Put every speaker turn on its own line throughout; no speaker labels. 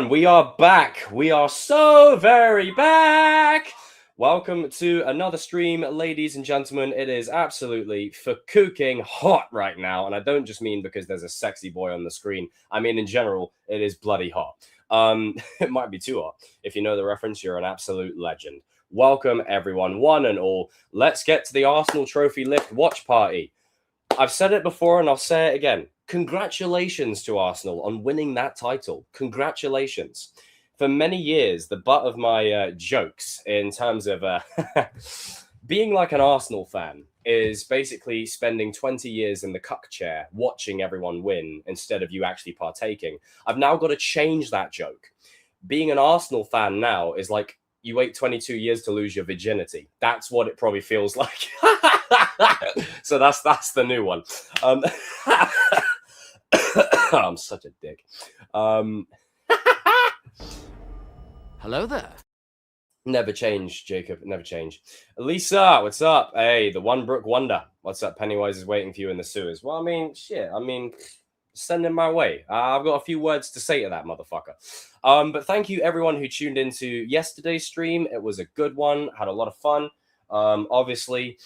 We are back. We are so very back. Welcome to another stream, ladies and gentlemen. It is absolutely for cooking hot right now. And I don't just mean because there's a sexy boy on the screen. I mean, in general, it is bloody hot. It might be too hot. If you know the reference, you're an absolute legend. Welcome, everyone, one and all. Let's get to the Arsenal Trophy Lift watch party. I've said it before and I'll say it again. Congratulations to Arsenal on winning that title. Congratulations. For many years, the butt of my jokes in terms of being like an Arsenal fan is basically spending 20 years in the cuck chair watching everyone win instead of you actually partaking. I've now got to change that joke. Being an Arsenal fan now is like you wait 22 years to lose your virginity. That's what it probably feels like. So that's the new one. I'm such a dick.
Hello there.
Never change, Jacob. Never change. Lisa, what's up? Hey, the One Brook Wonder. What's up? Pennywise is waiting for you in the sewers. Well, I mean, shit. Send him my way. I've got a few words to say to that motherfucker. But thank you everyone who tuned into yesterday's stream. It was a good one. Had a lot of fun. Obviously,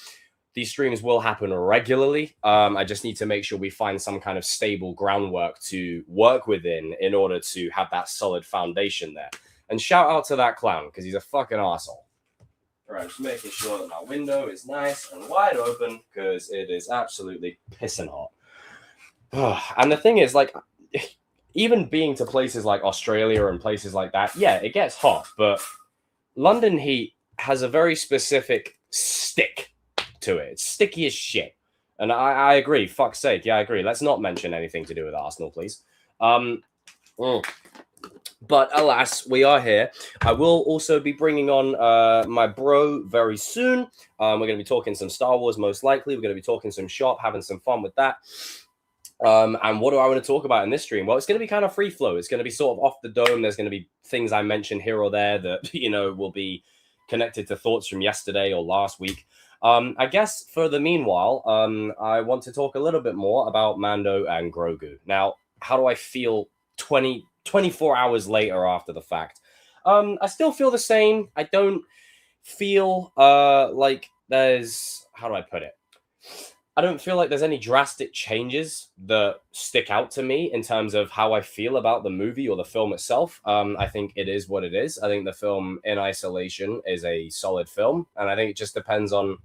these streams will happen regularly. I just need to make sure we find some kind of stable groundwork to work within in order to have that solid foundation there. And shout out to that clown, because he's a fucking asshole. All right, just making sure that my window is nice and wide open, because it is absolutely pissing hot. And the thing is, like, even being to places like Australia and places like that, yeah, it gets hot, but London heat has a very specific stick to it. It's sticky as shit. And I agree. Fuck's sake. Yeah, I agree. Let's not mention anything to do with Arsenal, please. But alas, we are here. I will also be bringing on my bro very soon. We're going to be talking some Star Wars, most likely. We're going to be talking some shop, having some fun with that. And what do I want to talk about in this stream? Well, it's going to be kind of free flow. It's going to be sort of off the dome. There's going to be things I mention here or there that, will be connected to thoughts from yesterday or last week. I guess for the meanwhile, I want to talk a little bit more about Mando and Grogu. Now, how do I feel 24 hours later after the fact? I still feel the same. I don't feel like there's, how do I put it? I don't feel like there's any drastic changes that stick out to me in terms of how I feel about the movie or the film itself. I think it is what it is. I think the film in isolation is a solid film. And I think it just depends on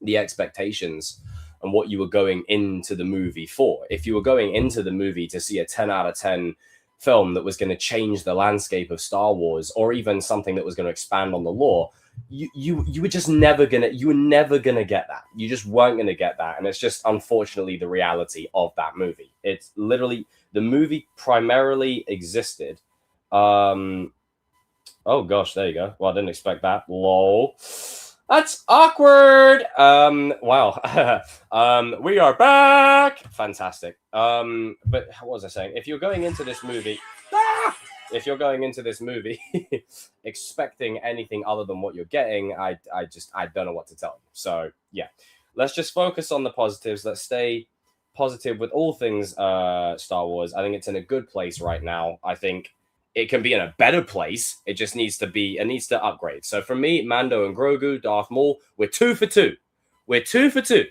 the expectations and what you were going into the movie for. If you were going into the movie to see a 10 out of 10 film that was going to change the landscape of Star Wars, or even something that was going to expand on the lore, you were just never gonna get that. You just weren't gonna get that. And it's just unfortunately the reality of that movie. It's literally, the movie primarily existed. Oh gosh, there you go. Well, I didn't expect that. Lol. That's awkward. Wow. We are back. Fantastic. But what was I saying? If you're going into this movie expecting anything other than what you're getting, I don't know what to tell you. So yeah, let's just focus on the positives. Let's stay positive with all things Star Wars. I think it's in a good place right now. I think it can be in a better place. It just needs to upgrade. So for me, Mando and Grogu, Darth Maul, we're 2 for 2. We're 2 for 2.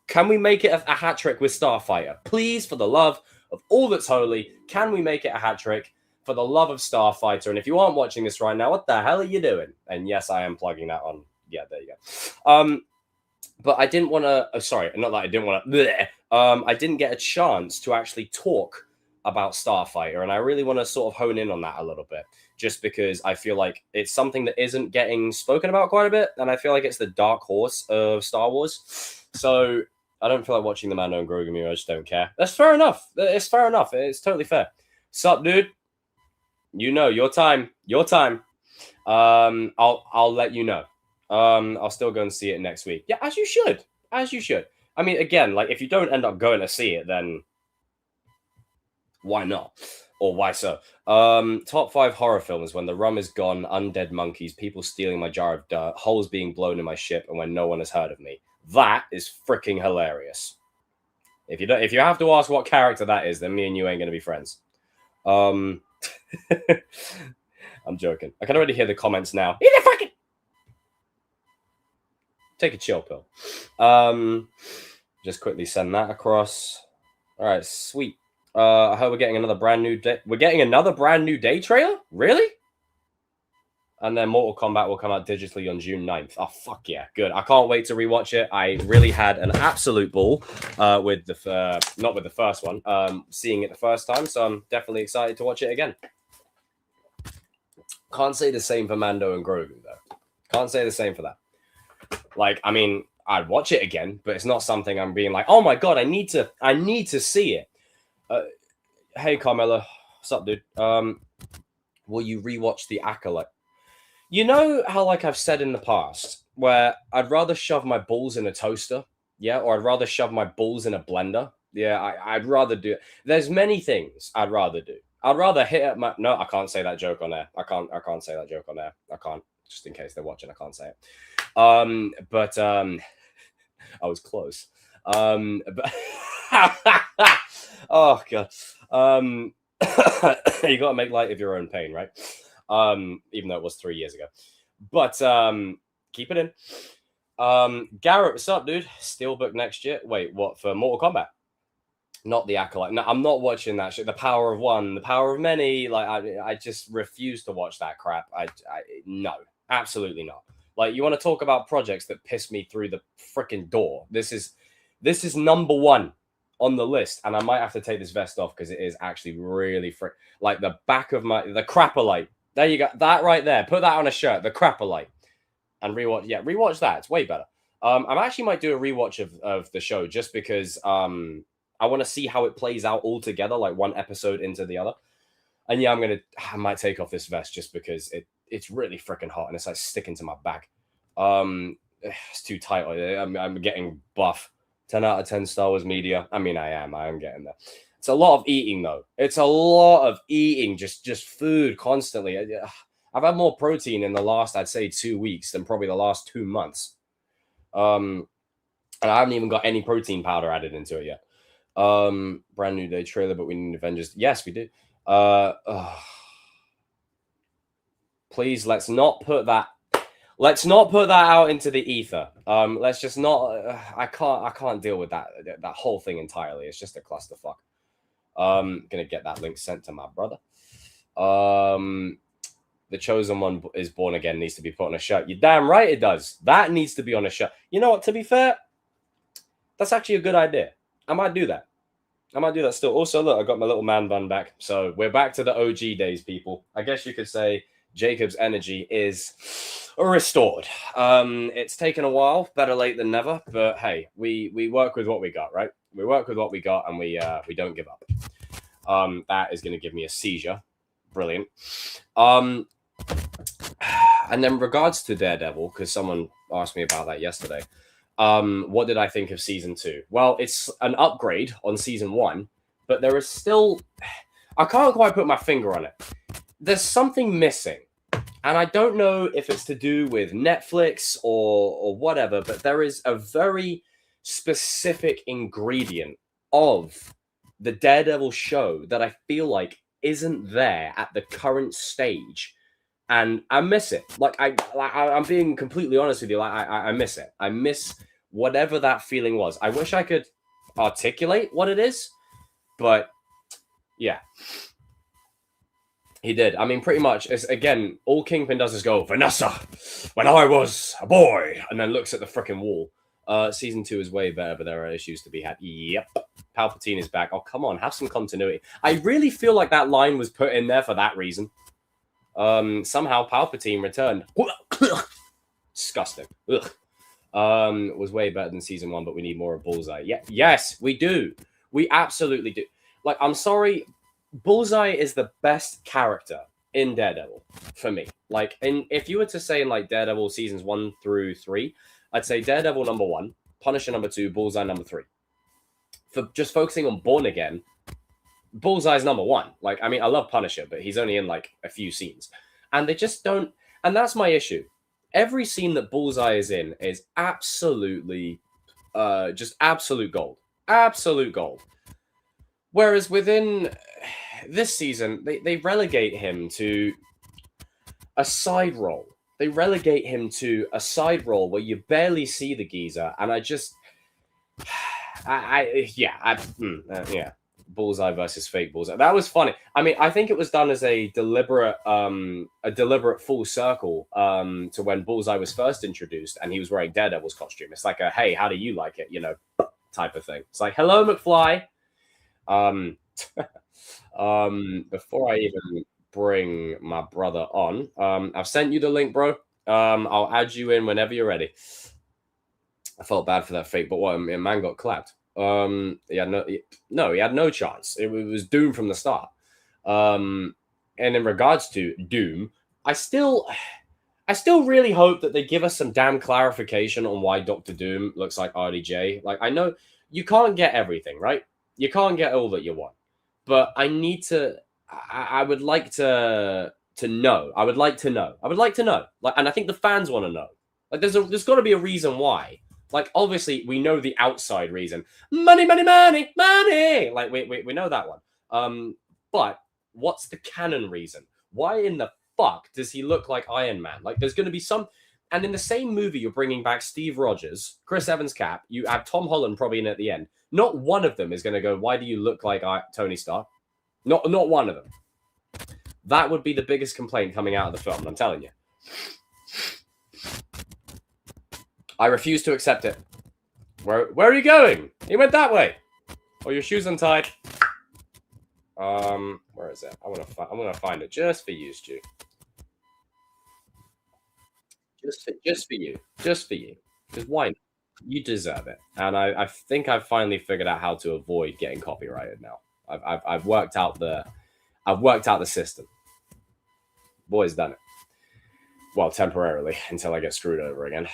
Can we make it a hat trick with Starfighter? Please, for the love of all that's holy, can we make it a hat trick? For the love of Starfighter. And if you aren't watching this right now, what the hell are you doing? And yes, I am plugging that on. Yeah, there you go. But I didn't want to. Oh, sorry, not that I didn't want to. I didn't get a chance to actually talk about Starfighter, and I really want to sort of hone in on that a little bit, just because I feel like it's something that isn't getting spoken about quite a bit, and I feel like it's the dark horse of Star Wars. So I don't feel like watching the Mando and Grogu movie. I just don't care. That's fair enough. It's fair enough. It's totally fair. Sup, dude? Your time. I'll let you know. I'll still go and see it next week. Yeah, as you should. I mean, again, like, if you don't end up going to see it, then why not? Or why so? Top 5 horror films: When the Rum Is Gone, Undead Monkeys, People Stealing My Jar of Dirt, Holes Being Blown in My Ship, and When No One Has Heard of Me. That is freaking hilarious. If you have to ask what character that is, then me and you ain't gonna be friends. I'm joking. I can already hear the comments now. Eat a fucking. Take a chill pill. Just quickly send that across. All right, sweet. I hope we're getting another brand new day. We're getting another brand new day trailer? Really? And then Mortal Kombat will come out digitally on June 9th. Oh, fuck yeah. Good. I can't wait to rewatch it. I really had an absolute ball with the not with the first one, seeing it the first time. So I'm definitely excited to watch it again. Can't say the same for Mando and Grogu, though. Can't say the same for that. Like, I mean, I'd watch it again, but it's not something I'm being like, oh my God, I need to see it. Hey, Carmela. What's up, dude? Will you rewatch The Acolyte? You know how, like I've said in the past, where I'd rather shove my balls in a toaster, yeah, or I'd rather shove my balls in a blender. Yeah, I'd rather do it. There's many things I'd rather do. I'd rather hit at my. No, I can't say that joke on air. I can't say that joke on air. I can't. Just in case they're watching, I can't say it. But I was close. But oh God. You got to make light of your own pain, right? Even though it was 3 years ago. But keep it in. Garrett, what's up, dude? Steelbook next year. Wait, what, for Mortal Kombat? Not The Acolyte. No, I'm not watching that shit. The Power of One, The Power of Many. Like, I just refuse to watch that crap. No, absolutely not. Like, you want to talk about projects that piss me through the freaking door? This is number one on the list, and I might have to take this vest off because it is actually really like the back of the Crapperlight. There you go, that right there. Put that on a shirt, the Crapperlight, and rewatch. Yeah, rewatch that. It's way better. I actually might do a rewatch of the show just because I want to see how it plays out all together, like one episode into the other. And yeah, I might take off this vest just because it's really freaking hot and it's like sticking to my back. It's too tight. I'm getting buff. 10 out of 10 Star Wars media. I mean, I am getting there. It's a lot of eating, though. It's a lot of eating, just food constantly. I've had more protein in the last, I'd say, 2 weeks than probably the last 2 months. And I haven't even got any protein powder added into it yet. Brand new day trailer, but we need Avengers. Yes, we do. Please, let's not put that out into the ether. Let's just not. I can't deal with that whole thing entirely. It's just a clusterfuck. Gonna get that link sent to my brother. The chosen one is born again needs to be put on a shirt. You're damn right it does. That needs to be on a shirt. You know what? To be fair, that's actually a good idea. I might do that. Still. Also, look, I got my little man bun back. So we're back to the OG days, people. I guess you could say Jacob's energy is restored. It's taken a while, better late than never, but hey, we work with what we got, right? We work with what we got, and we don't give up. That is going to give me a seizure. Brilliant. And then regards to Daredevil, because someone asked me about that yesterday. What did I think of season 2? Well, it's an upgrade on season 1, but there is still, I can't quite put my finger on it. There's something missing, and I don't know if it's to do with Netflix or whatever, but there is a very specific ingredient of the Daredevil show that I feel like isn't there at the current stage, and I miss it. I'm being completely honest with you. I miss it. I miss whatever that feeling was. I wish I could articulate what it is, but yeah. He did. I mean, pretty much, it's, again, all Kingpin does is go, Vanessa, when I was a boy, and then looks at the freaking wall. Season 2 is way better, but there are issues to be had. Yep. Palpatine is back. Oh, come on, have some continuity. I really feel like that line was put in there for that reason. Somehow Palpatine returned. Disgusting. Ugh. Was way better than season 1, but we need more of Bullseye. Yeah, yes, we do. We absolutely do. Like, I'm sorry, Bullseye is the best character in Daredevil for me. Like, if you were to say in like Daredevil seasons 1 through 3, I'd say Daredevil number 1, Punisher number 2, Bullseye number 3. For just focusing on Born Again, Bullseye's number 1. Like, I mean, I love Punisher, but he's only in like a few scenes, and they just don't. And that's my issue. Every scene that Bullseye is in is absolutely, just absolute gold. Absolute gold. Whereas within this season they relegate him to a side role. They relegate him to a side role where you barely see the geezer, and I just, yeah. Bullseye versus fake Bullseye. That was funny. I mean, I think it was done as a deliberate full circle to when Bullseye was first introduced and he was wearing Daredevil's costume. It's like a hey, how do you like it? Type of thing. It's like hello, McFly. Before I even bring my brother on, I've sent you the link, bro. I'll add you in whenever you're ready. I felt bad for that fake, but what? Man got clapped. He had no chance. It was doomed from the start. And in regards to Doom, I still really hope that they give us some damn clarification on why Doctor Doom looks like RDJ. Like, I know you can't get everything, right? You can't get all that you want, but I need to. I would like to know. I would like to know. Like, and I think the fans want to know. Like, there's got to be a reason why. Like, obviously, we know the outside reason. Money, money, money, money. Like, we know that one. But what's the canon reason? Why in the fuck does he look like Iron Man? Like, there's going to be some... And in the same movie, you're bringing back Steve Rogers, Chris Evans' Cap. You have Tom Holland probably in at the end. Not one of them is going to go, why do you look like Tony Stark? Not one of them. That would be the biggest complaint coming out of the film, I'm telling you. I refuse to accept it. Where are you going? He went that way. Oh, your shoes untied. Where is it? I'm gonna find it just for you, Stu. Just for you. Because why not? You deserve it. And I think I've finally figured out how to avoid getting copyrighted now. I've worked out the system. Boy's done it. Well, temporarily until I get screwed over again.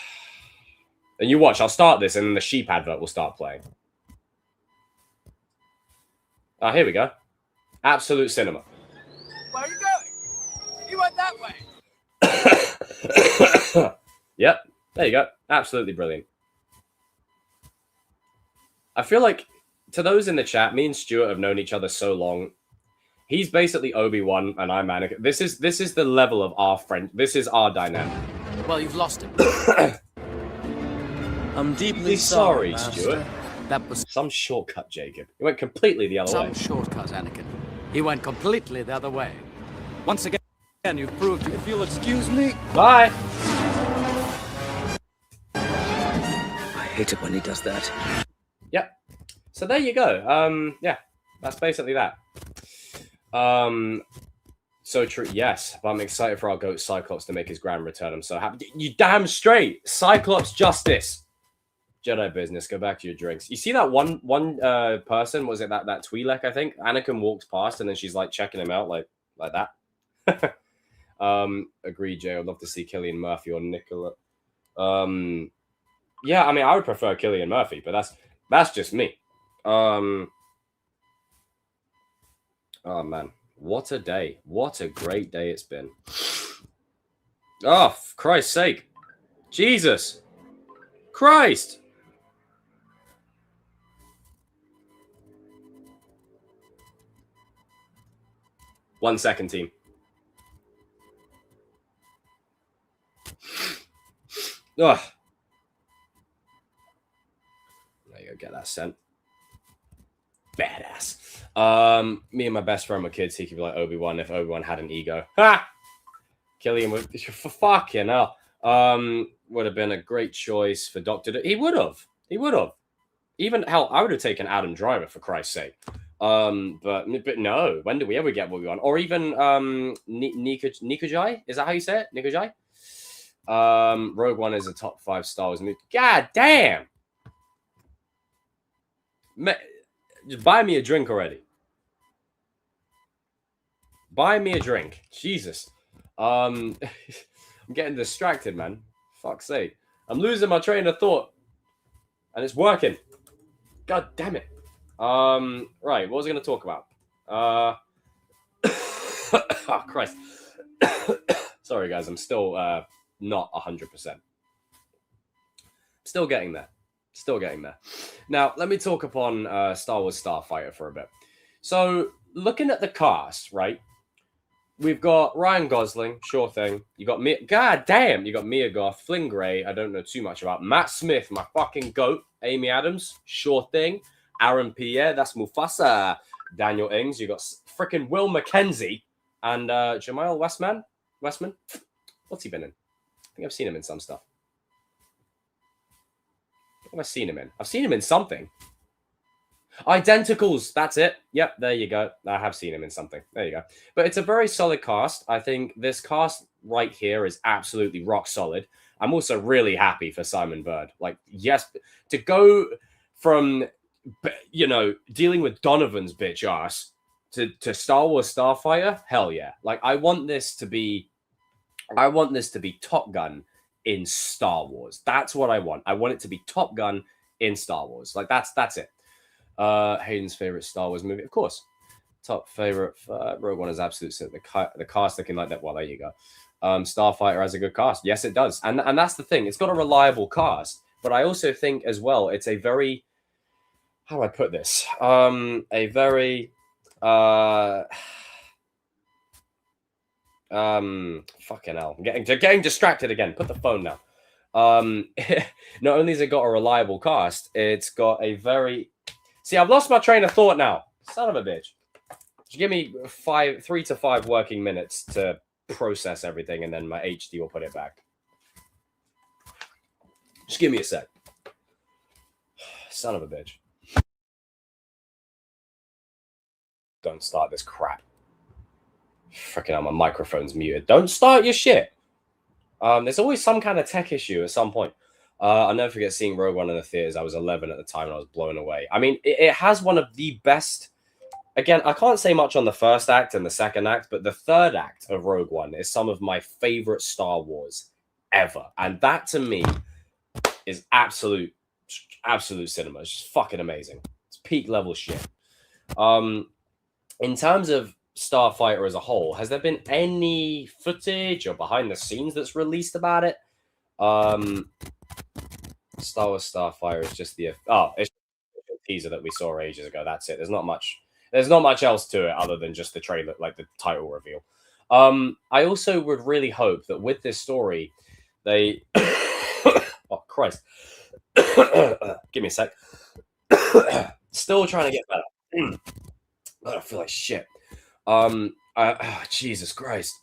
And you watch, I'll start this and then the sheep advert will start playing. Ah, here we go. Absolute cinema.
Where are you going? You went that way.
Yep, there you go. Absolutely brilliant. I feel like, to those in the chat, me and Stuart have known each other so long. He's basically Obi-Wan and I'm Anakin. This is the level of our friend. This is our dynamic.
Well, you've lost him.
I'm deeply sorry,
Stuart.
That was
some shortcut, Jacob. He went completely the other way.
some shortcut, Anakin. He went completely the other way. Once again, you've proved you.
If you'll excuse me.
Bye.
I hate it when he does that.
Yep. So there you go. Yeah, that's basically that. So true. Yes, but I'm excited for our goat Cyclops to make his grand return. I'm so happy. You damn straight. Cyclops justice. Jedi business. Go back to your drinks. You see that one person? Was it that Twi'lek? I think Anakin walks past and then she's like checking him out like that. Agree, Jay. I'd love to see Cillian Murphy or Nicola. Yeah, I mean, I would prefer Cillian Murphy, but that's just me. Oh man, what a day! What a great day it's been. Oh, for Christ's sake, Jesus Christ! 1 second, team. Ugh. There you go, get that sent. Badass. Me and my best friend were kids. He could be like Obi-Wan if Obi-Wan had an ego. Ha! Killian would, for fucking hell. Would have been a great choice for Doctor. He would have. Even hell, I would have taken Adam Driver for Christ's sake. But no. When did we ever get what we want? Or even Nikojai? Is that how you say it? Nikojai? Rogue One is a top 5 Star Wars movie. God damn. Just buy me a drink already. Buy me a drink. Jesus. I'm getting distracted, man. Fuck's sake. I'm losing my train of thought. And it's working. God damn it. Right, what was I going to talk about? Oh, Christ. Sorry, guys. I'm still not 100%. Still getting there. Now, let me talk upon Star Wars Starfighter for a bit. So, looking at the cast, right? We've got Ryan Gosling, sure thing. You got me. God damn, you got Mia Goth, Flynn Grey. I don't know too much about Matt Smith, my fucking goat. Amy Adams, sure thing. Aaron Pierre, that's Mufasa. Daniel Ings, you got freaking Will McKenzie and Jamal Westman. Westman, what's he been in? I think I've seen him in some stuff. What have I seen him in? I've seen him in something. Identicals, that's it. Yep, there you go. I have seen him in something. There you go. But it's a very solid cast. I think this cast right here is absolutely rock solid. I'm also really happy for Simon Bird. Like, yes, to go from, you know, dealing with Donovan's bitch ass to Star Wars Starfighter, hell yeah. Like, I want this to be Top Gun in Star Wars. That's what I want. I want it to be Top Gun in Star Wars. Like, that's it. Hayden's favorite Star Wars movie, of course. Top favorite Rogue One is absolute. The cast looking like that. Well, there you go. Starfighter has a good cast. Yes, it does, and that's the thing. It's got a reliable cast, but I also think as well, it's a very, how do I put this? A very fucking hell. I'm getting distracted again. Put the phone down. Not only has it got a reliable cast, it's got a very. See, I've lost my train of thought now. Son of a bitch. Just give me 3 to 5 working minutes to process everything, and then my HD will put it back. Just give me a sec. Son of a bitch. Don't start this crap. Freaking hell, my microphone's muted. Don't start your shit. There's always some kind of tech issue at some point. I'll never forget seeing Rogue One in the theaters. I was 11 at the time and I was blown away. I mean, it has one of the best. Again, I can't say much on the first act and the second act, but the third act of Rogue One is some of my favorite Star Wars ever. And that to me is absolute cinema. It's just fucking amazing. It's peak level shit. In terms of Starfighter as a whole, has there been any footage or behind the scenes that's released about it? Star Wars Starfighter is just it's a teaser that we saw ages ago. That's it. There's not much else to it other than just the trailer, like the title reveal. I also would really hope that with this story, they oh Christ. Give me a sec. Still trying to get better. I feel like shit. Jesus Christ.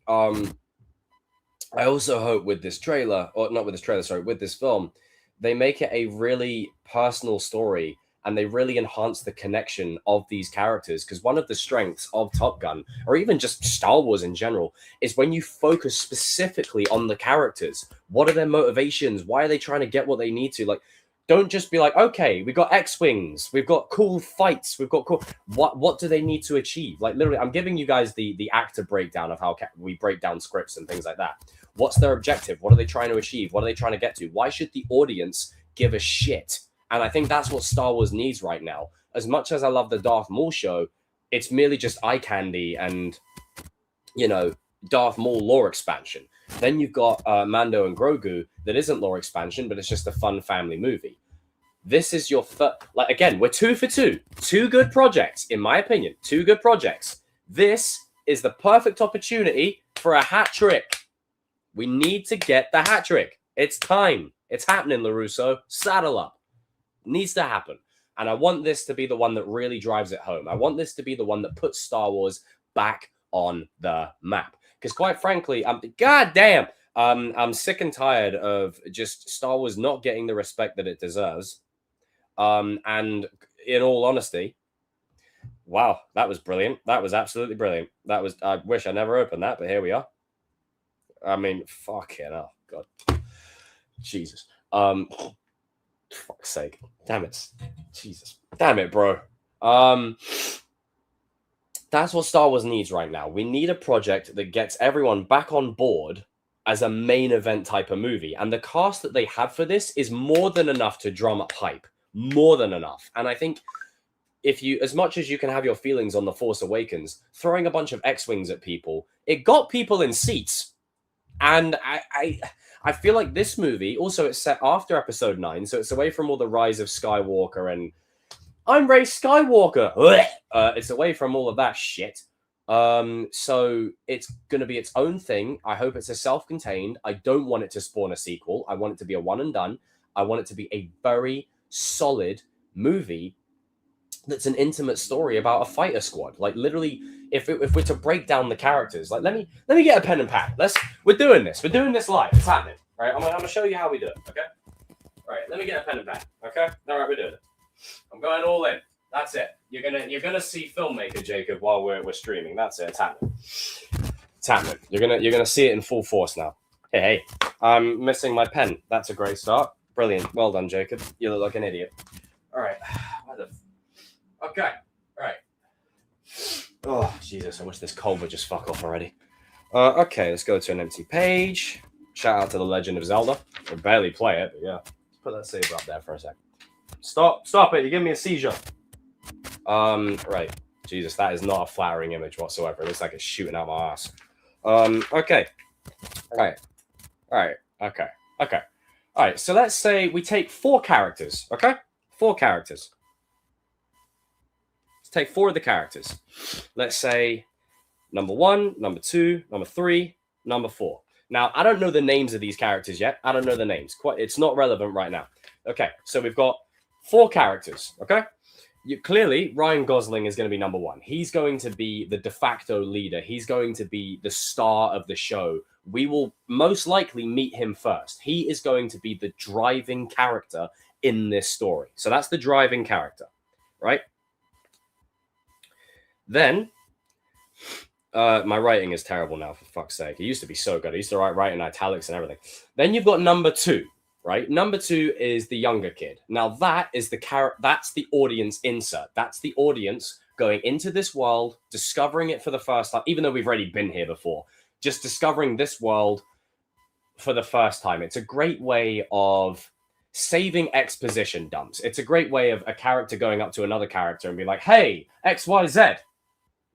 I also hope with this trailer, or not with this trailer, sorry, with this film, they make it a really personal story and they really enhance the connection of these characters. Because one of the strengths of Top Gun, or even just Star Wars in general, is when you focus specifically on the characters. What are their motivations? Why are they trying to get what they need to? Like, don't just be like, okay, we got X-Wings, we've got cool fights, we've got cool. What do they need to achieve? Like, literally, I'm giving you guys the actor breakdown of how we break down scripts and things like that. What's their objective? What are they trying to achieve? What are they trying to get to? Why should the audience give a shit? And I think that's what Star Wars needs right now. As much as I love the Darth Maul show, it's merely just eye candy and, you know, Darth Maul lore expansion. Then you've got Mando and Grogu that isn't lore expansion, but it's just a fun family movie. This is your like, again, we're 2 for 2. 2 good projects, in my opinion. 2 good projects. This is the perfect opportunity for a hat trick. We need to get the hat trick. It's time. It's happening, LaRusso. Saddle up. Needs to happen. And I want this to be the one that really drives it home. I want this to be the one that puts Star Wars back on the map. Because quite frankly, I'm sick and tired of just Star Wars not getting the respect that it deserves. And in all honesty, wow, that was brilliant. That was absolutely brilliant. I wish I never opened that, but here we are. I mean, fucking hell, God. Jesus. Fuck's sake. Damn it. Jesus. Damn it, bro. That's what Star Wars needs right now. We need a project that gets everyone back on board as a main event type of movie. And the cast that they have for this is more than enough to drum up hype. More than enough. And I think if you, as much as you can have your feelings on The Force Awakens, throwing a bunch of X-Wings at people, it got people in seats. And I feel like this movie, also it's set after Episode 9, so it's away from all the Rise of Skywalker and I'm Ray Skywalker. It's away from all of that shit. So it's going to be its own thing. I hope it's a self-contained. I don't want it to spawn a sequel. I want it to be a one and done. I want it to be a very solid movie that's an intimate story about a fighter squad. Like literally, if we're to break down the characters, like let me get a pen and pad. We're doing this live. It's happening. Right? I'm gonna show you how we do it. Okay. All right. Let me get a pen and pad. Okay. All right. We're doing it. I'm going all in. That's it. You're gonna see filmmaker Jacob while we're streaming. That's it. It's happening. It's happening. You're gonna see it in full force now. Hey, I'm missing my pen. That's a great start. Brilliant. Well done, Jacob. You look like an idiot. All right. Okay. All right. Oh Jesus! I wish this cold would just fuck off already. Okay. Let's go to an empty page. Shout out to The Legend of Zelda. I barely play it, but yeah. Let's put that saber up there for a sec. Stop it. You're giving me a seizure. Right. Jesus, that is not a flattering image whatsoever. It looks like it's shooting out my ass. Okay. All right. Okay. All right. So let's say we take 4 characters. Okay? 4 characters. Let's take 4 of the characters. Let's say number 1, number 2, number 3, number 4. Now, I don't know the names of these characters yet. I don't know the names. It's not relevant right now. Okay. So we've got 4 characters. Okay? Clearly, Ryan Gosling is going to be number 1. He's going to be the de facto leader. He's going to be the star of the show. We will most likely meet him first. He is going to be the driving character in this story. So that's the driving character, right? Then, my writing is terrible now, for fuck's sake. It used to be so good. I used to write in italics and everything. Then you've got number 2. Right, number 2 is the younger kid. Now that is that's the audience insert. That's the audience going into this world, discovering it for the first time. Even though we've already been here before, just discovering this world for the first time. It's a great way of saving exposition dumps. It's a great way of a character going up to another character and be like, "Hey, XYZ."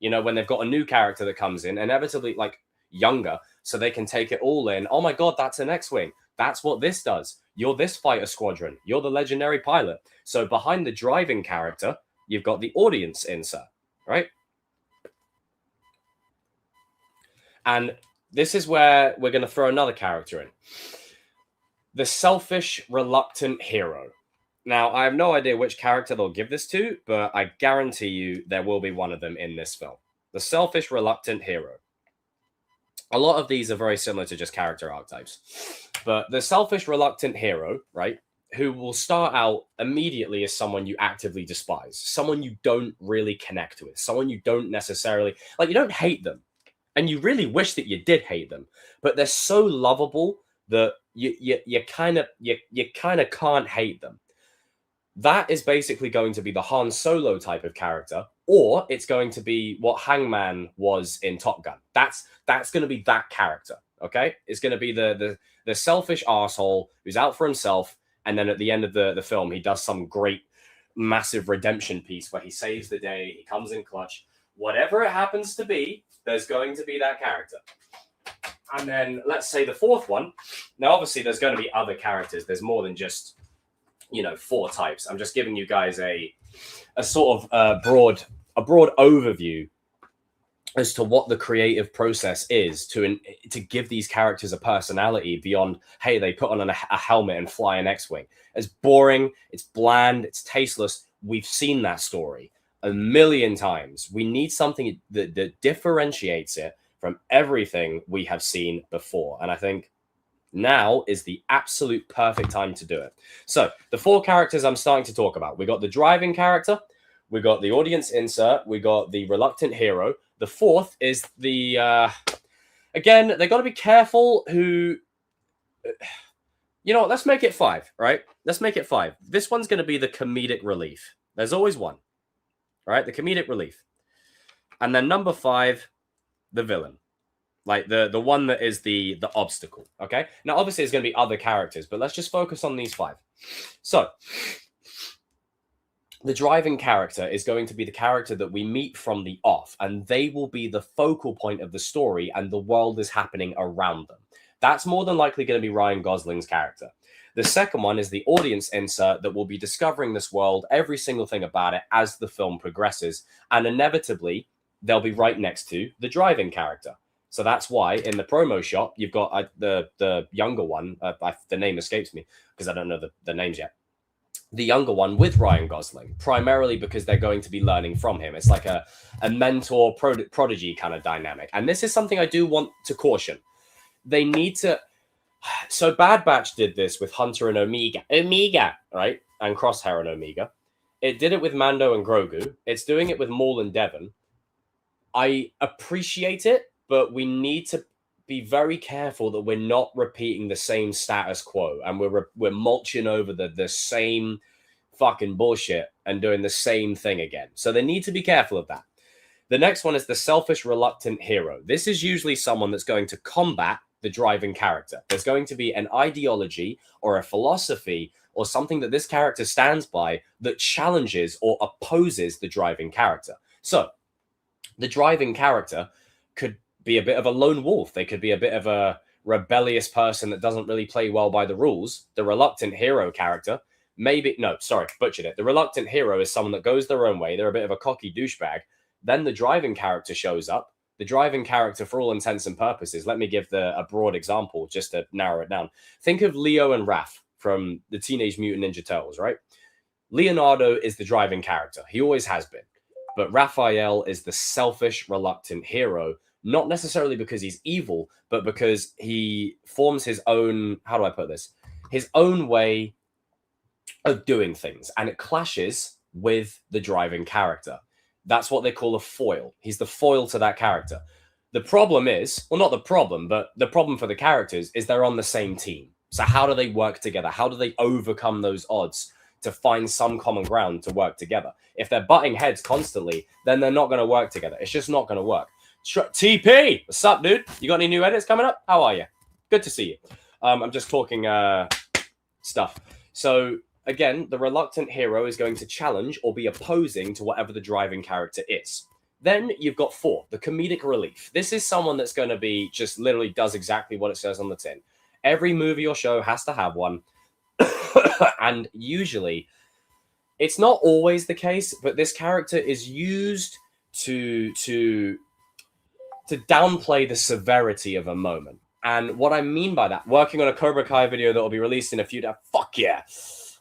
You know, when they've got a new character that comes in, inevitably like younger, so they can take it all in. Oh my God, that's an X-wing. That's what this does. You're this fighter squadron. You're the legendary pilot. So behind the driving character, you've got the audience insert, right? And this is where we're going to throw another character in. The selfish, reluctant hero. Now, I have no idea which character they'll give this to, but I guarantee you there will be one of them in this film. The selfish, reluctant hero. A lot of these are very similar to just character archetypes. But the selfish, reluctant hero, right, who will start out immediately as someone you actively despise, someone you don't really connect with, someone you don't necessarily, like, you don't hate them. And you really wish that you did hate them. But they're so lovable that you kind of can't hate them. That is basically going to be the Han Solo type of character, or it's going to be what Hangman was in Top Gun. That's going to be that character, okay? It's going to be the selfish arsehole who's out for himself, and then at the end of the film, he does some great, massive redemption piece where he saves the day, he comes in clutch. Whatever it happens to be, there's going to be that character. And then let's say the 4th one. Now, obviously, there's going to be other characters. There's more than just 4 types. I'm just giving you guys a sort of broad overview as to what the creative process is to give these characters a personality beyond, hey, they put on a helmet and fly an X-wing. It's boring, it's bland, it's tasteless. We've seen that story a million times. We need something that differentiates it from everything we have seen before. And I think now is the absolute perfect time to do it. So the 4 characters I'm starting to talk about. We got the driving character, we got the audience insert, we got the reluctant hero. The 4th is the again, they got to be careful who, let's make it 5, right? Let's make it 5. This one's going to be the comedic relief. There's always one, right? The comedic relief. And then number 5, the villain. Like the one that is the obstacle, okay? Now, obviously, there's going to be other characters, but let's just focus on these 5. So, the driving character is going to be the character that we meet from the off, and they will be the focal point of the story, and the world is happening around them. That's more than likely going to be Ryan Gosling's character. The second one is the audience insert that will be discovering this world, every single thing about it as the film progresses. And inevitably, they'll be right next to the driving character. So that's why in the promo shot, you've got the younger one. The name escapes me because I don't know the names yet. The younger one with Ryan Gosling, primarily because they're going to be learning from him. It's like a mentor prodigy kind of dynamic. And this is something I do want to caution. They need to... So Bad Batch did this with Hunter and Omega, right? And Crosshair and Omega. It did it with Mando and Grogu. It's doing it with Maul and Devon. I appreciate it, but we need to be very careful that we're not repeating the same status quo and we're mulching over the same fucking bullshit and doing the same thing again. So they need to be careful of that. The next one is the selfish, reluctant hero. This is usually someone that's going to combat the driving character. There's going to be an ideology or a philosophy or something that this character stands by that challenges or opposes the driving character. So the driving character could be a bit of a lone wolf. They could be a bit of a rebellious person that doesn't really play well by the rules. The reluctant hero character, butchered it. The reluctant hero is someone that goes their own way. They're a bit of a cocky douchebag. Then the driving character shows up. The driving character, for all intents and purposes, let me give a broad example just to narrow it down. Think of Leo and Raph from the Teenage Mutant Ninja Turtles, right? Leonardo is the driving character. He always has been. But Raphael is the selfish, reluctant hero, not necessarily because he's evil, but because he forms his own, how do I put this? His own way of doing things. And it clashes with the driving character. That's what they call a foil. He's the foil to that character. The problem is, well, not the problem, but the problem for the characters is they're on the same team. So how do they work together? How do they overcome those odds to find some common ground to work together? If they're butting heads constantly, then they're not going to work together. It's just not going to work. TP, what's up, dude? You got any new edits coming up? How are you? Good to see you. I'm just talking stuff. So again, the reluctant hero is going to challenge or be opposing to whatever the driving character is. Then you've got 4, the comedic relief. This is someone that's going to be just literally does exactly what it says on the tin. Every movie or show has to have one. And usually, it's not always the case, but this character is used to downplay the severity of a moment. And what I mean by that, working on a Cobra Kai video that will be released in a few days. Fuck yeah.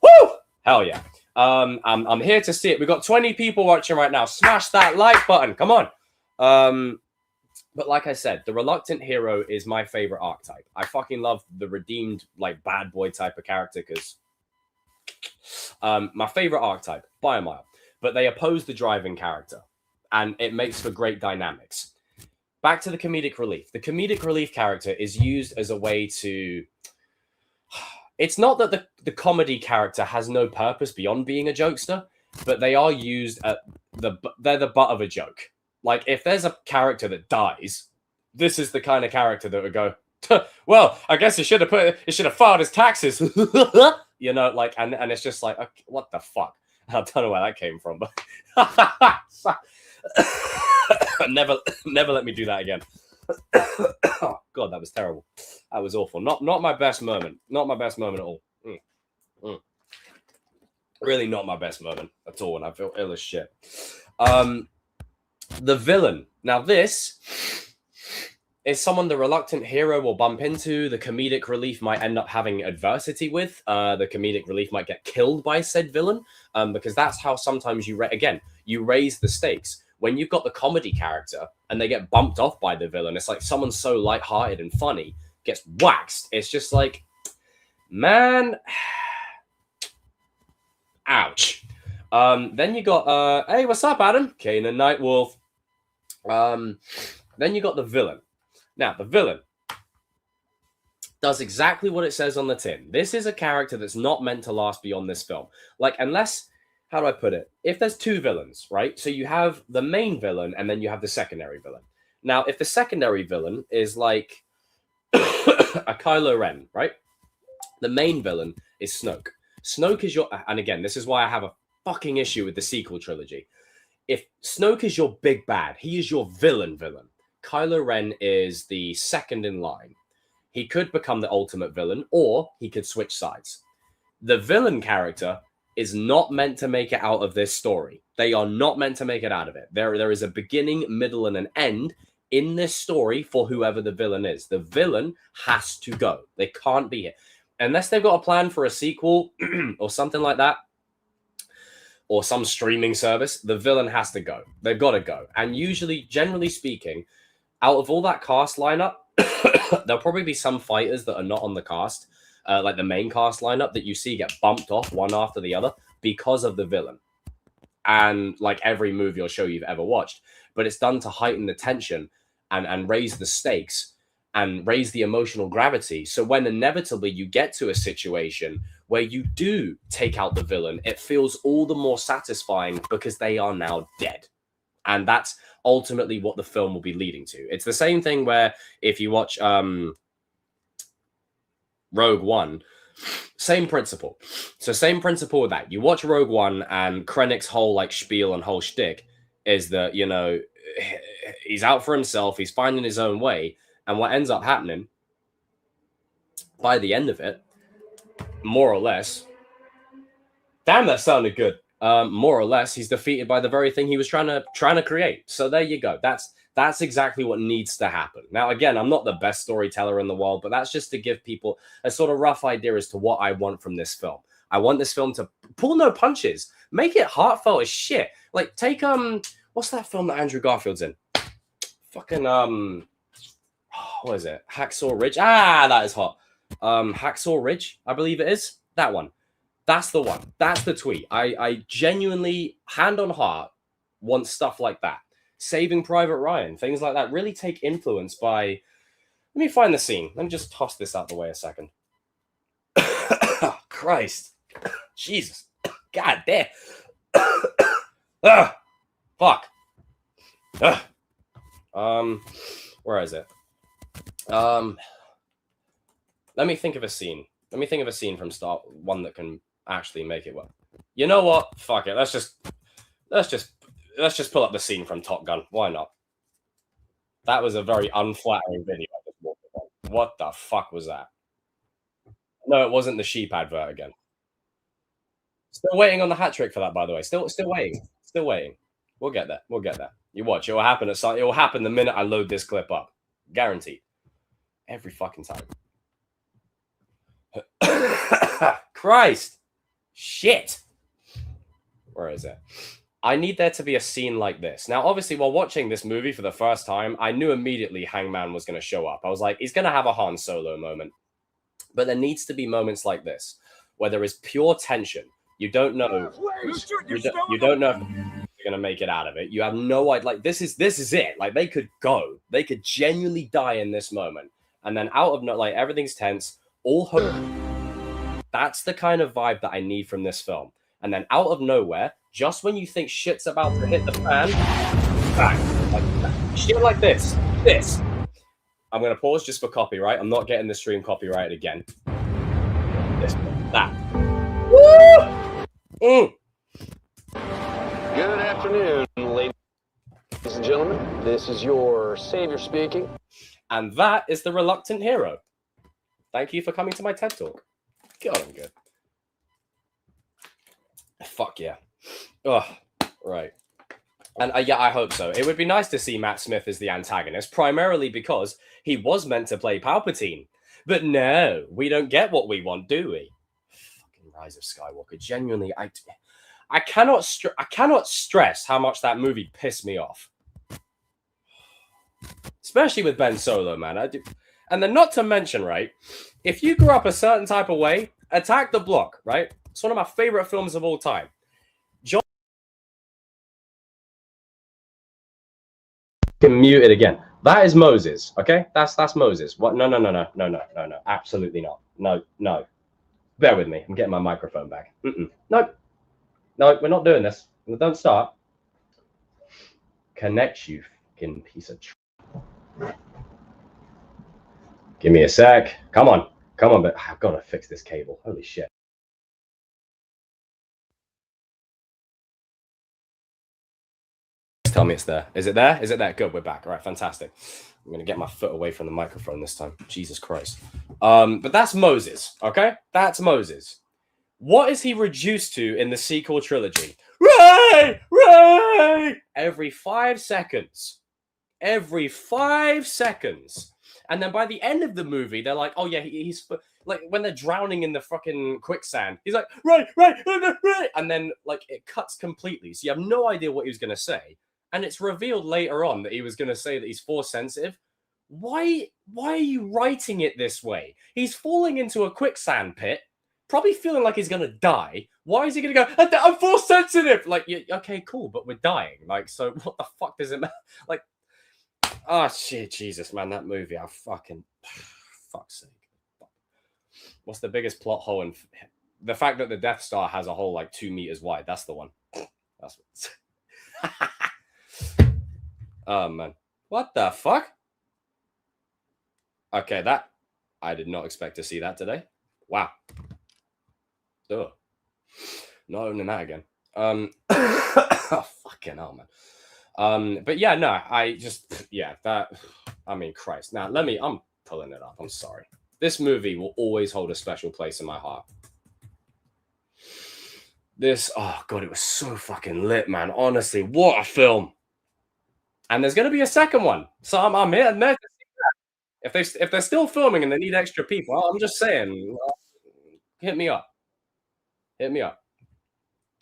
Woo! Hell yeah. I'm here to see it. We've got 20 people watching right now. Smash that like button. Come on. But like I said, the reluctant hero is my favorite archetype. I fucking love the redeemed, like, bad boy type of character because my favorite archetype by a mile. But they oppose the driving character, and it makes for great dynamics. Back to the comedic relief. The comedic relief character is used as a way to... It's not that the comedy character has no purpose beyond being a jokester, but they are used they're the butt of a joke. Like, if there's a character that dies, this is the kind of character that would go, well, I guess he should have filed his taxes. You know, like, and it's just like, okay, what the fuck? I don't know where that came from, but never let me do that again. Oh, God, that was terrible. That was awful. Not my best moment. Not my best moment at all. Really not my best moment at all, and I feel ill as shit. The villain. Now, this is someone the reluctant hero will bump into. The comedic relief might end up having adversity with. The comedic relief might get killed by said villain, because that's how sometimes you raise the stakes. When you've got the comedy character and they get bumped off by the villain, it's like someone so lighthearted and funny gets waxed. It's just like, man, ouch. Then you got, hey, what's up, Adam? Kanan Nightwolf. Then you got the villain. Now, the villain does exactly what it says on the tin. This is a character that's not meant to last beyond this film. Like, unless, how do I put it? If there's 2 villains, right? So you have the main villain and then you have the secondary villain. Now, if the secondary villain is like a Kylo Ren, right? The main villain is Snoke. Snoke is and again, this is why I have a fucking issue with the sequel trilogy. If Snoke is your big bad, he is your villain. Kylo Ren is the second in line. He could become the ultimate villain, or he could switch sides. The villain character is not meant to make it out of this story. They are not meant to make it out of it. There is a beginning, middle, and an end in this story for whoever the villain is. The villain has to go. They can't be here. Unless they've got a plan for a sequel or something like that, or some streaming service, the villain has to go. They've got to go. And usually, generally speaking, out of all that cast lineup, there'll probably be some fighters that are not on the cast, like the main cast lineup, that you see get bumped off one after the other because of the villain. And like every movie or show you've ever watched. But it's done to heighten the tension and raise the stakes and raise the emotional gravity. So when inevitably you get to a situation where you do take out the villain, it feels all the more satisfying because they are now dead. And that's ultimately what the film will be leading to. It's the same thing where if you watch Rogue One, same principle. So same principle with that. You watch Rogue One, and Krennic's whole like spiel and whole shtick is that, you know, he's out for himself, he's finding his own way, and what ends up happening by the end of it, more or less, damn, that sounded good. More or less, he's defeated by the very thing he was trying to create. So there you go. That's exactly what needs to happen. Now, again, I'm not the best storyteller in the world, but that's just to give people a sort of rough idea as to what I want from this film. I want this film to pull no punches, make it heartfelt as shit. Like take what's that film that Andrew Garfield's in? Fucking what is it? Hacksaw Ridge. Ah, that is hot. Hacksaw Ridge, I believe it is. That one. That's the one. That's the tweet. I genuinely, hand on heart, want stuff like that. Saving Private Ryan, things like that really take influence by... Let me find the scene. Let me just toss this out the way a second. Oh, Christ. Jesus. God damn. Fuck. Where is it? Let me think of a scene. Let me think of a scene from Star One that can actually make it work. You know what? Fuck it. Let's just pull up the scene from Top Gun. Why not? That was a very unflattering video. What the fuck was that? No, it wasn't the sheep advert again. Still waiting on the hat trick for that, by the way. Still waiting. Still waiting. We'll get there. We'll get there. You watch. It will happen at some. It will happen the minute I load this clip up. Guaranteed. Every fucking time. Christ. Shit. Where is it? I need there to be a scene like this. Now, obviously, while watching this movie for the first time, I knew immediately Hangman was going to show up. I was like, he's going to have a Han Solo moment. But there needs to be moments like this, where there is pure tension. You don't know. You don't know if you're going to make it out of it. You have no idea. Like, this is it. Like, they could go. They could genuinely die in this moment. And then out of, like, everything's tense. All hope. That's the kind of vibe that I need from this film. And then out of nowhere, just when you think shit's about to hit the fan, bang, like that. Shit like this. I'm going to pause just for copyright. I'm not getting the stream copyrighted again. This, that. Woo! Mm.
Good afternoon, ladies and gentlemen. This is your savior speaking.
And that is the reluctant hero. Thank you for coming to my TED Talk. God, I'm good. Fuck yeah. Ugh, right. And yeah, I hope so. It would be nice to see Matt Smith as the antagonist, primarily because he was meant to play Palpatine. But no, we don't get what we want, do we? Fucking Rise of Skywalker. Genuinely, I cannot stress how much that movie pissed me off. Especially with Ben Solo, man. I do. And then not to mention, right, if you grew up a certain type of way, Attack the Block, right? It's one of my favorite films of all time. John... Mute it again. That is Moses, okay? That's Moses. What? No. Absolutely not. No. Bear with me. I'm getting my microphone back. No, we're not doing this. Don't start. Connect, you fucking piece of... Give me a sec. Come on, but I've got to fix this cable. Holy shit. tell me it's there. Is it there? Is it there? Good, we're back. All right, fantastic. I'm gonna get my foot away from the microphone this time. Jesus Christ. But that's Moses, okay? That's Moses. What is he reduced to in the sequel trilogy? Ray! Ray! Every 5 seconds. Every 5 seconds. And then by the end of the movie, they're like, oh yeah, he's like when they're drowning in the fucking quicksand, he's like, Ray! And then like it cuts completely. So you have no idea what he was gonna say. And it's revealed later on that he was gonna say that he's force sensitive. Why are you writing it this way? He's falling into a quicksand pit, probably feeling like he's gonna die. Why is he gonna go, I'm force sensitive? Like, okay, cool, but we're dying. Like, so what the fuck does it matter? Like, oh shit, Jesus, man, that movie, I fucking, fuck's sake. What's the biggest plot hole in the fact that the Death Star has a hole like 2 meters wide? That's the one. That's what. Oh man, what the fuck? Okay, that I did not expect to see that today. Wow. Ugh. Not owning that again. Oh, fucking hell, man. But yeah, no, I just, yeah, that, I mean, Christ. Now, I'm pulling it up. I'm sorry. This movie will always hold a special place in my heart. Oh God, it was so fucking lit, man. Honestly, what a film. And there's going to be a second one. So I'm here. If they're still filming and they need extra people, I'm just saying, hit me up. Hit me up.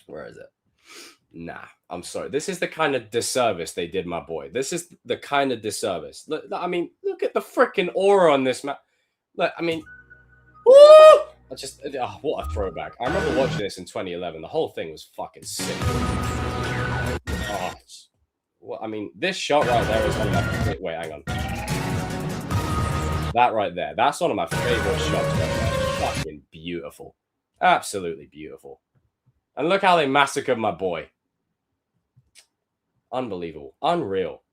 Where is it? Nah, I'm sorry. This is the kind of disservice they did my boy. This is the kind of disservice. Look, I mean, look at the freaking aura on this man. Look, I mean, woo! What a throwback. I remember watching this in 2011. The whole thing was fucking sick. Oh, well, I mean, this shot right there is one of my... Wait, hang on. That right there. That's one of my favorite shots right there. Fucking beautiful. Absolutely beautiful. And look how they massacred my boy. Unbelievable. Unreal.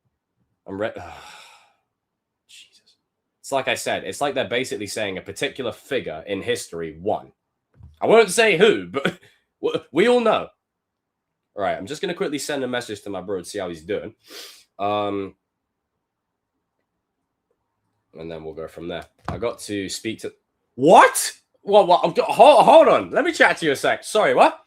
Jesus. It's like I said, it's like they're basically saying a particular figure in history won. I won't say who, but we all know. All right, I'm just going to quickly send a message to my bro to see how he's doing. And then we'll go from there. I got to speak to... What? What? Hold on. Let me chat to you a sec. Sorry, what?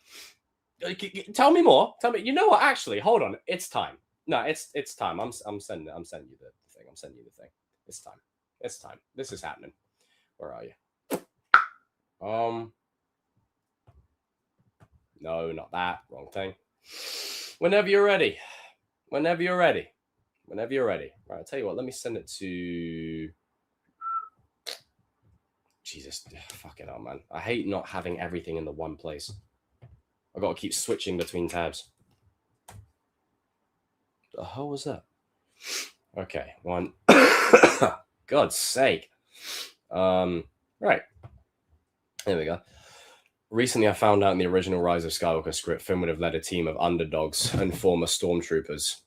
Tell me more. Tell me. You know what? Actually, hold on. It's time. No, it's time. I'm sending you the thing. I'm sending you the thing. It's time. It's time. This is happening. Where are you? No, not that. Wrong thing. Whenever you're ready. Whenever you're ready. Whenever you're ready. All right, I'll tell you what. Let me send it to... Jesus. Fucking hell, man. I hate not having everything in the one place. I've got to keep switching between tabs. The hell was that? Okay, one. God's sake. Right. There we go. Recently, I found out in the original Rise of Skywalker script, Finn would have led a team of underdogs and former stormtroopers.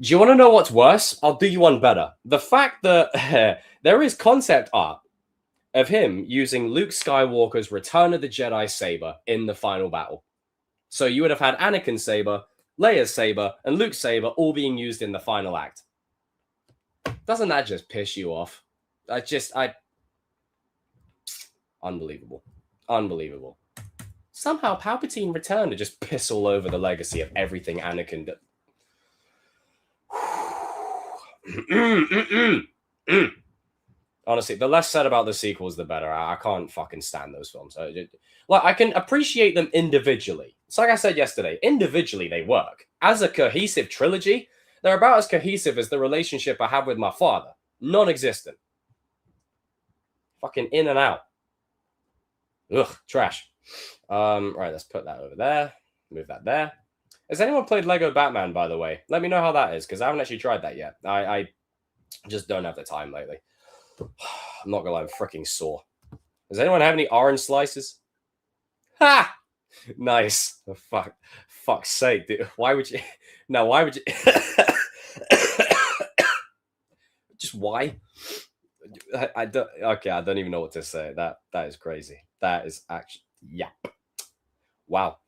Do you want to know what's worse? I'll do you one better. The fact that there is concept art of him using Luke Skywalker's Return of the Jedi saber in the final battle. So you would have had Anakin's saber, Leia's saber, and Luke's saber all being used in the final act. Doesn't that just piss you off? Unbelievable. Unbelievable. Somehow Palpatine returned to just piss all over the legacy of everything Anakin did. Honestly, the less said about the sequels, the better. I can't fucking stand those films. I can appreciate them individually. It's like I said yesterday. Individually, they work. As a cohesive trilogy, they're about as cohesive as the relationship I have with my father. Non-existent. Fucking in and out. Ugh, trash. Right, let's put that over there. Move that there. Has anyone played Lego Batman, by the way? Let me know how that is, because I haven't actually tried that yet. I just don't have the time lately. I'm not gonna lie, I'm freaking sore. Does anyone have any orange slices? Ha! Nice. Oh, fuck's sake, dude. Why would you? No, why would you? Just why? I don't. Okay, I don't even know what to say. That is crazy. That is actually, yeah. Wow.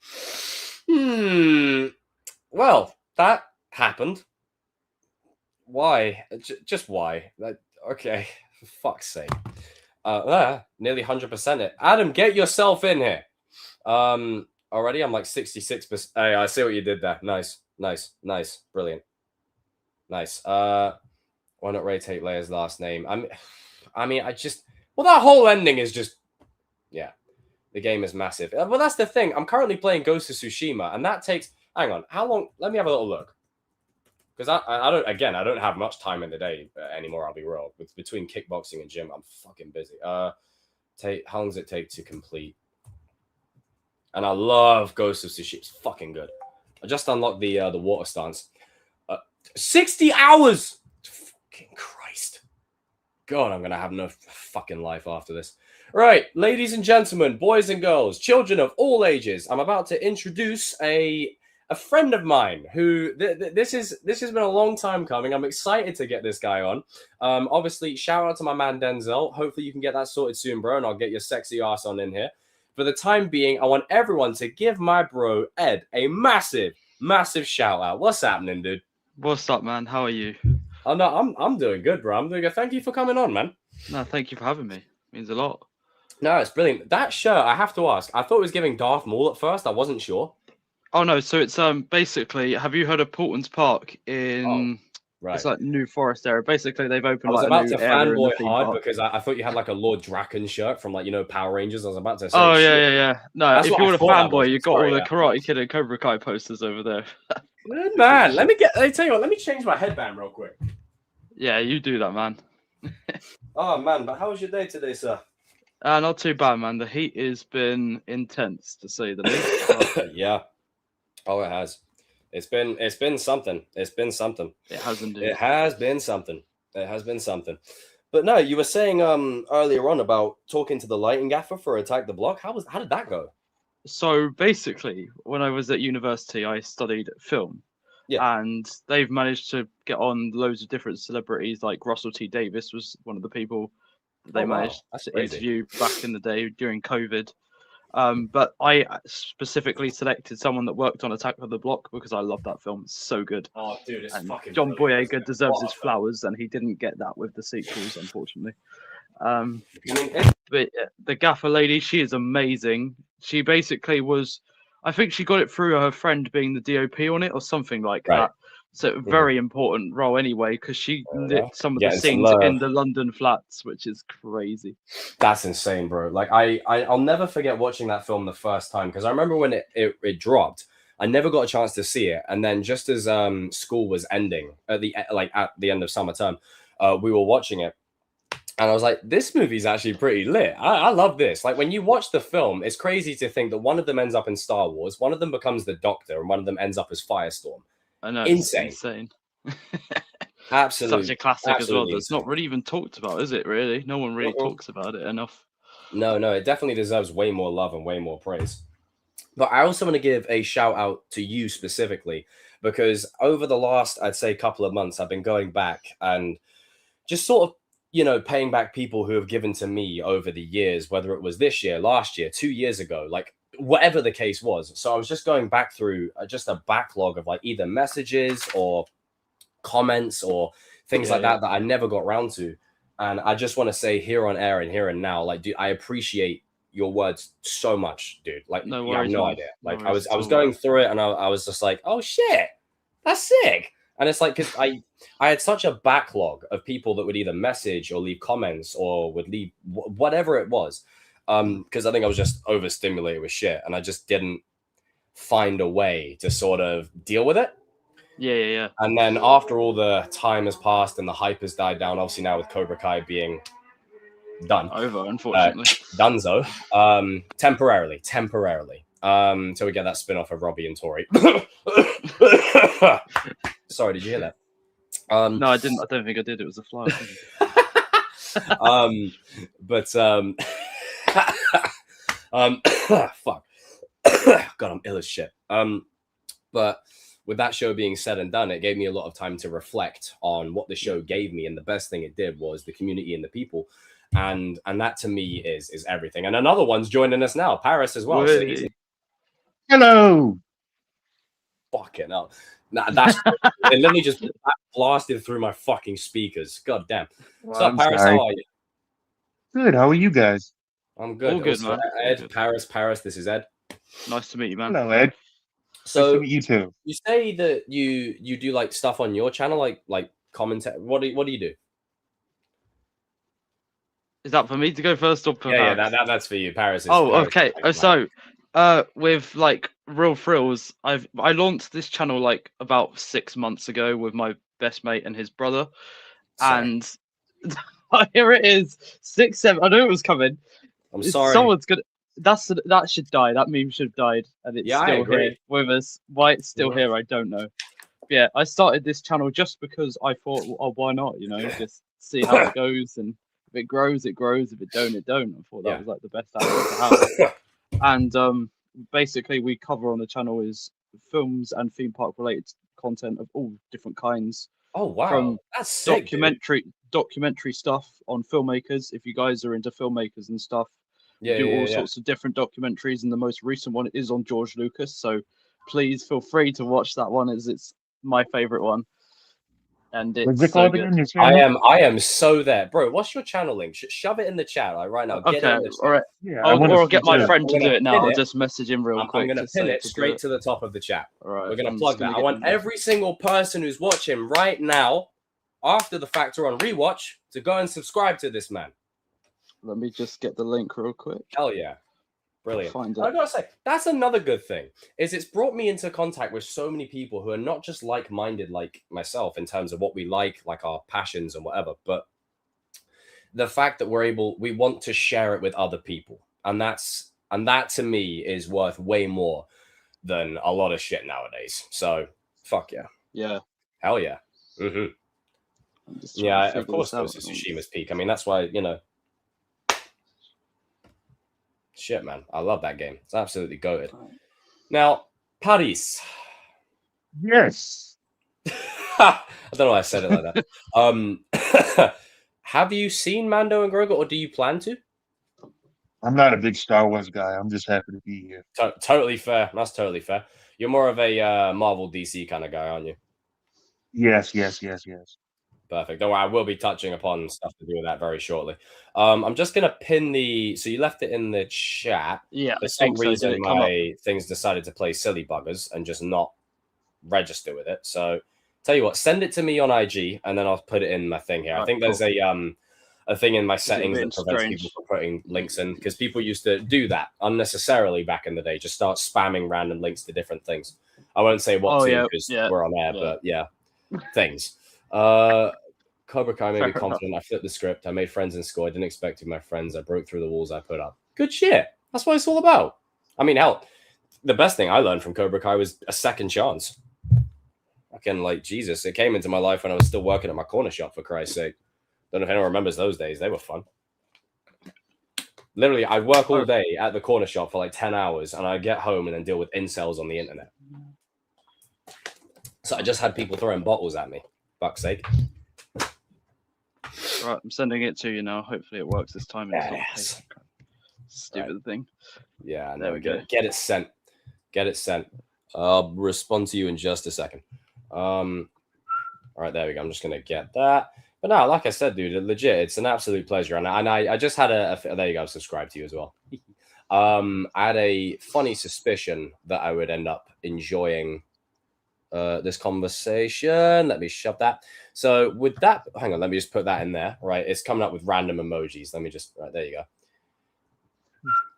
Well, that happened. Why? Just why? Okay, for fuck's sake. Nearly 100% it. Adam, get yourself in here. Already I'm like 66%. Hey, I see what you did there. Nice. Brilliant. Nice. Why not rotate Leia's last name? Well, that whole ending is just, yeah. The game is massive. But that's the thing. I'm currently playing Ghost of Tsushima, and that takes, hang on, how long? Let me have a little look. Because I don't have much time in the day anymore, I'll be real. Between kickboxing and gym, I'm fucking busy. How long does it take to complete? And I love Ghost of Tsushima. It's fucking good. I just unlocked the water stance. 60 hours! Fucking Christ. God, I'm going to have no fucking life after this. Right, ladies and gentlemen, boys and girls, children of all ages, I'm about to introduce a friend of mine who this has been a long time coming. I'm excited to get this guy on. Obviously, shout out to my man Denzel. Hopefully you can get that sorted soon, bro, and I'll get your sexy ass on in here. For the time being, I want everyone to give my bro Ed a massive shout out. What's happening, dude?
What's up, man? How are you?
Oh no, I'm doing good, bro. I'm doing good. Thank you for coming on, man.
No, thank you for having me. It means a lot.
No, it's brilliant. That shirt, I have to ask. I thought it was giving Darth Maul at first. I wasn't sure.
Oh no, so it's basically, have you heard of Portland's Park in?
Right.
It's like New Forest area. Basically, they've opened.
I was
like
about
a
to
new area in the
fanboy
theme
hard
park.
because I thought you had like a Lord Draken shirt from like Power Rangers. I was about to say.
Oh
shit.
yeah. No,
That's
if
what
you
I
want a
thought that was.
fanboy, you've got
Sorry,
all
yeah.
the Karate Kid and Cobra Kai posters over there.
Good man. Let me tell you what. Let me change my headband real quick.
Yeah, you do that, man.
Oh man, but how was your day today, sir?
Not too bad, man. The heat has been intense, to say the least.
Yeah. Oh, it has. It's been something. It's been something.
It has indeed.
It has been something. It has been something. But no, you were saying earlier on about talking to the lighting gaffer for Attack the Block. How did that go?
So basically, when I was at university, I studied film.
Yeah.
And they've managed to get on loads of different celebrities. Like Russell T Davis was one of the people that they managed to interview back in the day during COVID. But I specifically selected someone that worked on Attack of the Block because I love that film. It's so good.
Oh, dude, it's
and
fucking
John
brilliant,
Boyega deserves his flowers, and he didn't get that with the sequels, unfortunately. But the gaffer lady, she is amazing. She basically was, I think she got it through her friend being the DOP on it or something like that. So very important role anyway, because she lit some of the scenes in the London flats, which is crazy.
That's insane, bro. Like I'll never forget watching that film the first time because I remember when it dropped. I never got a chance to see it, and then just as school was ending at the end of summer term, we were watching it. And I was like, this movie's actually pretty lit. I love this. Like, when you watch the film, it's crazy to think that one of them ends up in Star Wars, one of them becomes the Doctor, and one of them ends up as Firestorm.
I know.
Insane. Absolutely.
Such a classic as well. That's not really even talked about, is it, really? No one really talks about it enough.
No, it definitely deserves way more love and way more praise. But I also want to give a shout out to you specifically, because over the last, I'd say, couple of months, I've been going back and just sort of, paying back people who have given to me over the years, whether it was this year, last year, 2 years ago, like whatever the case was. So I was just going back through just a backlog of like either messages or comments or things like that I never got around to. And I just want to say here on air and here and now, like, dude, I appreciate your words so much, dude. Like,
no
you have no
worries,
idea.
no
Like,
worries
I was going through it and I was just like, oh shit, that's sick. And it's like, because I had such a backlog of people that would either message or leave comments or would leave whatever it was. Because I think I was just overstimulated with shit and I just didn't find a way to sort of deal with it.
Yeah.
And then after all the time has passed and the hype has died down, obviously now with Cobra Kai being done.
Over, unfortunately.
Donezo. Temporarily. Until we get that spin-off of Robbie and Tori. Sorry, did you hear that?
No, I didn't. I don't think I did. It was a fly.
Fuck. God, I'm ill as shit. But with that show being said and done, it gave me a lot of time to reflect on what the show gave me, and the best thing it did was the community and the people, and that to me is everything. And another one's joining us now, Paris as well.
Really?
Hello.
fucking hell. Nah, that's it literally just blasted through my fucking speakers. God damn. What's up, Paris?
Sorry.
How are you?
Good. How are you guys?
I'm good.
All good,
Also,
man.
Ed,
All good.
Paris. This is Ed.
Nice to meet you, man.
Hello, Ed.
So
Nice to meet you too.
you say that you do like stuff on your channel, like commentary. What do you do?
Is that for me to go first or for
Yeah,
Paris?
that's for you, Paris.
Oh, okay. So, with like Real Thrills, I launched this channel like about 6 months ago with my best mate and his brother, and here it is, 6, 7. I knew it was coming.
I'm sorry.
Someone's gonna. That should die. That meme should have died, and it's still here with us. Why it's still here, I don't know. Yeah, I started this channel just because I thought, oh, why not? You know, just see how it goes, and if it grows, it grows. If it don't, it don't. I thought that was like the best idea to have. And basically, we cover on the channel is films and theme park related content of all different kinds.
Oh wow,
from
that's sick,
documentary stuff on filmmakers. If you guys are into filmmakers and stuff, we do all sorts of different documentaries, and the most recent one is on George Lucas. So please feel free to watch that one, as it's my favorite one. And it's so good.
I am so there, bro. What's your channel link? Shove it in the chat right now. Get it in the chat.
All right.
Yeah,
I'll get my friend to do it now. I'll just message him real quick.
I'm going to pin it straight to the top of the chat.
All right.
We're going to plug that. I want every single person who's watching right now, after the fact or on rewatch, to go and subscribe to this man.
Let me just get the link real quick.
Hell yeah. Brilliant.
Find it.
I gotta say, that's another good thing, is it's brought me into contact with so many people who are not just like-minded like myself in terms of what we like our passions and whatever, but the fact that we want to share it with other people. And that to me is worth way more than a lot of shit nowadays. So fuck yeah.
Yeah.
Hell yeah. Yeah, of course Ghost of Tsushima's peak. I mean, that's why, you know. Shit, man. I love that game. It's absolutely goated. Now, Paris.
Yes.
I don't know why I said it like that. Have you seen Mando and Grogu, or do you plan to?
I'm not a big Star Wars guy. I'm just happy to be here.
Totally fair. That's totally fair. You're more of a Marvel DC kind of guy, aren't you?
Yes.
Perfect. Don't worry, I will be touching upon stuff to do with that very shortly. I'm just gonna pin so you left it in the chat.
Yeah.
For some reason, my things decided to play silly buggers and just not register with it. So tell you what, send it to me on IG, and then I'll put it in my thing here. I think there's a thing in my settings that prevents people from putting links in, because people used to do that unnecessarily back in the day, just start spamming random links to different things. I won't say what because we're on air, but yeah, things. Cobra Kai made me confident. I flipped the script. I made friends in school. I didn't expect to be my friends. I broke through the walls I put up. Good shit. That's what it's all about. I mean, hell, the best thing I learned from Cobra Kai was a second chance. Like, Jesus, it came into my life when I was still working at my corner shop, for Christ's sake. Don't know if anyone remembers those days. They were fun. Literally, I'd work all day at the corner shop for like 10 hours, and I'd get home and then deal with incels on the internet. So I just had people throwing bottles at me. Fuck's sake.
Right, I'm sending it to you now. Hopefully it works this time.
Yes.
Stupid thing.
Yeah, there we go. Get it sent. Get it sent. I'll respond to you in just a second. All right, there we go. I'm just gonna get that. But no, like I said, dude, legit, it's an absolute pleasure. And I just had there you go. I've subscribed to you as well. I had a funny suspicion that I would end up enjoying this conversation. Let me shove that. So with that, hang on, let me just put that in there. Right, it's coming up with random emojis. Let me just there you go.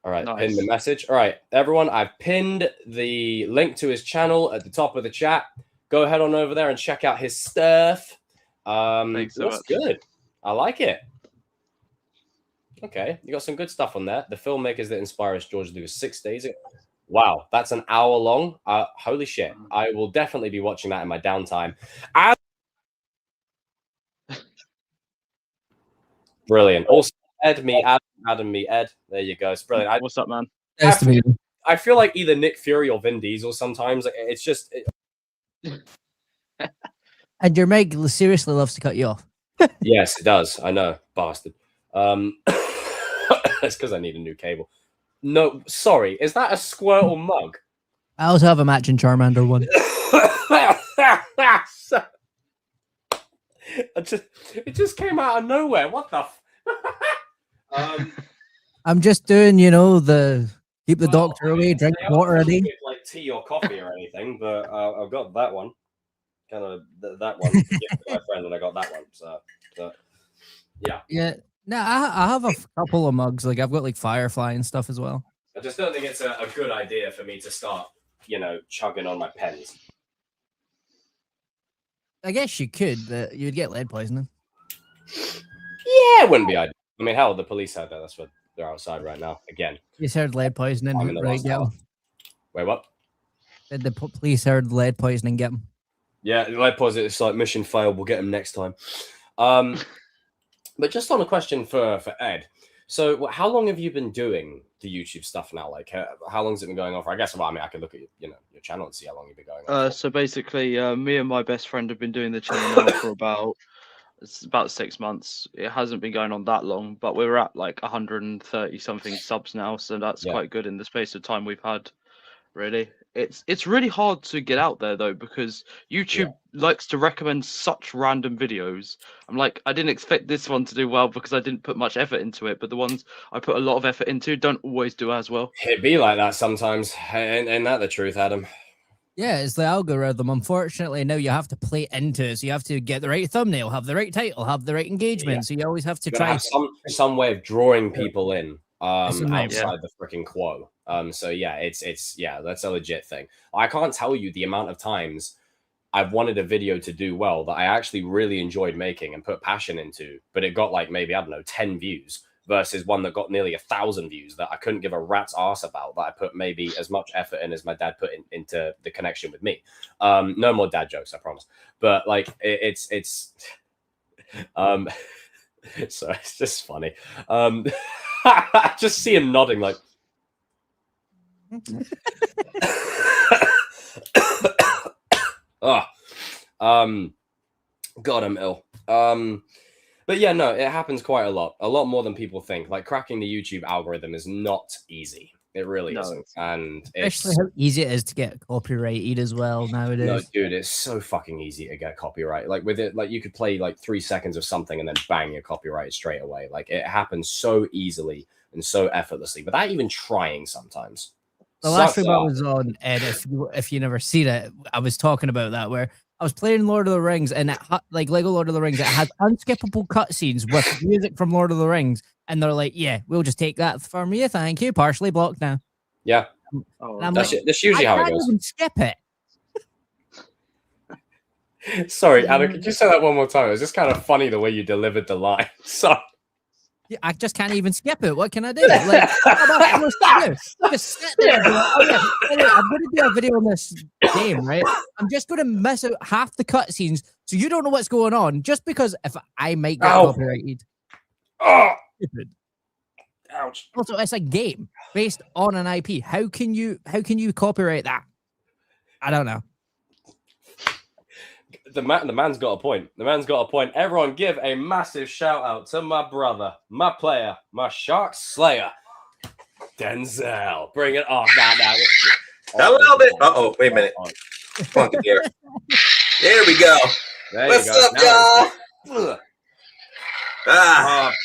All right, nice. Pin the message. All right, everyone, I've pinned the link to his channel at the top of the chat. Go ahead on over there and check out his stuff.
Thanks so much.
Good. I like it. Okay, you got some good stuff on there. The filmmakers that inspire us, George Lucas, 6 days. Wow, that's an hour long. Holy shit. I will definitely be watching that in my downtime. Brilliant. Also, Ed, me, Adam, me, Ed. There you go. It's brilliant.
What's up, man?
Nice to meet you.
I feel like either Nick Fury or Vin Diesel sometimes. It's just...
And your mic seriously loves to cut you off.
Yes, it does. I know. Bastard. It's because I need a new cable. No, sorry. Is that a Squirtle mug?
I also have a matching Charmander one.
It just came out of nowhere. What the?
I'm just doing, the keep the doctor away, drink water a day.
Like tea or coffee or anything, but I've got that one. Kind of that one. My friend, and I got that one. So yeah.
Yeah. No, I have a couple of mugs. Like I've got like Firefly and stuff as well.
I just don't think it's a good idea for me to start, chugging on my pens.
I guess you could, but you'd get lead poisoning.
Yeah, it wouldn't be ideal. I mean, hell, the police had that. That's what they're outside right now. Again.
You heard lead poisoning, right? Yeah.
Wait, what?
The police heard lead poisoning, get them.
Yeah, lead poisoning. It's like mission failed. We'll get him next time. But just on a question for Ed. So, how long have you been doing the YouTube stuff now? Like, how long has it been going on for? I guess, I could look at your channel and see how long you've been going on.
So basically, me and my best friend have been doing the channel now for about 6 months. It hasn't been going on that long, but we're at like 130 something subs now, so that's quite good in the space of time we've had. Really, it's really hard to get out there though, because YouTube likes to recommend such random videos. I'm like, I didn't expect this one to do well because I didn't put much effort into it, but the ones I put a lot of effort into don't always do as well.
It be like that sometimes. Ain't that the truth, Adam?
Yeah, it's the algorithm. Unfortunately, now you have to play into it. So you have to get the right thumbnail, have the right title, have the right engagement. So you always have to try
have some way of drawing people in outside the freaking quo. So that's a legit thing. I can't tell you the amount of times I've wanted a video to do well that I actually really enjoyed making and put passion into, but it got like maybe, 10 views versus one that got nearly 1,000 views that I couldn't give a rat's ass about, that I put maybe as much effort in as my dad put into the connection with me. No more dad jokes, I promise. But like it's so it's just funny. I just see him nodding like God, I'm ill. But yeah, no, it happens quite a lot more than people think. Like cracking the YouTube algorithm is not easy. It really isn't. And
especially how easy it is to get copyrighted as well nowadays.
No, dude, it's so fucking easy to get copyright. Like with it, like you could play like 3 seconds of something and then bang, you're copyrighted straight away. Like it happens so easily and so effortlessly without even trying sometimes.
The last time I was on, Ed, if you never seen it, I was talking about that where I was playing Lord of the Rings, and it like Lego Lord of the Rings, it had unskippable cutscenes with music from Lord of the Rings, and they're like, "Yeah, we'll just take that from you, thank you. Partially blocked now."
Yeah, that's usually how it goes. I can't even
skip
it. Sorry, Anna, could you say that one more time? It was just kind of funny the way you delivered the line. So.
Yeah, I just can't even skip it. What can I do? Like, I'm just sit there. I'm going to do a video on this game, right? I'm just going to miss out half the cutscenes, so you don't know what's going on, just because if I might get copyrighted.
Oh,
stupid.
Ouch.
Also, it's a game based on an IP. How can you copyright that? I don't know.
The man's got a point. The man's got a point. Everyone give a massive shout out to my brother, my player, my shark slayer, Denzel. Bring it off now.
I love it. Uh-oh, wait a minute. Funky here. There we go. What's up, y'all?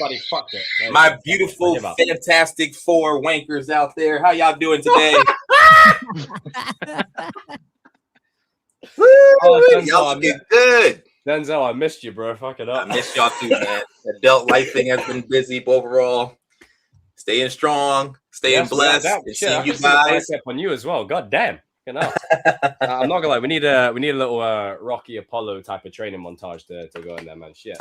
Buddy, fuck it.
My beautiful, fantastic 4 wankers out there. How y'all doing today?
Denzel,
y'all get good.
Denzel, I missed you, bro. Fuck it up.
I missed y'all too, man. The adult life thing has been busy, but overall, staying strong, staying blessed. Seeing you guys
on you as well. God damn. I'm not gonna lie. We need a little Rocky Apollo type of training montage to go in there, man. Shit.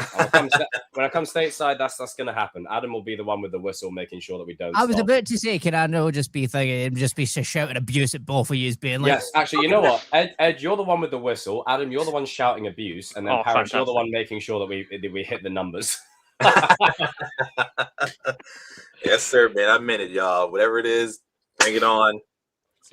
When I come stateside, that's gonna happen. Adam will be the one with the whistle, making sure that we don't.
I was about to say, can I just be thinking, just be shouting abuse at both of you, being like,
yes. Actually, you know what, Ed, you're the one with the whistle. Adam, you're the one shouting abuse, and then Paris, you're the one making sure that we hit the numbers.
Yes, sir, man. I meant it, y'all. Whatever it is, bring it on.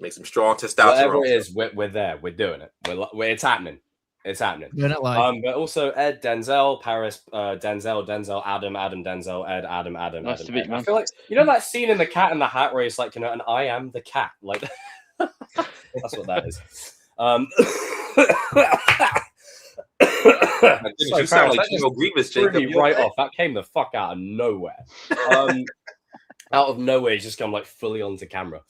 Make some strong testosterone.
Whatever it is, we're there. We're doing it. It's happening. It's happening.
Doing it live.
But also Ed, Denzel, Paris, Denzel, Adam, Denzel, Ed, Adam.
Nice to meet you, man.
I feel like that scene in The Cat in the Hat where it's like, and I am the cat. Like, That's what that is.
You sound like General Grievous, Jacob.
Right off. That came the fuck out of nowhere. Out of nowhere, it's just come like fully onto camera.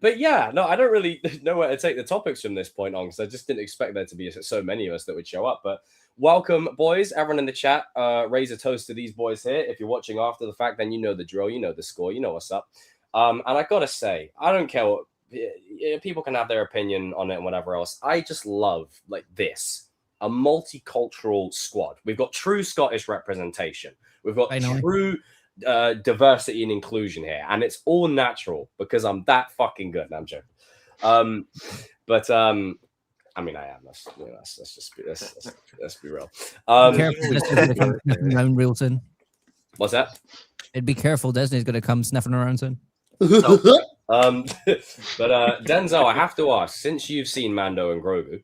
But yeah, no, I don't really know where to take the topics from this point on because I just didn't expect there to be so many of us that would show up. But welcome, boys. Everyone in the chat, raise a toast to these boys here. If you're watching after the fact, then you know the drill, you know the score, you know what's up. And I gotta say, I don't care what people can have their opinion on it and whatever else. I just love like this, a multicultural squad. We've got true Scottish representation. We've got true diversity and inclusion here, and it's all natural because I'm that fucking good. No, I'm joking. But I mean, I am. Let's be real.
Careful, real soon.
What's that?
It'd be careful. Disney's going to come sniffing around soon.
But Denzel, I have to ask, since you've seen Mando and Grogu,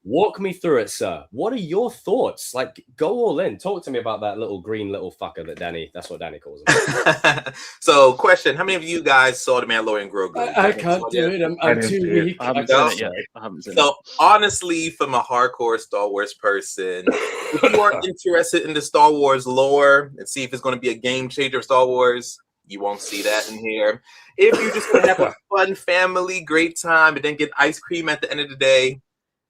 walk me through it, sir. What are your thoughts? Like, go all in. Talk to me about that little green little fucker that's what Danny calls him.
So, question: how many of you guys saw the Mandalorian Grogu?
I can't do it. I'm too weak.
I haven't seen it yet. I haven't seen it.
Honestly, from a hardcore Star Wars person, if you are interested in the Star Wars lore and see if it's going to be a game changer of Star Wars, you won't see that in here. If you just want to have a fun family, great time, and then get ice cream at the end of the day,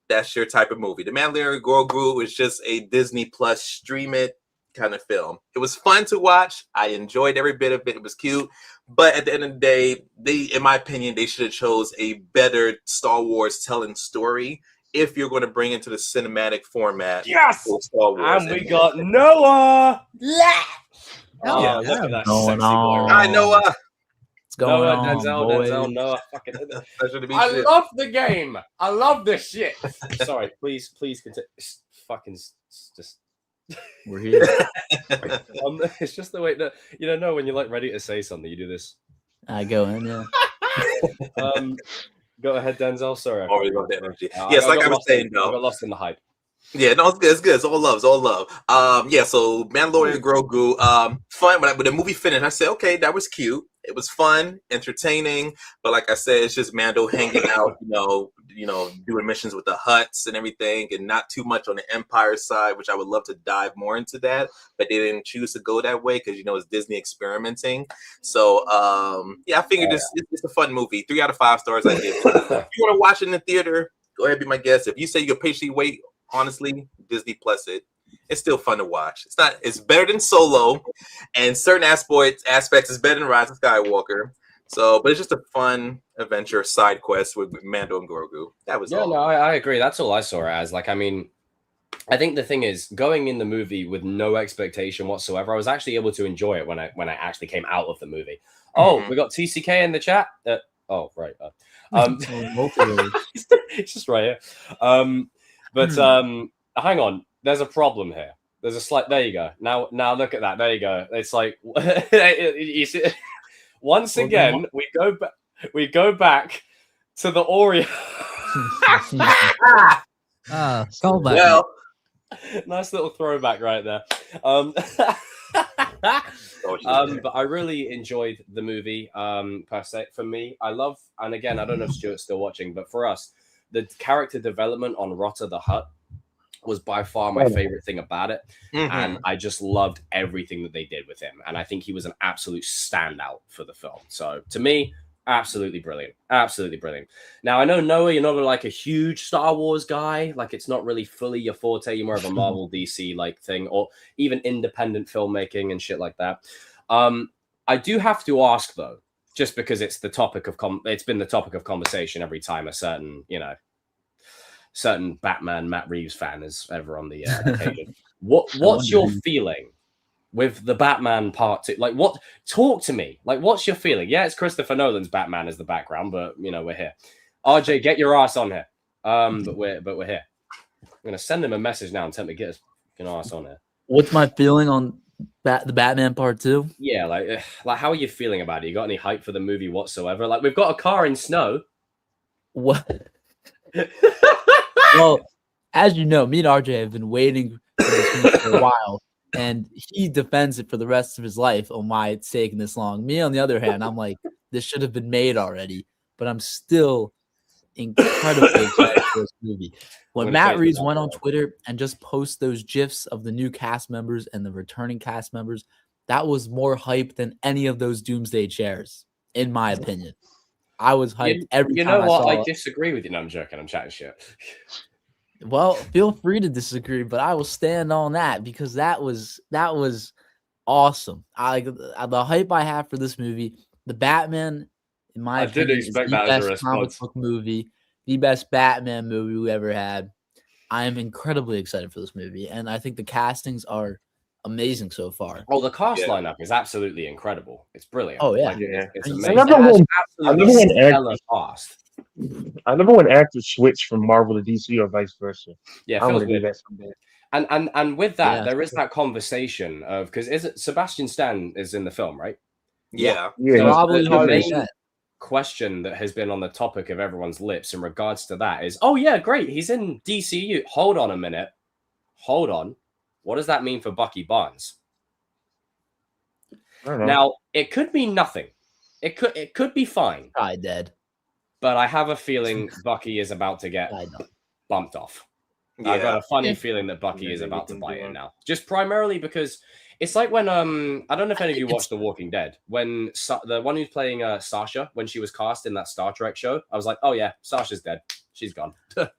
that's your type of movie. The Mandalorian Grogu is just a Disney Plus stream it kind of film. It was fun to watch. I enjoyed every bit of it. It was cute. But at the end of the day, in my opinion, they should have chose a better Star Wars telling story if you're going to bring into the cinematic format.
Yes!
Star Wars
and we got Noah!
Oh,
look at that
going
sexy
on?
boy.
Hi, Noah.
What's going
Noah,
on,
Denzel, Noah. Fucking... I love the game. I love this shit. Sorry, please continue. Just.
We're here.
It's just the way that no, when you're like ready to say something, you do this.
I go in, yeah.
Go ahead, Denzel. Sorry.
Yes, like I was saying,
I got lost in the hype.
Yeah, no, it's good. It's good. It's all love. It's all love. Yeah. So Mandalorian Grogu, fun. When the movie finished, I said, okay, that was cute. It was fun, entertaining. But like I said, it's just Mando hanging out, doing missions with the Hutts and everything, and not too much on the Empire side, which I would love to dive more into that. But they didn't choose to go that way because it's Disney experimenting. So yeah, I figured it's a fun movie. 3 out of 5 stars. I give. If you want to watch it in the theater, go ahead, be my guest. If you say you can patiently wait. Honestly, Disney Plus it's still fun to watch. It's better than Solo, and certain aspects is better than Rise of Skywalker. So, but it's just a fun adventure side quest with Mando and Grogu. That was all.
No, I agree. That's all I saw it as. Like, I mean, I think the thing is, going in the movie with no expectation whatsoever, I was actually able to enjoy it when I actually came out of the movie. Oh, we got TCK in the chat. Oh, right. It's just right here. But hang on, there's a problem here. There's a slight. There you go. Now look at that. There you go. It's like you see. Once again, we go back to the Oreo.
Callback.
Well,
nice little throwback right there. But I really enjoyed the movie. Per se, for me, I love, and again, I don't know if Stuart's still watching, but for us, the character development on Rotter the Hutt was by far my favorite thing about it. And I just loved everything that they did with him. And I think he was an absolute standout for the film. So to me, absolutely brilliant. Absolutely brilliant. Now, I know, Noah, you're not like a huge Star Wars guy. Like, it's not really fully your forte. You're more of a Marvel DC like thing, or even independent filmmaking and shit like that. I do have to ask, though, just because it's the topic of it's been the topic of conversation every time a certain Batman Matt Reeves fan is ever on the occasion. What's your feeling with the Batman Part 2? Like, talk to me. Like, what's your feeling? Yeah, it's Christopher Nolan's Batman as the background, but we're here. RJ, get your ass on here. But we're here. I'm gonna send him a message now and tell him to get his fucking ass on here.
What's my feeling on the Batman Part 2?
Yeah, like how are you feeling about it? You got any hype for the movie whatsoever? Like, we've got a car in snow.
What? Well, as you know, me and RJ have been waiting for this movie for a while, and he defends it for the rest of his life on why it's taking this long. Me, on the other hand, I'm like, this should have been made already. but I'm still incredibly excited for this movie. When Matt Reeves went on Twitter and just posted those GIFs of the new cast members and the returning cast members, that was more hype than any of those Doomsday chairs, in my opinion. I was hyped every time. You know what?
I disagree with you. No, I'm joking. I'm chatting shit.
Well, feel free to disagree, but I will stand on that because that was awesome. The hype I have for this movie, the Batman, in my opinion, is the best comic book movie, the best Batman movie we ever had. I am incredibly excited for this movie, and I think the castings are amazing so far.
Oh, the cast lineup is absolutely incredible. It's brilliant.
Oh yeah,
it's amazing.
I remember when actors switched from Marvel to DC or vice versa.
Yeah,
I want to do that someday.
And with that, there is that conversation of because Sebastian Stan is in the film, right?
Yeah.
So probably the main question that has been on the topic of everyone's lips in regards to that is, oh yeah, great, he's in DCU. Hold on a minute. Hold on. What does that mean for Bucky Barnes? Now, it could be nothing. It could be fine.
Probably dead.
But I have a feeling Bucky is about to get bumped off. Yeah. I've got a funny feeling that Bucky is about to bite in now. Just primarily because it's like when I don't know if any of you watched The Walking Dead. When the one who's playing Sasha, when she was cast in that Star Trek show, I was like, oh yeah, Sasha's dead. She's gone.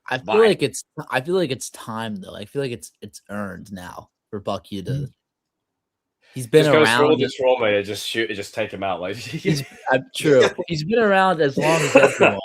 I feel like it's time though. I feel like it's earned now for Bucky to. He's been
just
around.
All this trauma, just take him out. Like
true. He's been around as long as everyone.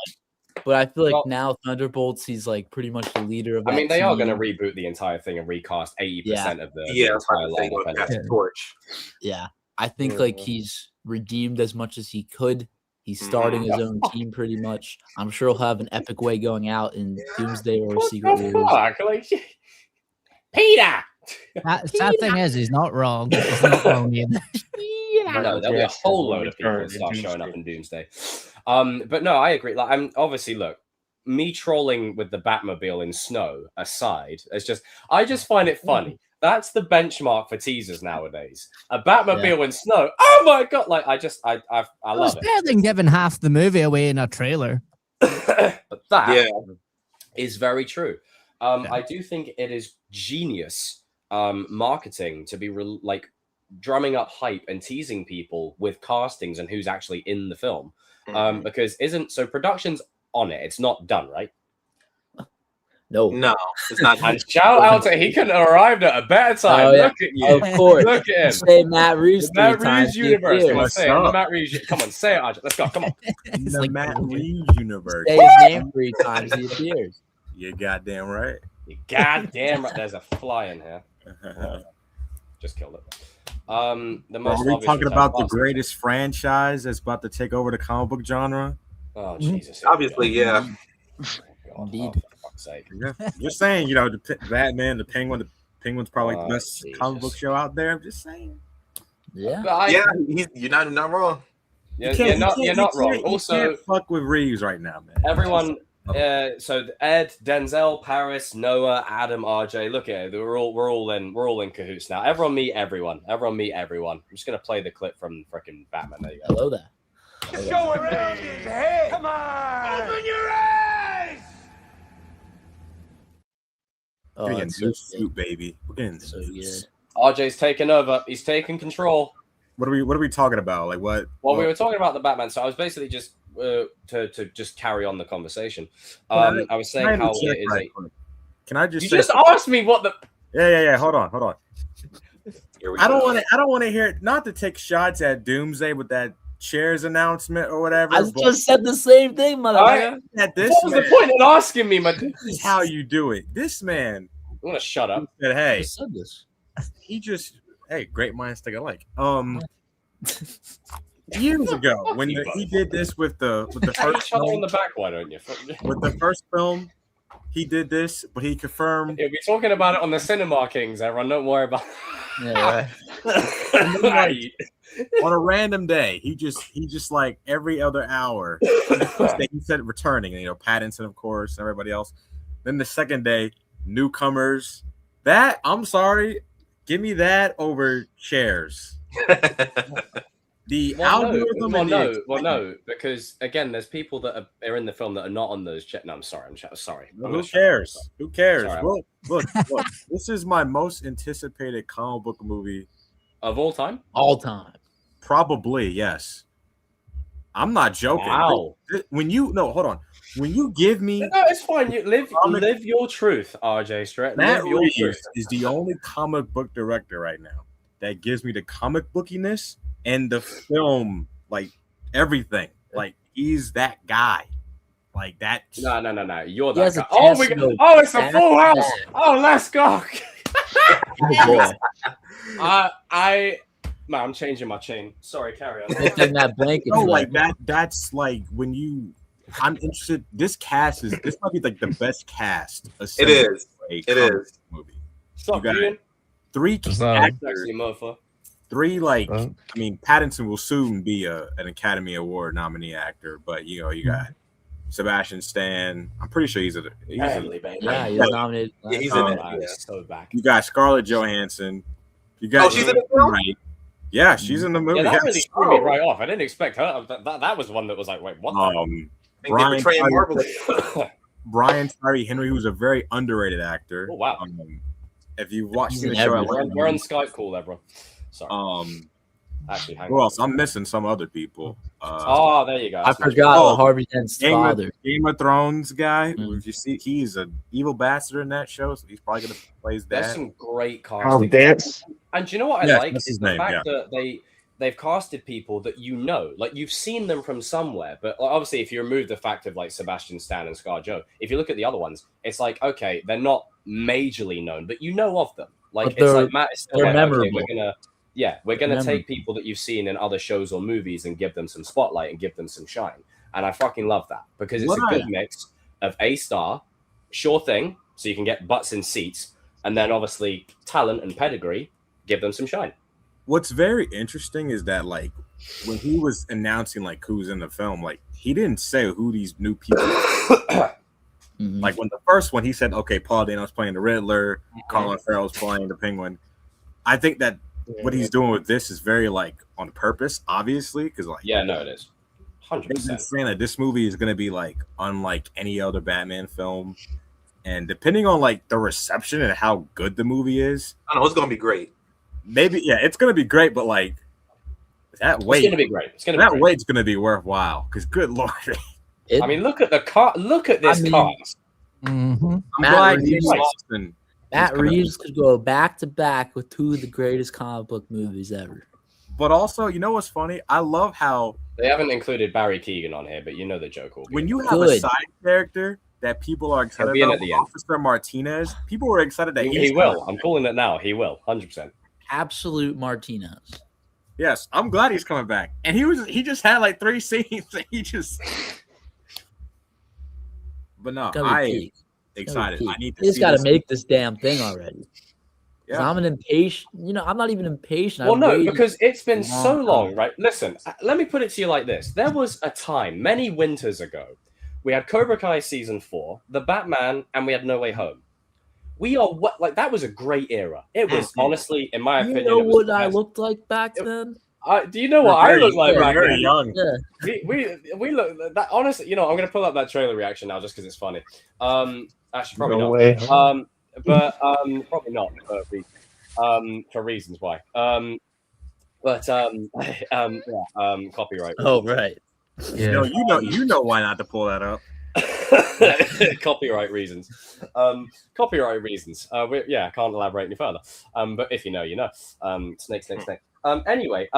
But I feel like now Thunderbolts, he's like pretty much the leader of.
I mean, they are going to reboot the entire thing and recast 80% of the entire lineup.
Torch.
Yeah, I think like he's redeemed as much as he could. He's starting his own team pretty much. I'm sure he'll have an epic way going out in Doomsday or Secret Wars.
Peter!
Sad thing is, he's not wrong. He's not wrong either.
No, there'll be a whole load of people that start showing up in Doomsday. But no, I agree. Like, I'm obviously look, me trolling with the Batmobile in snow aside, I just find it funny. That's the benchmark for teasers nowadays. A Batmobile in snow. Oh my god! Like I love it.
It's better than giving half the movie away in a trailer.
But that is very true. I do think it is genius marketing to be drumming up hype and teasing people with castings and who's actually in the film. Because production's on it. It's not done, right?
No,
it's not.
And shout out to he couldn't have arrived at a better time. Look at you.
Of course.
Look at him.
Say Matt Reeves.
Matt Reeves universe. Come on, say it. Matt Reeves. Come on, say it, Arjun. Let's go. Come on.
The like Matt Reeves universe.
Say his name 3 times. He appears.
You're goddamn right.
You're goddamn right. There's a fly in here. Just killed it. Are
we talking about the greatest franchise that's about to take over the comic book genre?
Oh Jesus!
Obviously, yeah.
Indeed.
For fuck's sake.
Yeah. You're saying, the Batman, the Penguin. The Penguin's probably the best comic book show out there. I'm just saying.
Yeah.
You're not wrong.
You're not wrong. Also,
you can't fuck with Reeves right now, man.
Everyone. So Ed, Denzel, Paris, Noah, Adam, RJ. Look at it. We're all in cahoots now. Everyone meet everyone. Everyone meet everyone. I'm just gonna play the clip from freaking Batman. There you go.
Hello there.
Let's go around his head. Come on. Open your eyes.
We're getting new suit, baby. We're getting
so good.
RJ's taking over. He's taking control.
What are we talking about? Like what?
Well, we were talking about the Batman. So I was basically just to just carry on the conversation. I was saying how it is.
Can I just?
You just asked me what the.
Yeah. Hold on. I don't want to hear it. Not to take shots at Doomsday with that Chairs announcement or whatever.
I just said the same thing, motherfucker.
What was the point in asking me, man?
This is how you do it. This man.
I'm gonna shut up.
Said, hey,
I said this.
He just. Hey, great minds think alike. Years ago, when he did this with the first film,
on the back, why don't you?
With the first film, he did this, but he confirmed.
Yeah, we're talking about it on the Cinema Kings. Everyone, don't worry about.
Yeah, right.
On a random day, he just like every other hour. The first day he said returning, Pattinson, of course, and everybody else. Then the second day, newcomers. I'm sorry, give me that over Chairs. The
Well, no,
algorithm
well,
and
no,
the
well,
excitement.
no, because again, there's people that are in the film that are not on those. No, I'm sorry. Sorry. I'm
Who
gonna shut up.
cares? Who cares?
Sorry,
Look. This is my most anticipated comic book movie
of all time.
All time.
Probably, yes. I'm not joking.
Wow.
Hold on. When you give me
No, it's fine. You live your truth, RJ Stretch.
Matt
Live your
Reeves
truth.
is the only comic book director right now that gives me the comic bookiness and the film, like everything. Like he's that guy. Like that.
No. You're
He has
that
a
guy.
chance to go
It's a
back
full
to
house.
back.
Oh, let's go.
Oh, boy.
I'm changing my chain. Sorry, carry on.
Lifting that blanket.
No,
flap.
like that. That's like when you. I'm interested. This might be like the best cast.
It is. It is.
Movie.
Stop
got
doing.
Three
Sexy
actors.
mofo.
Three I mean, Pattinson will soon be an Academy Award nominee actor, but you got Sebastian Stan. I'm pretty sure he's
Yeah, he's nominated.
Yeah, he's in it.
Yeah. So back.
You got Scarlett Johansson. You got
she's in the film?
right. Yeah, she's in the movie.
Yeah, that really
Yes.
threw me right off. I didn't expect her. That was one that was like, wait, what?
Brian
Marvel.
Brian Tyree Henry, who's a very underrated actor.
Oh wow!
If you've watched
in
the show,
we're on Skype call there, bro. Sorry. Actually, hang
who
on.
else? I'm missing some other people.
There you go.
I forgot Harvey Dent's father.
Game of Thrones guy. If you see, he's an evil bastard in that show, so he's probably gonna play his dad.
There's some great casting.
Harvey Dance.
And do you know what I
Yes,
like?
that's his
Is the
name,
fact that they've casted people that like you've seen them from somewhere. But obviously, if you remove the fact of like Sebastian Stan and ScarJo, if you look at the other ones, it's like okay, they're not majorly known, but you know of them. Like it's like Matt is still
they're
like,
memorable.
okay, we're gonna take people that you've seen in other shows or movies and give them some spotlight and give them some shine. And I fucking love that because it's a good mix of A star, sure thing, so you can get butts in seats, and then obviously talent and pedigree, give them some shine.
What's very interesting is that like when he was announcing like who's in the film, like he didn't say who these new people are. Like when the first one he said, okay, Paul Dano's playing the Riddler, Colin Farrell's playing the Penguin. I think that what he's doing with this is very like on purpose, obviously, because like
it is 100%.
Saying that this movie is gonna be like unlike any other Batman film, and depending on like the reception and how good the movie is,
I know it's gonna be great.
Maybe it's gonna be great, but like that wait,
it's gonna be great. It's gonna be
wait's gonna be worthwhile because good lord.
I mean, look at the car. Look at this cast.
Mm-hmm.
Matt
Reeves could go back to back with two of the greatest comic book movies ever.
But also, you know what's funny? I love how
they haven't included Barry Keoghan on here, but you know the joke will be.
When you have a side character that people are excited about, Officer Martinez, people were excited that
he will. I'm calling it now. He will, 100%.
Absolute Martinez.
Yes, I'm glad he's coming back. And he just had like 3 scenes. And he just. But no, I excited. I need to.
He's got to make this damn thing already.
Yeah.
I'm an impatient. I'm not even impatient.
Well, no, because it's been so long, right? Listen, let me put it to you like this: there was a time many winters ago, we had Cobra Kai season 4, The Batman, and we had No Way Home. We are that was a great era. It was honestly, in my opinion,
you know what I looked like back then.
Do you know what I look like back
very
then?
Young.
Yeah.
We look that honestly. I'm going to pull up that trailer reaction now just because it's funny. Actually, probably
No
not.
way.
But probably not for reasons why. Copyright.
Oh right.
Yeah. No, you know why not to pull that up.
Copyright reasons. Copyright reasons. I can't elaborate any further. But if you know, you know. Snake. Anyway,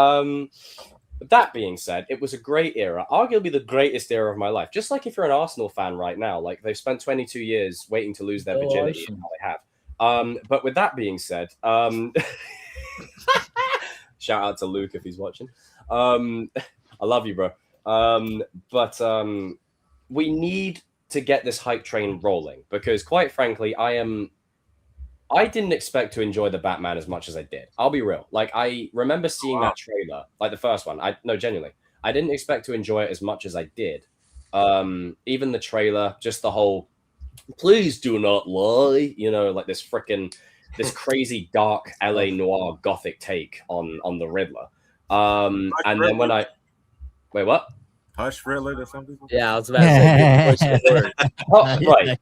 that being said, it was a great era, arguably the greatest era of my life. Just like if you're an Arsenal fan right now, like they've spent 22 years waiting to lose their virginity, and now they have. But with that being said, shout out to Luke if he's watching. I love you, bro. But we need to get this hype train rolling because, quite frankly, I didn't expect to enjoy the Batman as much as I did. I'll be real. Like, I remember seeing that trailer, like the first one. Genuinely, I didn't expect to enjoy it as much as I did. Even the trailer, just the whole, please do not lie, like this crazy dark LA noir gothic take on the Riddler. And then when I wait, what?
Hush Riddler or something?
Yeah, I was about to say, good choice of word.
Oh, right.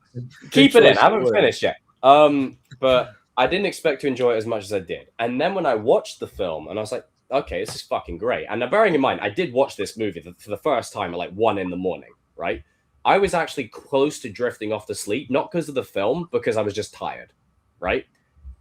Keep it in.
choice
I
of
haven't
word.
finished yet. But I didn't expect to enjoy it as much as I did. And then when I watched the film, and I was like, okay, this is fucking great. And now, bearing in mind, I did watch this movie for the first time at like 1 a.m, right? I was actually close to drifting off to sleep, not because of the film, because I was just tired, right?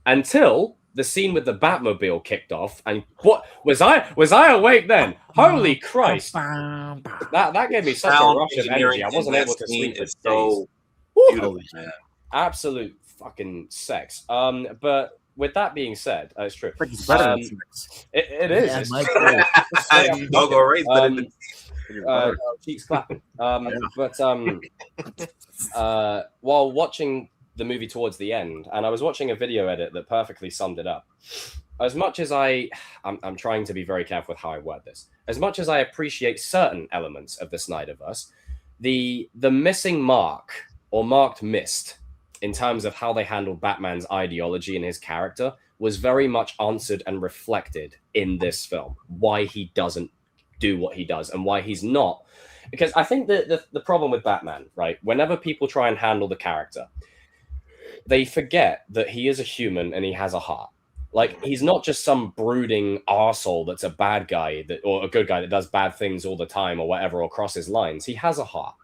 Until the scene with the Batmobile kicked off, and what was I awake then? Holy Christ! That gave me such a
Sound
rush of
engineering
energy. I wasn't
in
able
that
to
scene
sleep for
is
days.
so
Woo!
beautiful, man.
Absolute fucking sex. But with that being said, it's true.
It's better than sex.
It is.
Yeah,
It's
Mike,
just-
Doggo Ray's better than
cheeks clapping. But while watching the movie towards the end, and I was watching a video edit that perfectly summed it up. As much as I'm trying to be very careful with how I word this. As much as I appreciate certain elements of the Snyderverse, the missing mark or marked missed in terms of how they handled Batman's ideology and his character was very much answered and reflected in this film. Why he doesn't do what he does and why he's not. Because I think that the problem with Batman, right? Whenever people try and handle the character, they forget that he is a human and he has a heart. Like, he's not just some brooding arsehole that's a bad guy or a good guy that does bad things all the time or whatever, or crosses lines. He has a heart.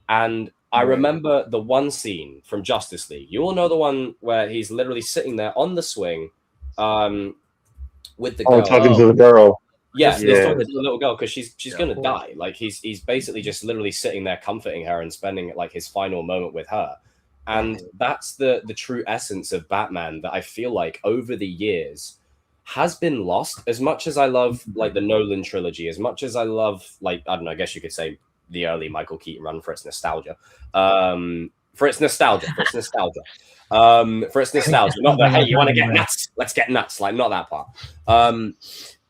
And I remember the one scene from Justice League. You all know the one where he's literally sitting there on the swing with the girl.
Talking to the girl.
Yes,
Yeah.
he's talking to the little girl because she's gonna die. Like, he's basically just literally sitting there comforting her and spending like his final moment with her. And that's the true essence of Batman that I feel like over the years has been lost. As much as I love like the Nolan trilogy, as much as I love, like, I don't know, I guess you could say the early Michael Keaton run for its nostalgia. For its nostalgia. Not the, hey, you want to get nuts? Let's get nuts. Like, not that part.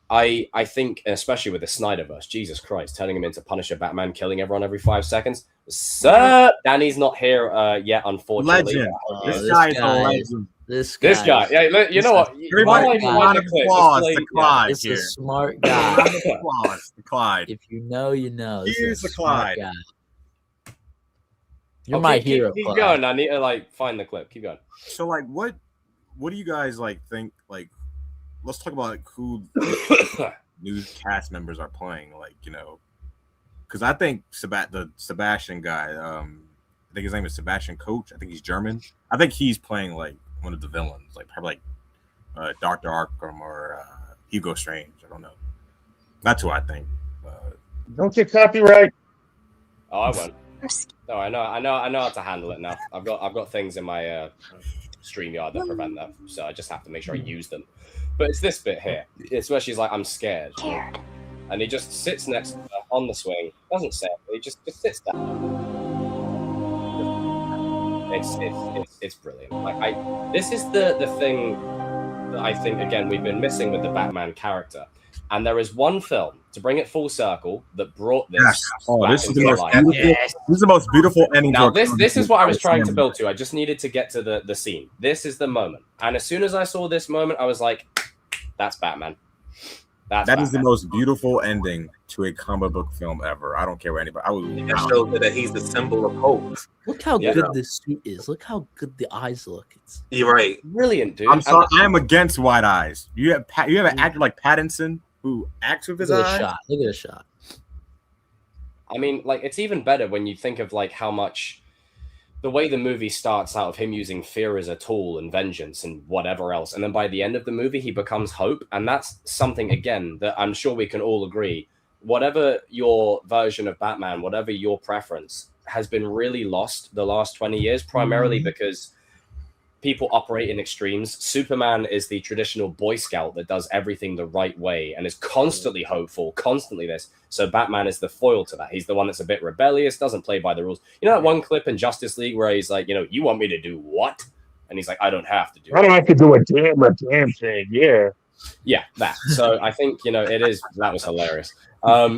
I think, especially with the Snyderverse, Jesus Christ, turning him into Punisher Batman, killing everyone every 5 seconds. Sir, Danny's not here yet, unfortunately.
Legend.
This
guy's a
guy
legend.
This
guy. Yeah, you know what?
Everybody, round of applause to Clyde
This
here.
is a smart guy.
Round of applause to Clyde.
If you know, you know. This
Here's
is
the
a smart
Clyde.
guy. You're my hero.
Keep
Clyde.
going. I need to like find the clip. Keep going.
So, like, what do you guys like think? Like, let's talk about like, who new cast members are playing. Like, you know, because I think the Sebastian guy. I think his name is Sebastian Coach. I think he's German. I think he's playing like one of the villains, like probably like Dr. Arkham or Hugo Strange. I don't know. That's who I think.
Don't get copyright.
Oh, I won't. No, I know how to handle it now. I've got things in my StreamYard that prevent that, so I just have to make sure I use them. But it's this bit here. It's where she's like, "I'm scared," and he just sits next to her on the swing. Doesn't say it, but he just sits there. It's brilliant. Like, this is the thing that I think, again, we've been missing with the Batman character. And there is one film, to bring it full circle, that brought this.
Yes. Oh,
back
this is
into
the most
life.
beautiful.
Yes.
This is the most beautiful ending.
Now, this is what I was trying to build to. I just needed to get to the scene. This is the moment. And as soon as I saw this moment, I was like, that's Batman.
That is the most beautiful ending to a comic book film ever. I don't care what anybody.
It shows that he's the symbol of hope.
Look how good this suit is. Look how good the eyes look.
You're right.
Brilliant, dude.
I'm sorry. I am against wide eyes. You have an actor like Pattinson who acts with his
Look at
eyes.
the shot. Look at the shot.
I mean, like, it's even better when you think of like how much the way the movie starts out of him using fear as a tool and vengeance and whatever else. And then by the end of the movie, he becomes hope. And that's something, again, that I'm sure we can all agree. Whatever your version of Batman, whatever your preference, has been really lost the last 20 years, primarily because people operate in extremes. Superman is the traditional Boy Scout that does everything the right way and is constantly hopeful, constantly this. So Batman is the foil to that. He's the one that's a bit rebellious, doesn't play by the rules. You know that one clip in Justice League where he's like, you want me to do what? And he's like, I don't have to do it.
I don't have to do a damn thing. Yeah.
Yeah, that. So I think, it is, that was hilarious.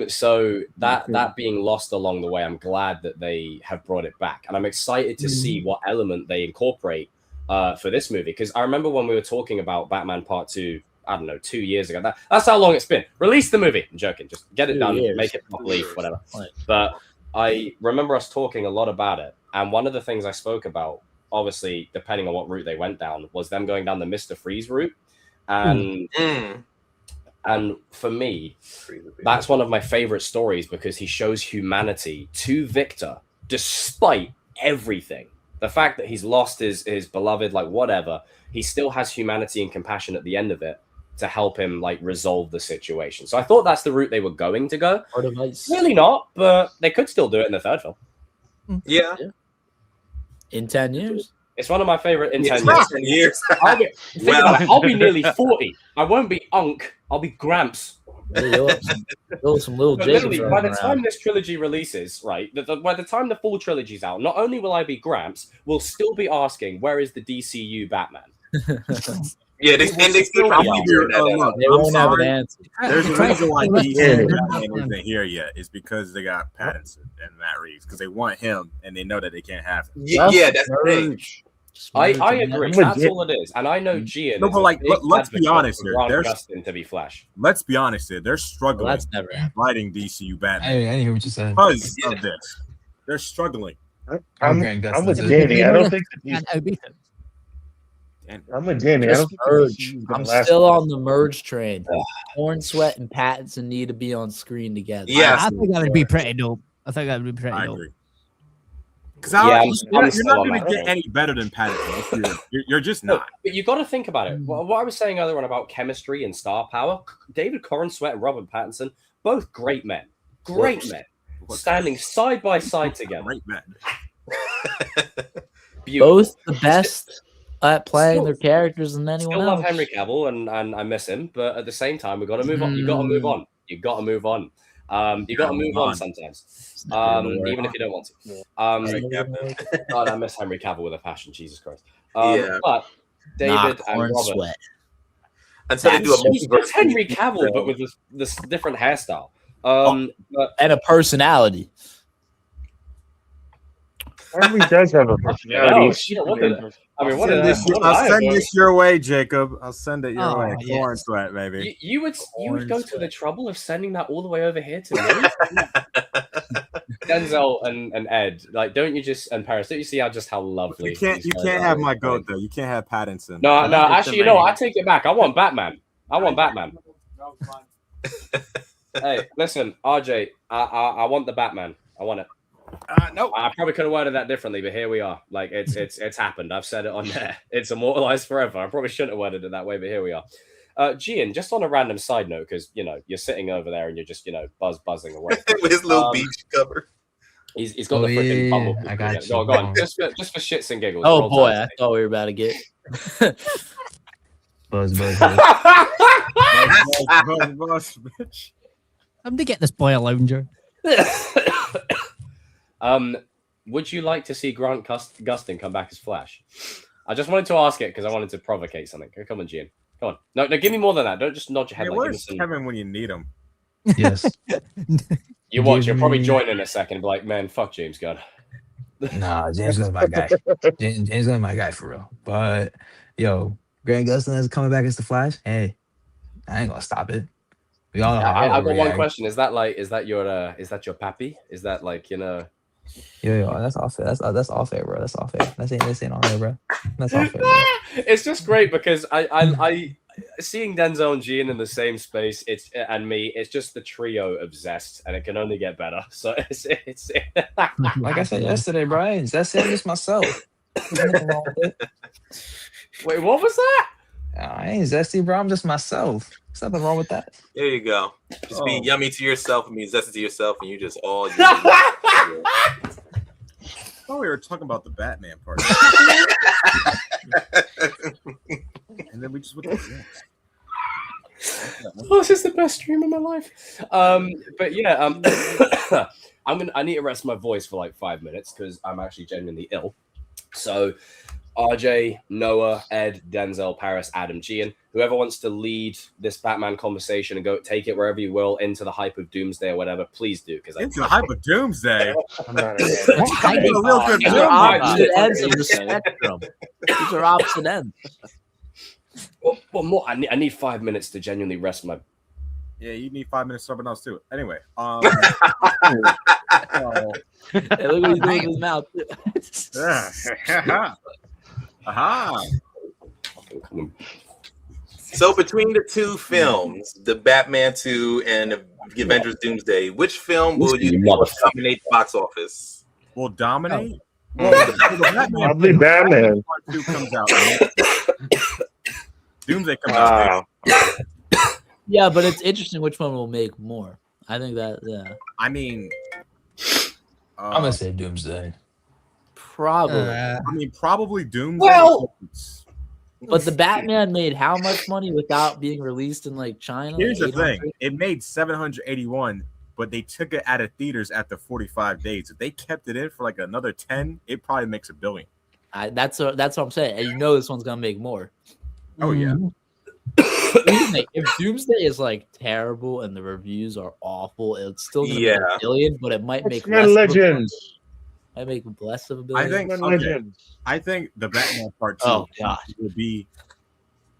So that being lost along the way, I'm glad that they have brought it back. And I'm excited to see what element they incorporate for this movie. Because I remember when we were talking about Batman Part 2 I don't know, 2 years ago. That's how long it's been. Release the movie. I'm joking. Just get it done. Make it properly, whatever. But I remember us talking a lot about it. And one of the things I spoke about, obviously, depending on what route they went down, was them going down the Mr. Freeze route. And for me, that's one of my favorite stories because he shows humanity to Victor despite everything. The fact that he's lost his beloved, like whatever, he still has humanity and compassion at the end of it to help him like resolve the situation. So I thought that's the route they were going to go. Really not, but they could still do it in the third film.
Yeah.
In 10 years.
It's one of my favorite in 10
years.
I'll be nearly 40. I won't be Unk. I'll be Gramps.
Some little
literally, by the time this trilogy releases, right, by the time the full trilogy's out, not only will I be Gramps, we'll still be asking, where is the DCU Batman?
Yeah, they still
they won't have an answer.
There's a reason why DC isn't here yet. It's because they got Pattinson and Matt Reeves because they want him and they know that they can't have him.
Yeah, that's the thing.
I agree. That's all it is. And I know Gian.
No, but like, let's be honest here.
There's Gustin to be Flash.
Let's be honest here. They're struggling.
That's never
writing DCU Batman.
I didn't hear what you said.
Because of this, they're struggling.
I'm with Danny. I don't think I'm with Danny. I don't think
I'm still on the merge train. Corn Sweat and Pattinson need to be on screen together.
Yeah,
I think that would be pretty dope. I think that would be pretty dope.
Agree. Because you're not going to get any better than Pattinson. You're just not.
But you got to think about it. What I was saying earlier on about chemistry and star power, David Corn Sweat and Robert Pattinson, both great men. Great men. Standing side by side together.
Great men.
Both the best at playing their characters than anyone
else.
else.
Love Henry Cavill and I miss him, but at the same time, we got to move on. You got to move on. You got to move on. You got to move on sometimes, even if you don't want to. God, I miss Henry Cavill with a passion. Jesus Christ. But David and Robert.
Sweat.
Until they do a
it's Henry Cavill, but with this different hairstyle.
And a personality.
Henry does have a personality.
I'll send this your way, Jacob. I'll send it your way. Corn Sweat, baby.
You would go to the trouble of sending that all the way over here to me. Denzel and Ed, like, don't you just and Paris? Don't you see how lovely?
You can't have my goat though. You can't have Pattinson.
No. Actually, you know what? I take it back. I want Batman. Hey, listen, RJ. I want the Batman. I want it.
No,
I probably could have worded that differently, but here we are. Like it's happened. I've said it on there. It's immortalized forever. I probably shouldn't have worded it that way, but here we are. Gian, just on a random side note, because you're sitting over there and you're just buzzing away
with his little beach cover.
He's got the freaking bubble.
I got you.
Go on. Just for shits and giggles.
Oh boy, I thought we were about to get
buzz.
Bitch. I'm to get this boy a lounger.
Would you like to see Grant Gustin come back as Flash? I just wanted to ask it because I wanted to provocate something. Come on, Gian. Come on. No, give me more than that. Don't just nod your head.
Hey, where's Kevin when you need him?
Yes.
You watch. You'll probably join in a second and be like, man, fuck James Gunn.
Nah, James Gunn's my guy. James Gunn's my guy for real. But, yo, Grant Gustin is coming back as the Flash. Hey, I ain't gonna stop it. We all know how
I've got one question. Is that your pappy? Is that like,
Yo, that's all fair. That's all fair, bro. That's all fair. This ain't all fair, bro. That's all fair, bro.
It's just great because I seeing Denzel and Gian in the same space, it's just the trio of zest, and it can only get better. So it's
like I said yesterday, bro. I ain't zesting just myself.
Wait, what was that?
I ain't zesty, bro. I'm just myself. There's nothing wrong with that.
There you go. Just be yummy to yourself and be zesty to yourself, and you just all.
I thought we were talking about the Batman part. And then we just went to
this is the best stream of my life. But yeah, I need to rest my voice for like 5 minutes because I'm actually genuinely ill. So RJ, Noah, Ed, Denzel, Paris, Adam, Gian, whoever wants to lead this Batman conversation and go take it wherever you will into the hype of Doomsday or whatever, please do. Because
into the hype of Doomsday.
I'm not These are opposite ends of the spectrum. These are opposite ends.
Well, more. I need 5 minutes to genuinely rest my.
Yeah, you need 5 minutes something else too. Anyway,
Hey, look what he's doing with his mouth.
Aha.
So between the two films, the Batman 2 and the Avengers Doomsday, which film will you think will dominate the box office?
Will dominate?
Well, probably Batman.
Part 2 comes out. Doomsday comes out.
Yeah, but it's interesting which one will make more. I think that, yeah.
I mean,
I'm gonna say Doomsday.
Probably.
I mean, probably Doomsday.
Well,
but the Batman made how much money without being released in like China?
Here's
like
the thing: it made 781, but they took it out of theaters after 45 days. If they kept it in for like another 10, it probably makes $1 billion.
That's what I'm saying. And you know this one's gonna make more.
Oh yeah.
If Doomsday is like terrible and the reviews are awful, it's still gonna make $1 billion, but it might make less.
Legends.
Might make less of $1 billion.
I think the Batman Part 2 will be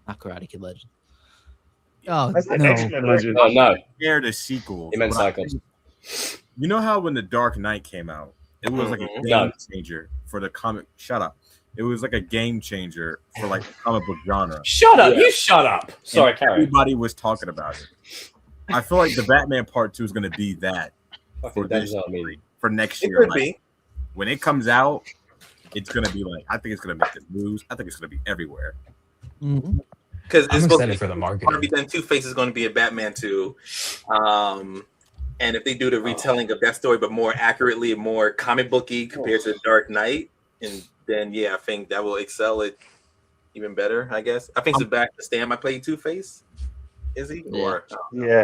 not Karate Kid Legend.
Oh
no! Legend.
Oh no!
Scared of sequels.
He meant cycles.
You know how when The Dark Knight came out, it was like a game changer for the comic. Shut up. It was like a game changer for like the comic book genre.
Shut up! You shut up. Sorry, Karen.
Everybody was talking about it. I feel like the Batman Part 2 is going to be that for next year. Like, when it comes out, it's going to be like, I think it's going to make the news. I think it's going to be everywhere.
Because
I'm excited for the marketing.
Harvey Dent Two-Face is going to be a Batman 2. And if they do the retelling of that story, but more accurately, more comic booky compared to the Dark Knight, and then I think that will excel it even better. I guess I think Stan might play Two-Face. Is he? Or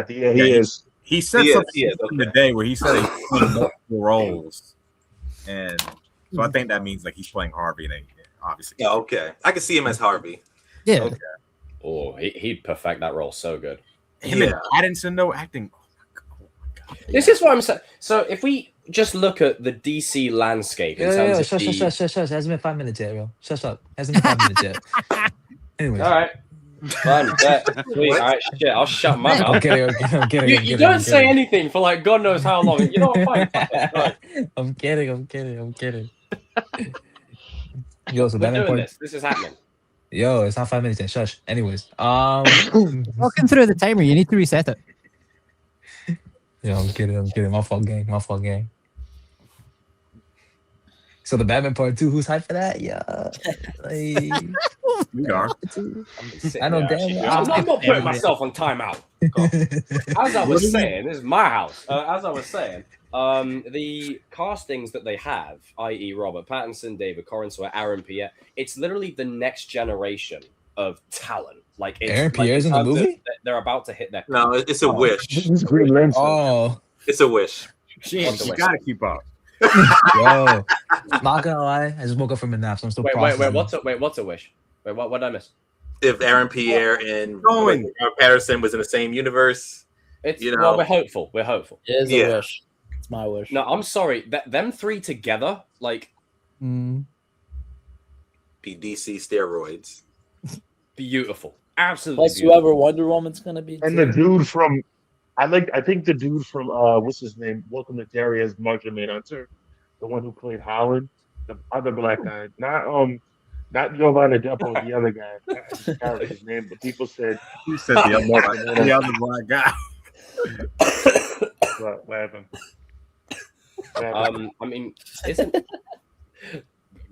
he is.
He said something in the day where he said he's playing multiple roles, and so I think that means like he's playing Harvey, and obviously.
Yeah, okay. I can see him as Harvey.
Yeah.
Okay.
Oh, he'd perfect that role so good.
Him and Pattinson, though, acting.
This is what I'm saying. So if we just look at the DC landscape in terms of
shush. It hasn't been 5 minutes yet, bro. Shush up. Hasn't been 5 minutes yet. Anyways.
All right. Fine. Sweet. All right. Shit. I'll shut my mouth.
I'm kidding.
You don't say anything for like God knows how long. You know what? Fine. Right.
I'm kidding. Yo, so
We're doing this. This is happening.
Yo, it's not 5 minutes yet. Shush. Anyways,
walking through the timer, you need to reset it.
Yo, I'm kidding. My fault, gang. So the Batman Part 2, who's hyped for that? Yeah, like,
we are.
I know damn.
I'm not putting myself on timeout. As I was saying, this is my house. As I was saying, the castings that they have, i.e., Robert Pattinson, David Corenswet, Aaron Pierre, it's literally the next generation of talent. Like
Aaron Pierre's in the movie.
They're about to hit their.
No, it's a wish.
It's Green Lantern.
Oh, it's a wish.
Shit, you gotta keep up.
Yo, not gonna lie, I just woke up from a nap, so I'm still.
Wait, what's a wish? Wait, what did I miss?
If Aaron Pierre and Patterson was in the same universe,
well, we're hopeful.
It is a wish. It's my wish.
No, I'm sorry. Them three together, like,
be DC steroids.
Beautiful, absolutely.
Plus, whoever Wonder Woman's gonna be.
And the dude from, I think the dude from what's his name? Welcome to Derry as Martian Manhunter, the one who played Howard, the other black guy, not Giovanni Depo, the other guy. I just can't his name, but people said
he said the other black guy.
What happened?
I mean, isn't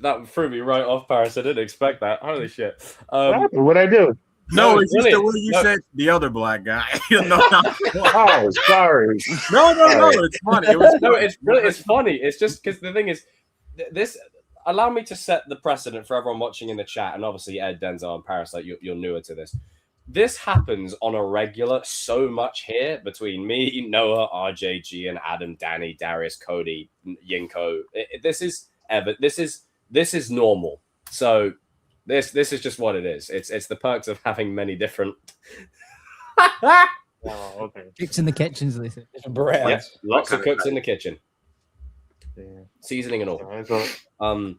that threw me right off, Paris? I didn't expect that. Holy shit!
What I do?
No, it's just the way you said the other black guy.
Oh, sorry.
No, it's funny.
It's funny. It's just because the thing is, this. Allow me to set the precedent for everyone watching in the chat, and obviously Ed, Denzel, and Parasite, you're newer to this. This happens on a regular so much here between me, Noah, RJG, and Adam, Danny, Darius, Cody, Yinko. This is normal. So this is just what it is. It's the perks of having many different.
Oh, okay.
Cooks in the kitchens, they say.
Yes, lots of cooks in the kitchen. Yeah. Seasoning and all.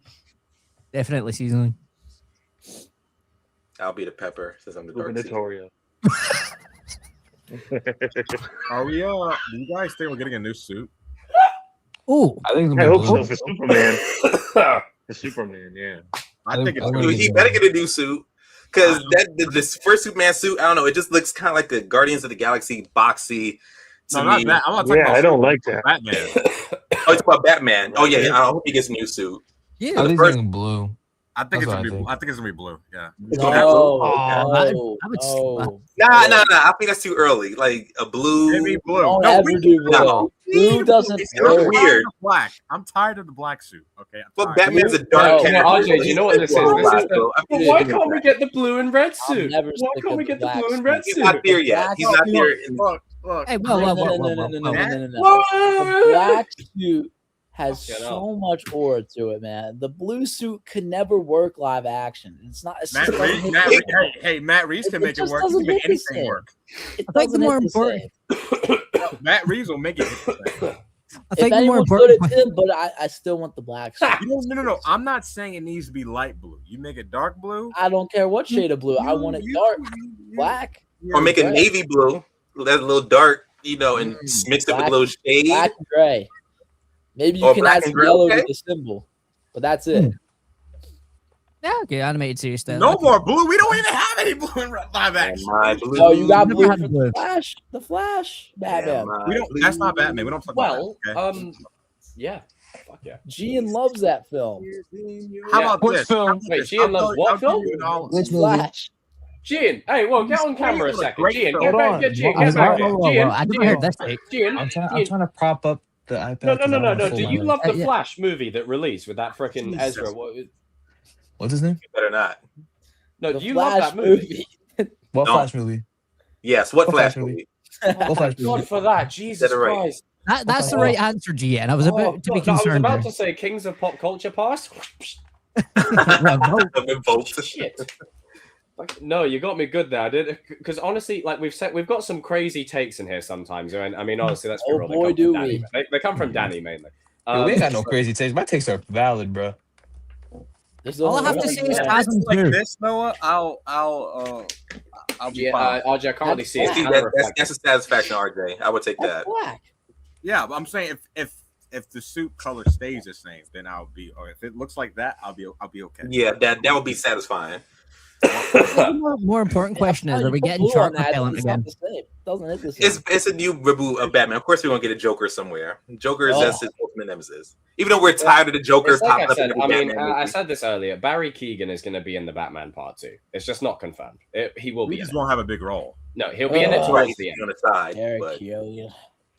Definitely seasoning.
I'll be the pepper since I'm the dark suit.
Gubernatorial.
Are we? Do you guys think we're getting a new suit?
Oh,
I think
I
it's
hope so
blue.
for Superman. For Superman, yeah.
I think it's
I'm
gonna
gonna
Dude,
be.
he better get a new suit because this first Superman suit, I don't know, it just looks kind of like the Guardians of the Galaxy boxy.
No, not that. I'm not talking
Yeah,
about.
I don't like that.
Batman.
Oh, it's about Batman. Oh yeah, I hope he gets a new suit.
yeah.
I
the
think
first-
it's blue.
I think
That's
it's
what
gonna
I
be.
think.
I think it's gonna be blue. Yeah.
It's gonna have blue?
Oh, that-
no,
I would-
no.
Nah. I think that's too early. Like a blue.
Maybe blue.
Don't
No,
ever
we
do blue.
No.
Blue doesn't
It's gonna be
work.
weird.
black. I'm tired of the black suit. Okay. I'm
But
tired.
Batman's a
No,
dark
no,
character.
RJ, do you know what this is? This is the,
I
but
mean,
why
he's
can't we get the blue and red
I'm
suit?
never
Why
sick
can't
of
we
the
get the
black
blue and red
He's
suit?
not there yet.
Black
He's not
suit.
there.
Look.
Hey,
No,
whoa.
no.
What?
The black suit has
Fucking
so much aura to it, man. The blue suit could never work live action. It's not. It's
Matt
just doesn't
Reeves.
hit
Matt
the
Reeves
same.
hey, Matt Reeves can
It
make it
just
work. He
doesn't
can make
hit the
anything
same.
work.
It
I think the
doesn't
more
hit the
important-
same.
Matt Reeves will make it. hit the same.
I
If
think the more
anyone's good,
important.
it's him. But I still want the black suit.
No. I'm not saying it needs to be light blue. You make it dark blue.
I don't care what shade of blue. I want it dark, black,
Or make it
Right.
navy blue. That's a little dark, and mix it with a little shade.
black and gray. Maybe you
Or
can
black
add
and
some
gray,
yellow
okay.
to the symbol, but that's it.
Yeah, okay, animated series style.
No more blue. We don't even have any blue in live action.
My blue.
No, you got
Never
blue
had
for
blue.
the Flash. The Flash, Batman.
We don't. That's not Batman. We don't talk
Well,
about that.
yeah. Fuck yeah.
Gian loves that film.
How
Yeah.
about
Which
this?
film?
How about
Wait,
this?
Gian
I'll
loves
tell-
what
I'll give
film?
you an all-
Which movie?
Flash.
Gian, hey, well, get on camera a
It's a
second.
great
Gian,
film.
get
Hold
back,
on.
get Gian,
Whoa,
get back
whoa,
here.
whoa, whoa,
Gian,
I never
Gian,
heard this fake.
Gian,
I'm trying
Gian.
to prop up the iPad.
No.
'cause I don't wanna
Do
fold
you
my
love
legs.
the
Yeah.
Flash movie that released with that freaking
Jesus.
Ezra?
What's his name?
You better not.
No,
The
do you love
Flash
that movie?
What
No.
Flash movie?
Yes. What
What
Flash
Flash movie?
movie?
What Flash
God
movie?
for that, Jesus
Get it right.
Christ!
That's the
Oh.
right answer, GN. I was about to be
God, I was
concerned.
about to say Kings of Pop Culture Pass.
Both.
Shit. No, you got me good there. I did because honestly, like we've got some crazy takes in here sometimes. And I mean, honestly, that's
Oh,
real.
boy,
They
do
come from
we.
Danny. They come from Danny mainly.
Yo, we ain't got no crazy takes. My takes are valid, bro.
There's
All I
only
have to
one
say is
guy.
Chasm
like
2.
this, Noah. I'll be
Yeah,
fine.
RJ, I can't really see it.
That's
It's
See,
kinda
that's
reflective.
a satisfaction, RJ. I would take
That's
that.
black.
Yeah, but I'm saying if the suit color stays the same, then I'll be. Or if it looks like that, I'll be okay.
Yeah, that would be satisfying.
The more important question is, are we getting shark repellent
It's
again?
not the same. It doesn't hit the same.
It's a new reboot of Batman. Of course, we're gonna get a Joker somewhere. Joker is
Oh.
that's his ultimate nemesis. Even though we're tired of the Joker
It's like
popping
I
up
said.
in every
I mean,
Batman
I
movie.
said this earlier. Barry Keoghan is going to be in the Batman Part 2. It's just not confirmed. He will
We
be. In
just
it.
won't have a big role.
No, he'll be in it
Oh.
towards the end.
on the side.
Eric
But
Keoghan.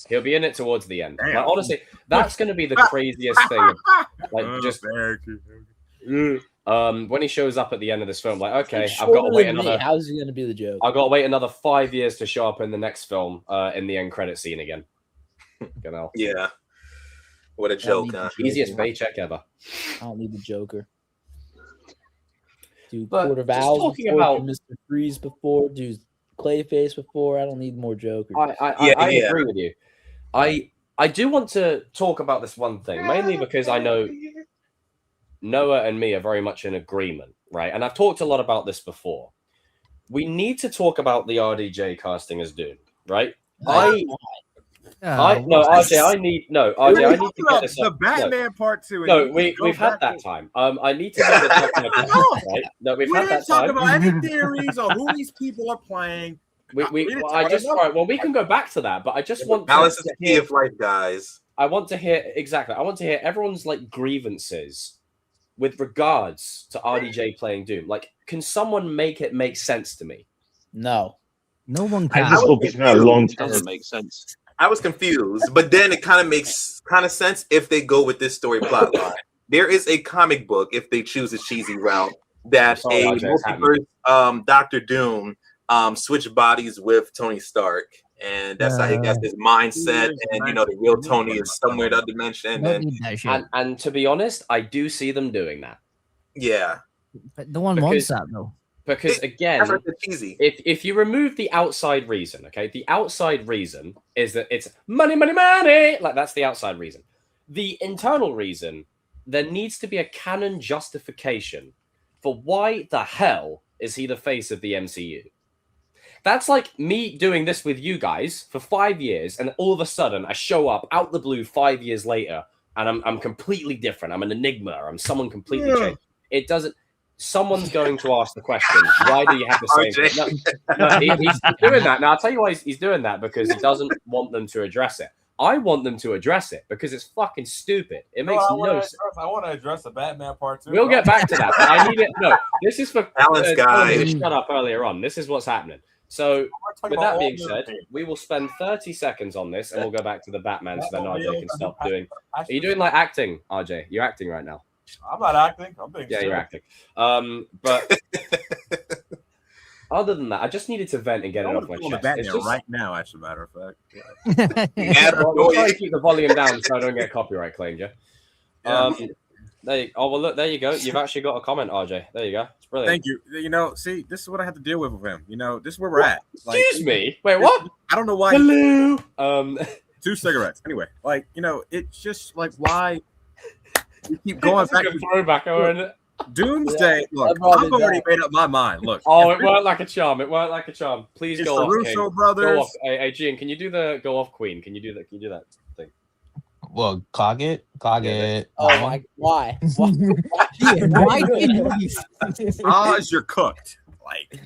He'll be in it towards the end.
Damn.
Like, honestly, that's going to be the craziest thing. Like just when he shows up at the end of this film, like, okay,
He's
I've got to
shorter
wait
than me.
another.
How's he gonna be the joke?
I've got to wait another 5 years to show up in the next film, in the end credit scene again. You know,
yeah, what a
don't
joke,
need
huh?
the
easiest
Joker.
paycheck ever.
I don't need the Joker. Dude,
But
Quarter
just
Vowels
talking
before,
about-
Mr. Freeze before, dude, Clayface before. I don't need more Joker.
I agree with you. I do want to talk about this one thing, mainly because I know Noah and me are very much in agreement, right? And I've talked a lot about this before. We need to talk about the RDJ casting as Dune, right? No, RJ, I need to get this
the
up.
Batman Part 2.
No,
and
we've had that time. I need to get this up, right? No, we've
We
had
didn't
that
talk
time.
about any theories on who these people are playing.
We
didn't
well,
talk
I just
about-
all right. Well, we can go back to that, but I just want
Balance is
to
the key
hear,
of life, guys.
I want to hear exactly. I want to hear everyone's like grievances with regards to RDJ playing Doom. Like, can someone make it make sense to me?
No.
No one
I
can.
just hope it's not long
It
term.
doesn't make sense.
I was confused, but then it kind of makes sense if they go with this story plot line. There is a comic book, if they choose a cheesy route, that
Sorry,
a
RJ, it's happening.
multiverse Doctor Doom switched bodies with Tony Stark, and that's how he gets his mindset. And the real Tony is somewhere in the other dimension.
Don't
And
need that shit.
And to be honest, I do see them doing that
yeah,
But no one
because-
wants that though.
because again,
that's like the cheesy.
if you remove the outside reason, okay, the outside reason is that it's money, money, money. Like that's the outside reason. The internal reason, there needs to be a canon justification for why the hell is he the face of the MCU? That's like me doing this with you guys for 5 years, and all of a sudden I show up out the blue 5 years later, and I'm completely different. I'm an enigma. I'm someone completely changed. It doesn't. Someone's going to ask the question, why do you have the same? No, he's doing that. Now, I'll tell you why he's doing that, because he doesn't want them to address it. I want them to address it because it's fucking stupid. It makes no sense.
I want to address the Batman part 2.
We'll get back to that. But I need it. No, this is for
Balance guy.
to shut up earlier on. This is what's happening. So, with that being said, we will spend 30 seconds on this, and we'll go back to the Batman so then RJ can stop doing. Are you doing like acting, RJ? You're acting right now.
I'm not acting. I'm being
you're acting. But other than that, I just needed to vent and get it off my chest.
Batman
It's just
right now, as a matter of fact.
We'll try to keep the volume down so I don't get copyright claimed. Yeah. There you, well, look, there you go. You've actually got a comment, RJ. There you go. It's brilliant.
Thank you. You know, see, this is what I have to deal with him. You know, this is where we're at.
Excuse me. Wait, what?
I don't know why.
Hello.
2 cigarettes. Anyway, like, you know, it's just like why you keep going back
to throwback over.
Doomsday. Look, I've already made up my mind. Look.
Oh, it worked like a charm. It worked like a charm. Please
it's
go
the
off.
Russo
King.
brothers.
Go off. Hey, Gian, can you do the go off Queen? Can you do that? Can you do that thing?
Well, clog it.
Oh my! Why?
Why did you?
Oz, you're cooked. Like,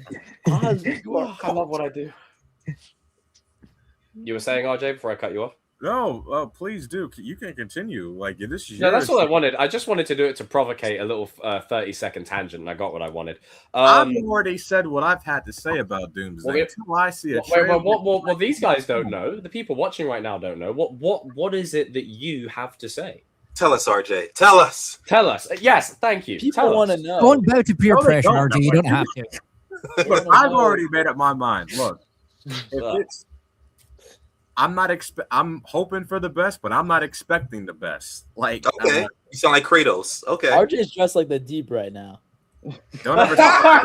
Oz, I love what I do. You were saying, RJ, before I cut you off?
No, please do. You can continue. Like, this is
no, that's all I wanted. I just wanted to do it to provocate a little 30-second tangent, and I got what I wanted.
I've already said what I've had to say about Doomsday. Until I see a trailer.
Well, these guys don't know. The people watching right now don't know. What is it that you have to say?
Tell us, RJ. Tell us.
Tell us. Yes, thank you.
People want to know.
Don't bow to peer pressure, RJ. You don't have to.
Look, I've already made up my mind. Look, if it's, I'm hoping for the best, but I'm not expecting the best. Like,
okay, you sound like Kratos. Okay,
RJ's dressed like the Deep right now.
Don't ever say that.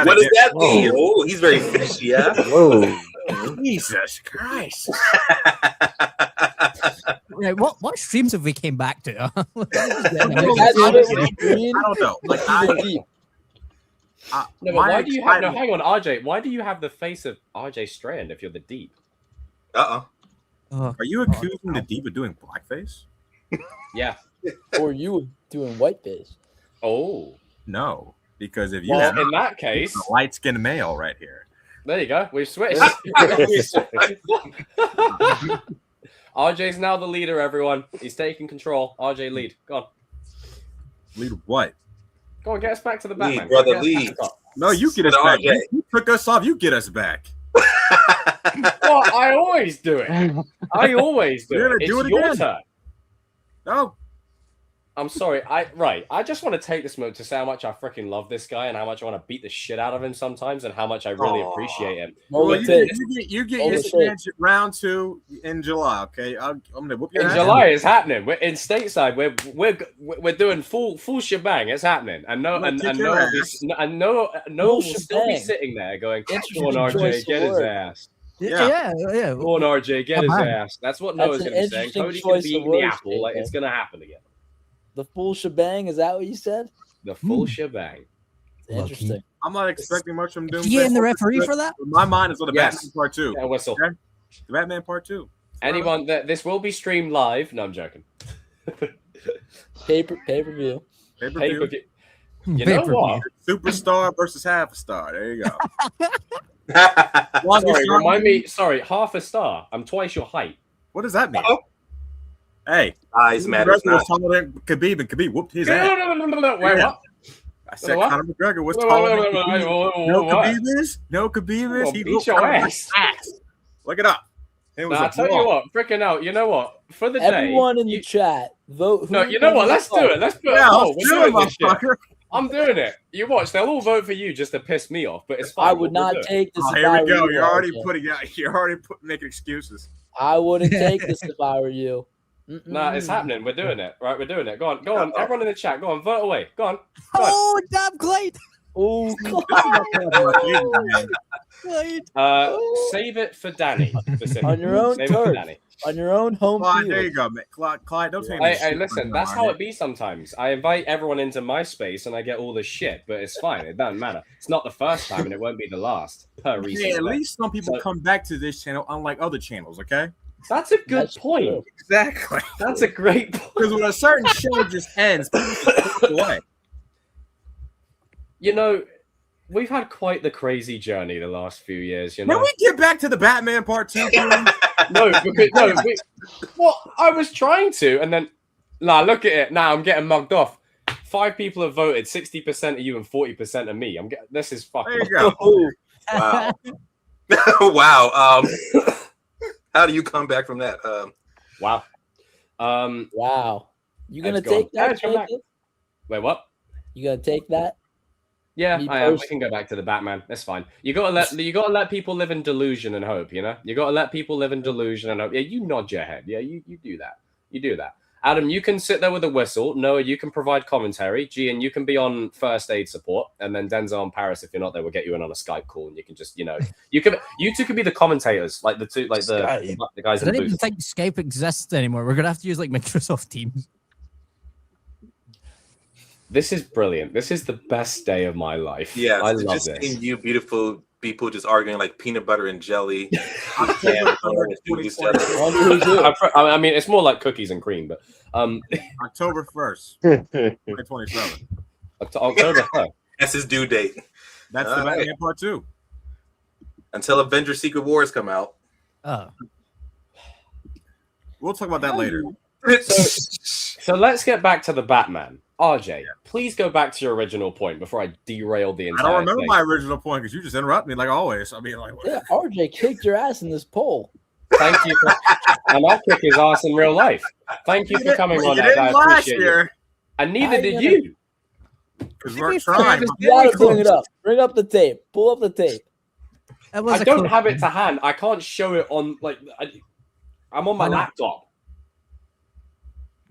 What does that mean? Oh, he's very fishy. Yeah.
Whoa. Jesus Christ.
Right, what streams have we came back to?
I don't know. Like,
no, but why do you have hang on, RJ? Why do you have the face of RJ Strand if you're the Deep?
Are you accusing the Deep of doing blackface?
Yeah.
Or you doing whiteface?
Oh
no, because if you
in that case,
a light skinned male right here.
There you go. We've switched. RJ's now the leader, everyone. He's taking control. RJ, lead. Go on.
Lead what?
Go on, get us back to the Batman.
Lead, brother, lead.
No, you get us back. You took us off. You get us back.
Well, I always do it. I always do it. It's your turn.
No.
I'm sorry. I just want to take this moment to say how much I freaking love this guy and how much I want to beat the shit out of him sometimes and how much I really appreciate him.
Well, you get your chance at round 2 in July. Okay, I'm gonna whoop your ass.
In July is happening. We're in stateside. We're doing full shebang. It's happening. And no will still be sitting there going, "Come on, RJ, get his ass."
Yeah.
Go on, RJ, get his ass. That's what Noah's going to be saying. Cody's going to be eating the apple. Like it's going to happen again.
The full shebang, is that what you said?
The full shebang.
Interesting.
I'm not expecting much from Doomsday.
You in the referee for that?
My mind is on the Batman Part 2.
Yeah, whistle.
Okay? The Batman Part 2.
Anyone this will be streamed live. No, I'm joking.
Pay-per-view.
Pay-per-view. You know what?
Superstar versus half a star. There you go.
Remind me. Sorry, half a star. I'm twice your height.
What does that mean? Hey,
eyes matter.
Taller than Khabib, and Khabib whooped his ass.
Wait, what?
I said Conor McGregor was taller than Khabib. No, Khabib is. No, Khabib is. He
beat your ass.
Look it up.
I'll tell you what, freaking out. You know what? For the
everyone in the chat, vote.
No, you know what? Let's do it. Let's put we're doing this shit. I'm doing it. You watch. They'll all vote for you just to piss me off, but it's fine.
I would not take this.
Here we go. You're already making excuses.
I wouldn't take this if I were you.
Nah, it's happening. We're doing it. Right, we're doing it. Go on. Everyone in the chat, go on, vote away. Go on.
Oh, damn, Glade.
Oh,
Save it for Danny.
on your own
Save it for
turf,
Danny.
on your own home
Clyde,
field.
there you go, man. Clyde, don't take
Hey, listen, that's how it be sometimes. I invite everyone into my space and I get all the shit, but it's fine. It doesn't matter. It's not the first time and it won't be the last. Per recent
Hey, at
event.
least some people come back to this channel, unlike other channels. Okay,
that's a good point.
True.
Exactly.
That's a great point.
Because when a certain show just ends, people just go away.
You know, we've had quite the crazy journey the last few years. You know,
Can we get back to the Batman Part 2?
no, well, I was trying to, and then look at it. Now I'm getting mugged off. 5 people have voted, 60% of you and 40% of me. This is fucking.
There you go.
Wow. Wow. How do you come back from that?
Wow.
Wow. You gonna
It's gone.
take that?
It's come back.
Jacob?
Wait, what?
You gonna take that?
Yeah,
Me
I am. We
personally.
can go back to the Batman. That's fine. You gotta let people live in delusion and hope. You know, you gotta let people live in delusion and hope. Yeah, you nod your head. Yeah, you do that. You do that. Adam, you can sit there with a whistle. Noah, you can provide commentary. Gian, you can be on first aid support, and then Denzel and Paris, if you're not there, we'll get you in on a Skype call, and you can just, you two can be the commentators, like the two, like the guys
I
in
don't even
booth.
think Skype exists anymore. We're gonna have to use like Microsoft Teams.
This is brilliant. This is the best day of my life.
Yeah,
I
so
love
just
this.
seeing you beautiful people just arguing like peanut butter and jelly.
I mean, it's more like cookies and cream, but
October 1st, 2027.
October 1st.
That's his due date.
That's the Batman Part 2.
Until Avengers Secret Wars come out.
Oh.
We'll talk about that later.
So let's get back to the Batman. RJ, please go back to your original point before I derail the entire
I don't remember
thing.
my original point because you just interrupt me like always. I mean, like,
Yeah, RJ kicked your ass in this poll.
Thank you. And I'll kick his ass in real life. Thank you for coming on.
You
Ed. I
didn't last
appreciate
year.
you. And neither did you.
Because we're trying.
You gotta bring it up. Bring up the tape. Pull up the tape.
I don't have it to hand. I can't show it on I'm on my laptop.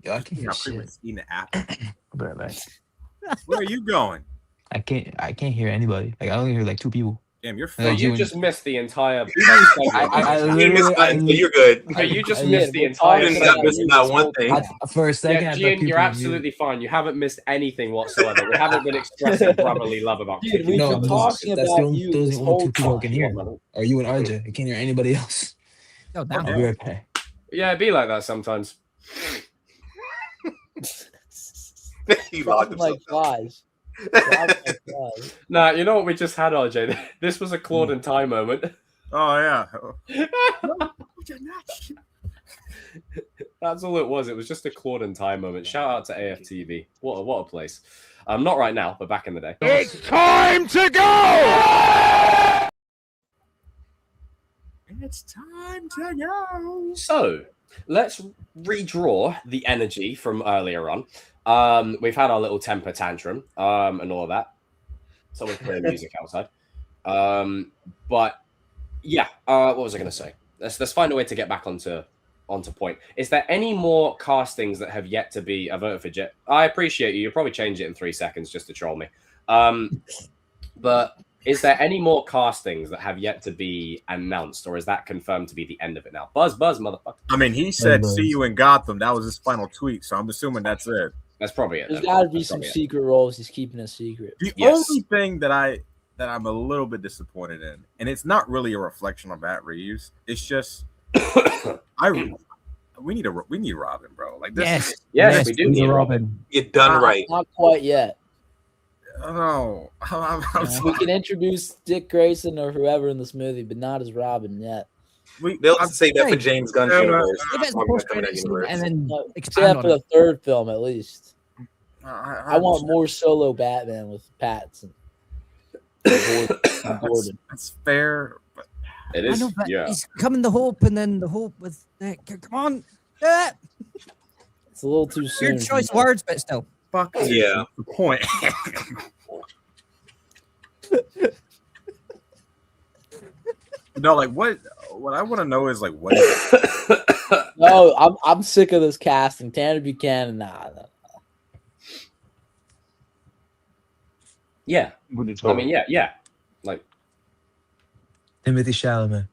Yo, I can't hear shit.
Eating the apple.
But like,
Where are you going?
I can't hear anybody. Like I only hear like 2 people.
Damn, you're
So you just missed the entire.
You missed nothing, so you're good.
So you just missed the entire.
You didn't miss not one thing.
For a second,
Yeah,
I thought
Gian,
people
you're
were
absolutely fine. You haven't missed anything whatsoever. We haven't been expressing brotherly love about
Dude,
kicking
we've
each
been
other's
talking
asses.
That's the
about
only,
you
those
this
are the only
whole
2 people I
time.
can hear. Or you and RJ. I can't hear anybody else.
Oh, damn.
I'll be right back.
Yeah, it'd be like that sometimes.
He locked himself
Like flies.
Nah, you know what we just had, RJ? This was a Claude and Ty moment.
Oh, yeah.
That's all it was. It was just a Claude and Ty moment. Shout out to AFTV. What a place. Not right now, but back in the day.
It's time to go!
It's time to go.
So let's redraw the energy from earlier on. We've had our little temper tantrum and all of that. Someone's playing music outside. But yeah, what was I going to say? Let's find a way to get back onto point. Is there any more castings that have yet to be? I voted for Jet. I appreciate you. You'll probably change it in 3 seconds just to troll me. But is there any more castings that have yet to be announced, or is that confirmed to be the end of it now? Buzz, motherfucker.
I mean, he said, "See you in Gotham." That was his final tweet, so I'm assuming that's it.
That's probably it.
There's got to be some secret roles he's keeping a secret.
The only thing that I'm a little bit disappointed in, and it's not really a reflection on Matt Reeves. It's just we need Robin, bro. Like this.
Yes, we do need Robin.
Get done right.
Not quite yet.
No,
We can introduce Dick Grayson or whoever in this movie, but not as Robin yet.
They'll say that for James Gunn's universe.
If it's post-credits and then expand
Except
on
for the
it.
third film, at least. I want more solo Batman with Pattinson. Gordon.
That's fair. But
it
I
is.
know, but
Yeah.
he's coming the hope, and then the hope with come on.
It's a little too soon.
Weird choice of words, but still.
Fuck
yeah.
The point. No, like what I want to know is like what.
No, I'm sick of this casting. Tanner Buchanan, nah.
Yeah. I mean, yeah. Like
Timothy Chalamet.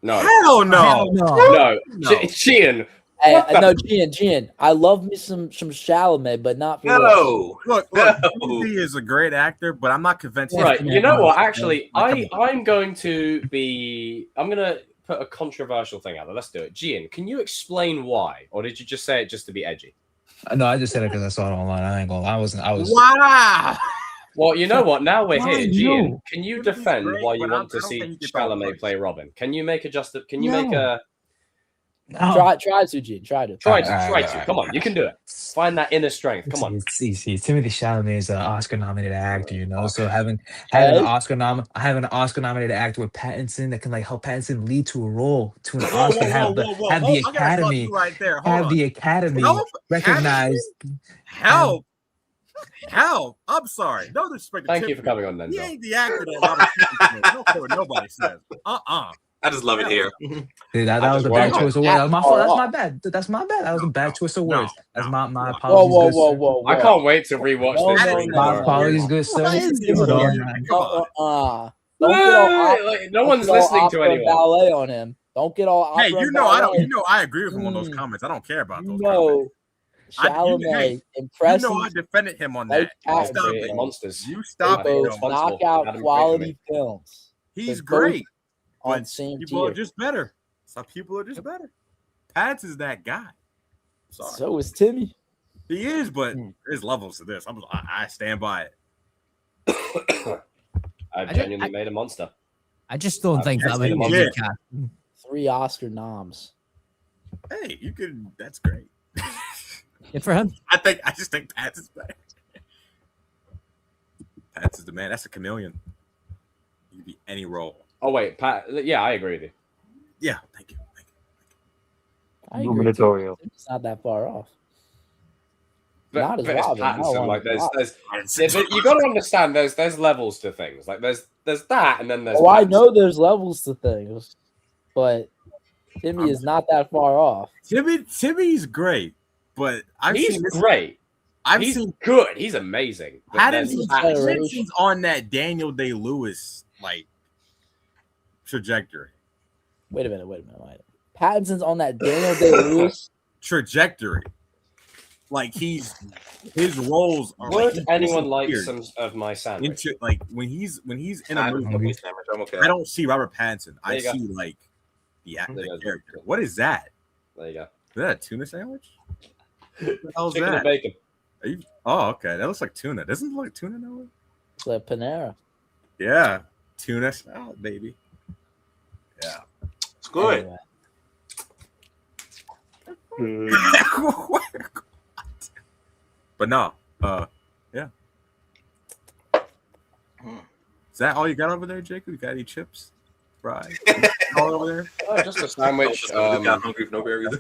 no.
Hell no.
Hell no.
No.
No.
Gian.
Hey,
What the-
no, Gian. I love me some Chalamet, but not for this.
No.
Look,
No.
Timothy is a great actor, but I'm not convinced.
Right. You know what? Actually,
Like,
I'm going to put a controversial thing out there. Let's do it. Gian, can you explain why? Or did you just say it just to be edgy?
No, I just said it because I saw it online. I ain't gonna lie. I was.
wow.
Well, you know what? Now we're
Why
here. Gian,
no?
can you
Timothy's
defend
great,
why you
but
want
I
to
don't
see
think he gets all the
Chalamet
praise.
play Robin? Can you make Can you
No.
make a
No.
Try to, Gian. Try to.
try
Alright,
to? Come on, you can do it. Find that inner strength. Come on.
See, Timothy Chalamet is an Oscar-nominated actor, you know. So having an Oscar-nominated actor with Pattinson that can like help Pattinson lead to a role, to an Oscar, have the
I gotta stop
Academy,
you right there. Hold
have
on.
the Academy
Help?
recognize.
Help. I'm sorry. No disrespect to
Thank you for
Timothy.
coming on,
He
Denzel.
ain't the actor that Robert Pattinson is. I don't care what nobody says.
I just love it here.
Dude, that
I
was
just
a bad
work
choice of words. That was my fault. That's my bad. That's my bad. That was a bad choice of words. That's my
Whoa,
apologies.
whoa,
good
whoa,
sir.
whoa, whoa.
I can't wait to rewatch
No,
this.
no,
thing
no,
My
tomorrow.
apologies, good sir.
What is this?
Hold on.
Come on.
Don't get all
Like, no
don't
one's
get all
listening to
opera and
anyone.
ballet on him. Don't get all opera
Hey, you
and
know I don't.
ballet.
You know I agree with him on those
Mm.
comments. I don't care about those comments.
No,
Hey,
Chalamet
you
impresses
know I defended him on
like
that. You
Pattinson.
stop
Created
it.
monsters.
You
They
stop it.
both
responsible
knock
for
out
Adam
quality
Bateman.
films.
He's
They're both
great,
on
but
same
people are
tier.
just better. Some people are just better. Pat's is that guy. Sorry,
So is Timmy.
he is, but there's levels to this. I stand by it.
I've genuinely made a monster.
I just don't think that would
seen
be
him
a
on
good cast.
3 Oscar noms.
Hey, you could. That's great.
Good for him.
I just think Pat's is better. Pat's is the man. That's a chameleon. You can be any role.
Oh wait, Pat. Yeah, I agree with you.
Yeah, thank you.
I agree.
Gubernatorial.
It's not that far off.
But,
Not as
but it's
Robin. I don't
Pattinson.
want
Like
to be Robin.
there's you got to understand. There's levels to things. Like there's that, and then there's.
Oh, I
Pattinson.
know there's levels to things, but Timmy is not that far off.
Timmy's great, but
He's great. He's
seen
good. He's amazing. But there's
Pattinson's on that Daniel Day-Lewis like trajectory.
Wait a minute. Pattinson's on that Daniel Day-Lewis
trajectory. Like his roles are.
Would
like,
anyone like some of my sandwich?
Like when he's in a movie,
I'm okay.
I don't see Robert Pattinson. I
you go.
see like the
go.
character. What is that?
There you go.
Is that a tuna sandwich? What the hell's
Chicken
that?
and bacon.
Oh, okay. That looks like tuna. Doesn't it look like tuna now?
It's like Panera.
Yeah, tuna salad, baby. Yeah,
it's good.
Anyway.
But no, yeah. Is that all you got over there, Jacob? You got any chips, fries, all over there?
Just a sandwich.
Got hungry for no berries.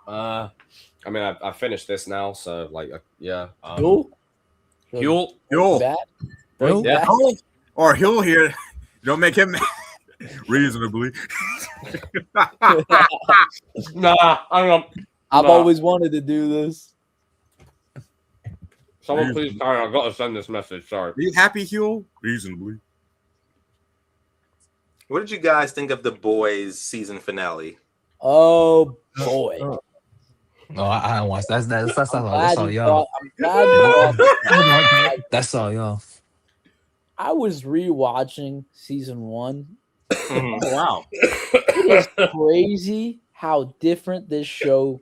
I mean, I finished this now, so like, yeah.
Huel?
Huel.
Yeah.
Or he'll hear. Don't make him reasonably.
Nah,
I've always wanted to do this.
Someone please, I've got to send this message. Sorry.
Are you happy, Huel? Reasonably.
What did you guys think of The Boys season finale?
Oh boy.
No, I don't watch that. That's all
I'm
y'all.
glad you thought-
That's all y'all.
I was rewatching season 1.
Oh, wow.
It is crazy how different this show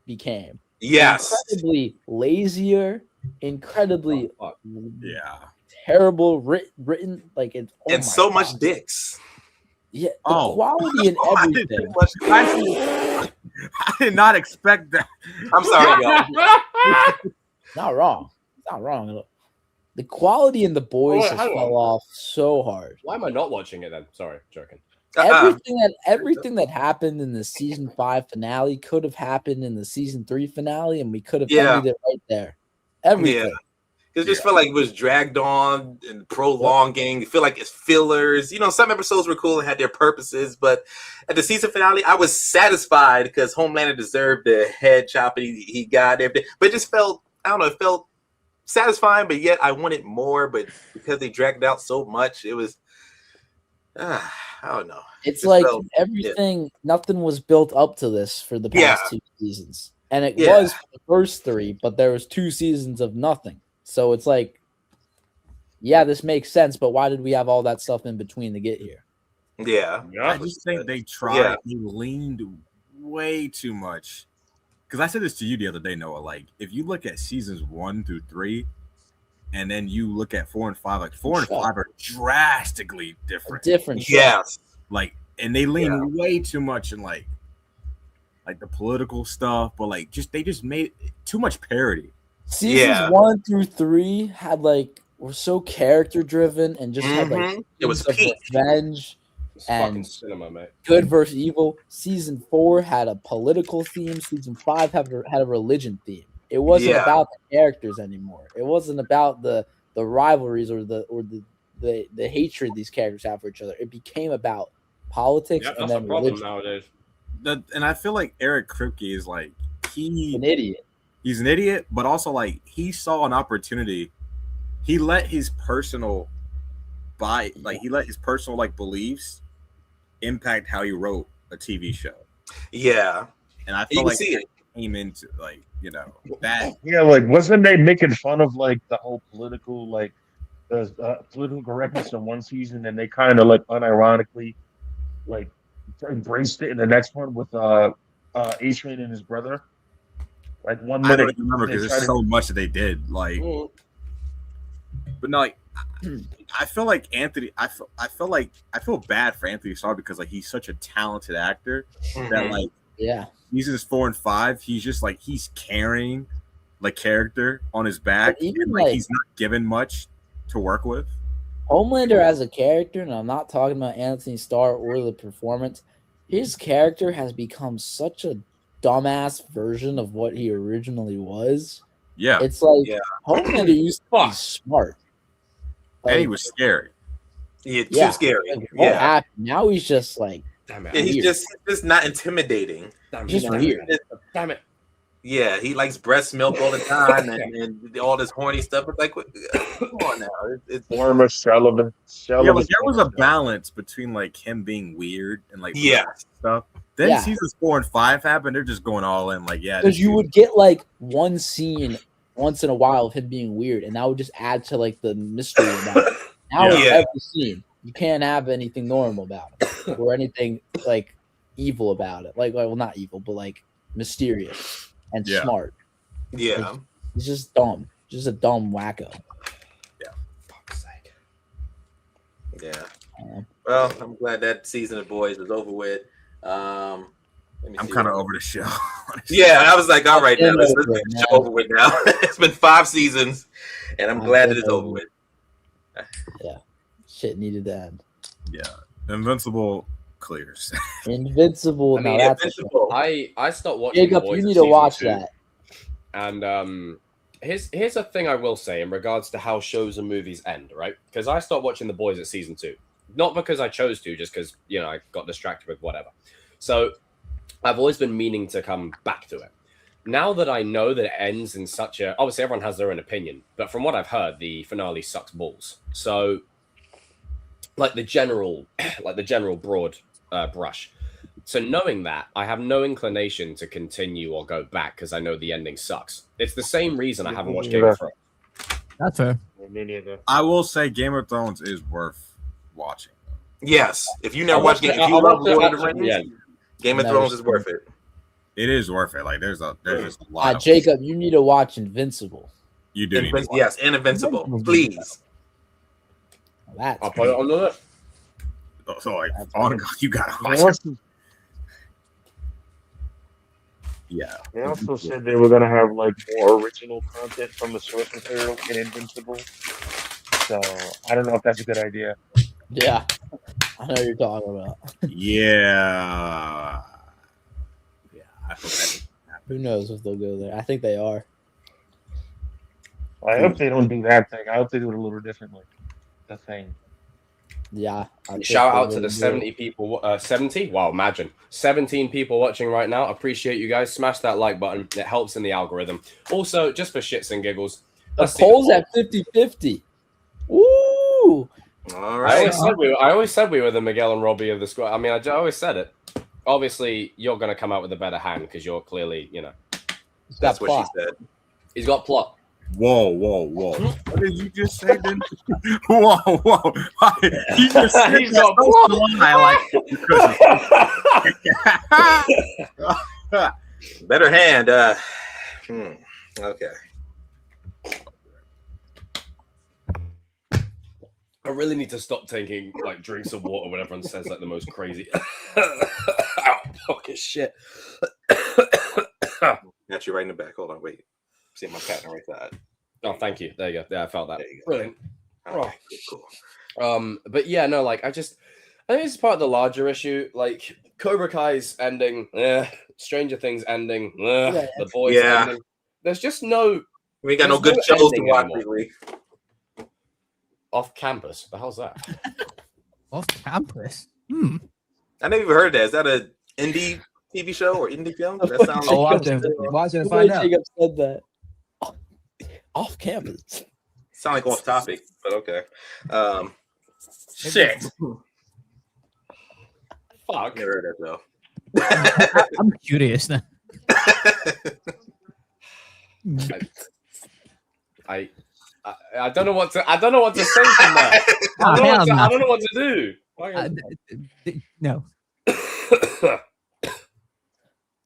became.
Yes.
Incredibly lazier, incredibly terrible written like it's
And so much dicks.
Yeah, the quality and everything.
I did not expect that.
I'm sorry, y'all.
Not wrong. It's not wrong at all. The quality in The Boys
Wait,
has
hang
fell
on.
off so hard.
Why am I not watching it then? Sorry, joking.
Everything that happened in the season 5 finale could have happened in the season 3 finale, and we could have ended it right there. Everything.
Yeah. It just felt like it was dragged on and prolonging. You feel like it's fillers. You know, some episodes were cool and had their purposes, but at the season finale, I was satisfied because Homelander deserved the head chop he got. Everything. But it just felt, I don't know, it felt satisfying, but yet I wanted more. But because they dragged it out so much, it was I don't know.
It's
Just
like
felt-
everything, nothing was built up to this for the past
Yeah.
2 seasons. And it
Yeah.
was for the first 3, but there was 2 seasons of nothing. So it's like, yeah, this makes sense, but why did we have all that stuff in between to get here?
Yeah.
I just think they tried.
Yeah.
They leaned way too much. Because I said this to you the other day, Noah. Like, if you look at seasons 1 through 3, and then you look at 4 and 5, like 4 and 5 are drastically different.
Different. show.
Yes.
Like, and they lean way too much in like the political stuff, but like they just made too much parody.
Seasons 1 through 3 had like were so character driven and just had like
It was
themes of
peak.
revenge
It's fucking
and
cinema, mate.
good versus evil. Season 4 had a political theme. Season 5 had a religion theme. It wasn't
Yeah.
about the characters anymore. It wasn't about the rivalries or the hatred these characters have for each other. It became about politics
Yeah,
and
that's the
then
problem
religion.
nowadays.
And I feel like Eric Kripke is like
An idiot.
He's an idiot, but also like he saw an opportunity. He let his personal beliefs impact how he wrote a TV show.
Yeah.
And I
You
feel
can
like
see it.
came into that.
Yeah, like wasn't they making fun of like the whole political political correctness in one season, and they kind of like unironically like embraced it in the next one with A-Train and his brother. Like one
I
minute,
don't remember because there's so much that they did. Like, but no, like I feel like Anthony. I feel bad for Anthony Starr because like he's such a talented actor that like seasons 4 and 5, he's just like he's carrying the character on his back,
even
and
like
he's not given much to work with.
Homelander as a character, and I'm not talking about Anthony Starr or the performance, his character has become such a dumbass version of what he originally was.
Yeah.
It's like Homelander used to be smart.
And he was scary.
Yeah, too scary.
Like, what happened? Now he's just like,
He's just not intimidating.
Just weird.
Damn it.
Yeah, he likes breast milk all the time and all this horny stuff. It's like, come on now. It's
Former Sullivan.
Yeah, like there was a balance between like him being weird and like stuff. Then seasons 4 and 5 happened. They're just going all in. Like, yeah,
because you would get like one scene once in a while of him being weird, and that would just add to like the mystery about it. Now it's every scene. You can't have anything normal about it or anything like evil about it. Like, well, not evil, but like mysterious and smart.
Yeah,
like, he's just dumb. Just a dumb wacko.
Yeah. Fuck's sake. Yeah. Well, I'm glad that season of Boys is over with. I'm
kind of over the show.
Yeah, I was like, all right, now let's get the show over with now. It's been 5 seasons, and I'm glad that it's over with.
Yeah, shit needed to end.
Yeah, Invincible clears.
Invincible.
I mean,
now that's
Invincible. I stopped watching.
Jacob,
The Boys
you
in
need to
season
watch
2.
that.
And here's a thing I will say in regards to how shows and movies end, right? Because I stopped watching The Boys at season 2, not because I chose to, just because I got distracted with whatever. So I've always been meaning to come back to it. Now that I know that it ends in such a, obviously everyone has their own opinion, but from what I've heard, the finale sucks balls. So like the general broad brush. So knowing that, I have no inclination to continue or go back because I know the ending sucks. It's the same reason I haven't watched Game of Thrones.
That's fair.
I will say Game of Thrones is worth watching.
Yes, if you never watched Game, if you love Lord of the Rings, Game of Thrones is worth it.
It is worth it. Like there's just a lot. Of
Jacob, you need to watch Invincible.
You do. Need to watch
yes, and Invincible, please.
I'll put it on the list.
So like, you gotta watch it. Yeah.
They also said they were gonna have like more original content from the source material in Invincible. So I don't know if that's a good idea.
Yeah, I know what you're talking about.
Yeah. I hope that.
Who knows if they'll go there? I think they are.
I hope they don't do that thing. I hope they do it a little differently. The thing.
Yeah.
Shout out to the 70 people. 70? Wow, imagine 17 people watching right now. Appreciate you guys. Smash that like button. It helps in the algorithm. Also, just for shits and giggles, Let's see
polls at 50-50. Ooh.
All
I
right.
always said we were the Miguel and Robbie of the squad. I mean, I always said it. Obviously, you're going to come out with a better hand because you're clearly,
That's what she said.
He's got plot.
Whoa. What did you just say? Then? Whoa. He just said
He's got plot.
Better hand. Okay.
I really need to stop taking like drinks of water when everyone says like the most crazy out pocket shit.
Got you right in the back. Hold on, wait. See my pat on the right side.
Oh, thank you. There you go. Yeah, I felt that.
There you go.
Brilliant.
Okay, cool.
But yeah, no, like I think it's part of the larger issue. Like Cobra Kai's ending, Stranger Things ending, The Boys ending. There's just no.
We ain't got no good shows to watch lately.
Off campus. The hell's that?
Off campus.
I never even heard of that. Is that an indie TV show or indie film? That sounds.
Oh, watch it and find out.
Jacob said that. Off campus.
Sound like off topic, but okay. Shit.
Fuck.
Never heard that though.
I'm curious now.
I don't know what to. I don't know what to say from that. I don't know what to do.
No.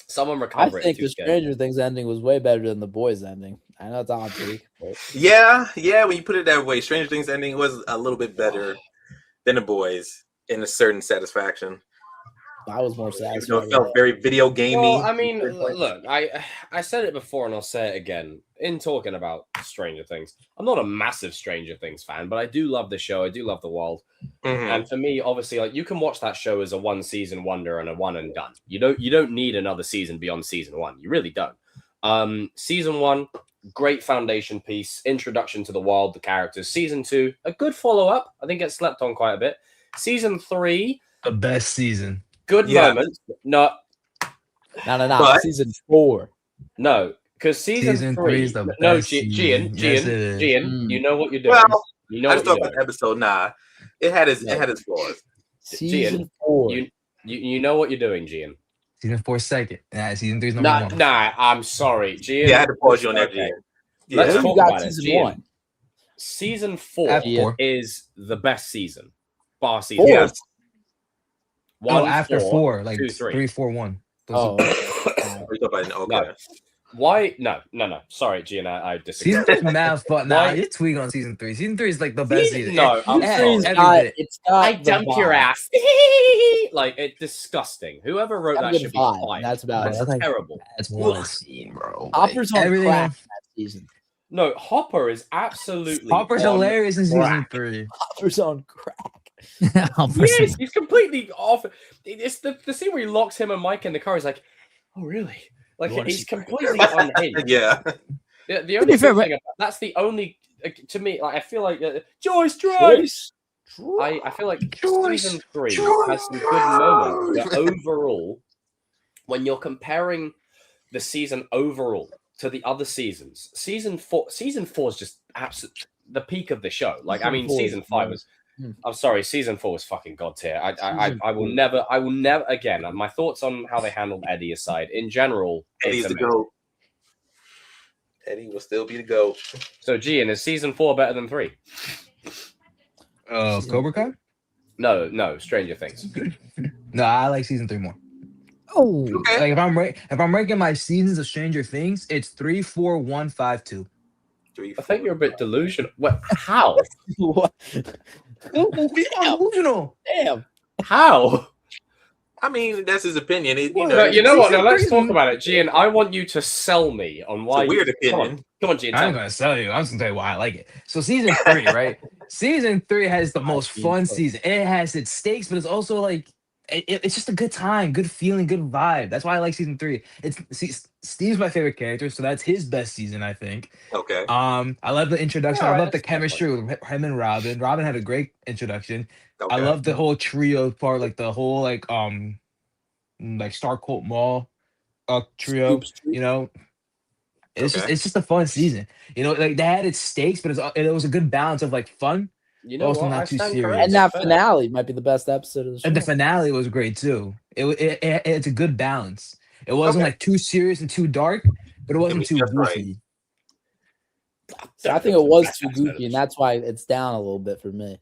Someone recover
I think the Stranger Things ending was way better than the Boys ending. I know it's on take, but
Yeah. When you put it that way, Stranger Things ending was a little bit better than The Boys in a certain satisfaction.
I was more satisfied.
It felt very video gamey.
Well, I mean, look, I said it before and I'll say it again. In talking about Stranger Things, I'm not a massive Stranger Things fan, but I do love the show. I do love the world.
Mm-hmm.
And for me, obviously, like you can watch that show as a one season wonder and a one and done. You don't need another season beyond season one. You really don't. Season one, great foundation piece, introduction to the world, the characters. Season two, a good follow up. I think it slept on quite a bit. Season three,
the best season.
Good moments. No.
But, season 4.
No, because season three
is the best.
No, Gian, you know what you're doing.
Well,
you know
I just thought about episode 9. It had its flaws.
Season 4.
You know what you're doing, Gian.
Season 4 second. Season 3 is number 1.
Nah, I'm sorry, Gian.
Yeah, I had to pause you on that, Gian.
Yeah. Let's talk about
season
it.
1.
Season 4 is the best season. Bar season.
Yes.
After 4, like
2, 3.
3, 4, 1.
Okay.
Why? No. Sorry, Gian, I disagree.
Season 3 is mad fun. Nah, you're tweaking on season 3. Season 3 is like the best season.
No,
it's got
I dump your ass. Like, it's disgusting. Whoever wrote that should be fired.
That's about it.
That's terrible.
That's one scene, bro.
Hopper's on crack that season.
No, Hopper is absolutely
hilarious in season
crack.
3.
Hopper's on crack.
Yes, he's completely off. It's the scene where he locks him and Mike in the car. He's like, "Oh, really?" Like he's completely unhinged.
Yeah.
The only thing that's the only to me. Like I feel like Joyce. I feel like season 3 has some good moments, but overall, when you're comparing the season overall to the other seasons, season 4 is just absolute the peak of the show. Like I mean, season 5 was. I'm sorry, season 4 was fucking god tier. I will never again. My thoughts on how they handled Eddie aside, in general,
Eddie's the GOAT. Eddie will still be the GOAT.
So, Gian, is season 4 better than 3?
Cobra Kai?
No, Stranger Things.
No, I like season 3 more.
Oh,
okay. Like if I'm ranking my seasons of Stranger Things, it's 3, 4, 1, 5, 2.
3, 4, I think you're a bit delusional. What? How?
What?
Delusional.
Damn.
How?
I mean, that's his opinion.
You know what? Now let's talk about it, Gian. I want you to sell me on why.
It's a weird opinion.
Come on, Gian.
I'm not gonna sell you. I'm just gonna tell you why I like it. So season 3, right? Season 3 has the most fun season. It has its stakes, but it's also like it's just a good time, good feeling, good vibe. That's why I like season 3. Steve's my favorite character, so that's his best season, I think.
Okay.
I love the introduction. I love the chemistry with him and Robin. Robin had a great introduction. Okay. I love the whole trio part, like the whole like Star Colt Mall trio. You know, It's just a fun season. You know, like they had its stakes, but it was a good balance of like fun,
You
but
know
also
what? I
not too
stand
serious.
corrected.
And that finale might be the best episode of the show.
And the finale was great too. It's a good balance. It wasn't like too serious and too dark, but it wasn't too goofy.
I think it was too goofy, and that's why it's down a little bit for me.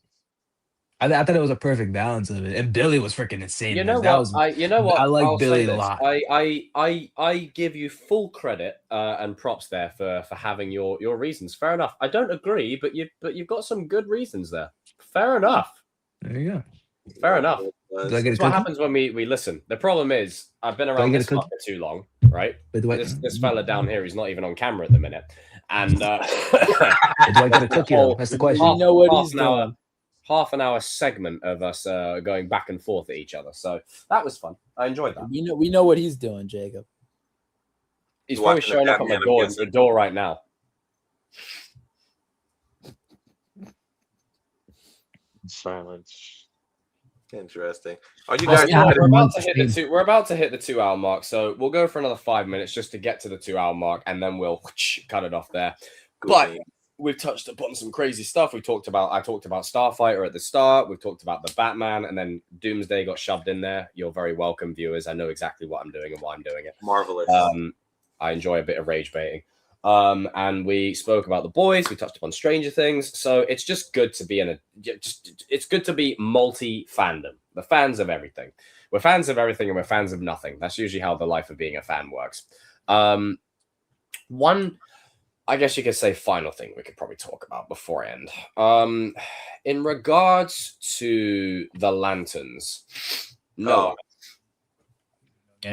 I thought it was a perfect balance of it, and Billy was freaking insane.
You know
That
what?
was, I like
I'll
Billy
say
a
this.
lot.
I give you full credit and props there for having your reasons. Fair enough. I don't agree, but you've got some good reasons there. Fair enough.
There you go.
Fair enough.
That's
what happens when we listen. The problem is I've been around this fucker too long, right? This fella down here is not even on camera at the minute, and
do I get a cookie? Though? That's the question.
You know what he's doing.
Half an hour segment of us going back and forth at each other. So that was fun. I enjoyed that.
We know what he's doing, Jacob.
He's probably showing up at my door right now.
Silence.
Interesting. Are you guys?
We're about to hit the 2 hour mark, so we'll go for another 5 minutes just to get to the 2 hour mark, and then we'll cut it off there. But we've touched upon some crazy stuff. I talked about Starfighter at the start. We've talked about the Batman, and then Doomsday got shoved in there. You're very welcome, viewers. I know exactly what I'm doing and why I'm doing it.
Marvelous.
I enjoy a bit of rage baiting. And we spoke about The Boys. We touched upon Stranger Things. So it's just good to be it's good to be multi-fandom. The fans of everything. We're fans of everything and we're fans of nothing. That's usually how the life of being a fan works. One, I guess you could say, final thing we could probably talk about before I end. In regards to the lanterns, Noah,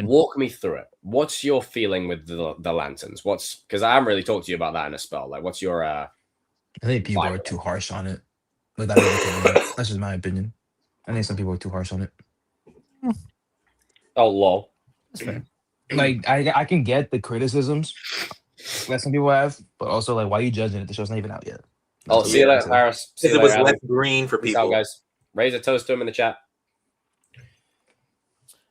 walk me through it. What's your feeling with the lanterns? Because I haven't really talked to you about that in a spell. Like, what's your? I
think people are too harsh on it. But that's just my opinion. I think some people are too harsh on it.
Oh, lol.
That's fair. Like, I can get the criticisms that some people have, but also, like, why are you judging it? The show's not even out yet.
Oh, see you later, Harris.
It was less green for people.
Out, guys. Raise a toast to him in the chat.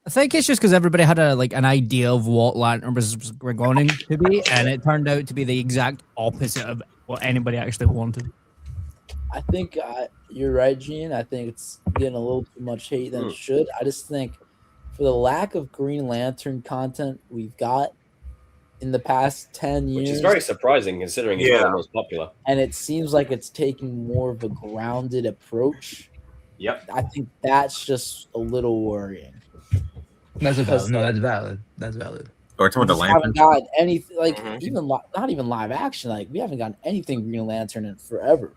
I think it's just because everybody had an idea of what Lantern was going to be, and it turned out to be the exact opposite of what anybody actually wanted.
I think you're right, Gene. I think it's getting a little too much hate than it should. I just think for the lack of Green Lantern content we've got in the past 10 years.
Which is very surprising considering it's one of the most popular.
And it seems like it's taking more of a grounded approach.
Yep.
I think that's just a little worrying.
That's valid. No, that's valid. That's valid.
Or toward the
Lantern. Haven't gotten anything even not even live action. Like we haven't gotten anything Green Lantern in forever.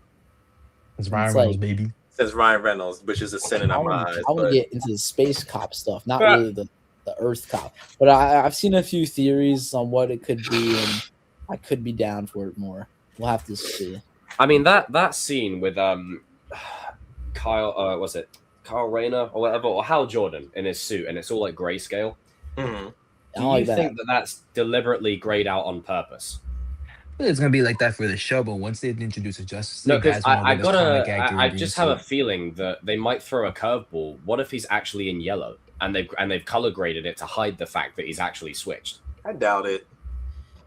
It's Ryan Reynolds, baby.
Says Ryan Reynolds, which is a sin in our eyes.
I want to get into the space cop stuff, not really the Earth cop. But I've seen a few theories on what it could be, and I could be down for it more. We'll have to see.
I mean that scene with Kyle, was it Kyle Rayner or whatever, or Hal Jordan in his suit, and it's all like grayscale.
Mm-hmm.
Do you think that's deliberately grayed out on purpose?
It's gonna be like that for the show, but once they introduce a Justice
No,
League,
because I just have a feeling that they might throw a curveball. What if he's actually in yellow, and they've color graded it to hide the fact that he's actually switched?
I doubt it.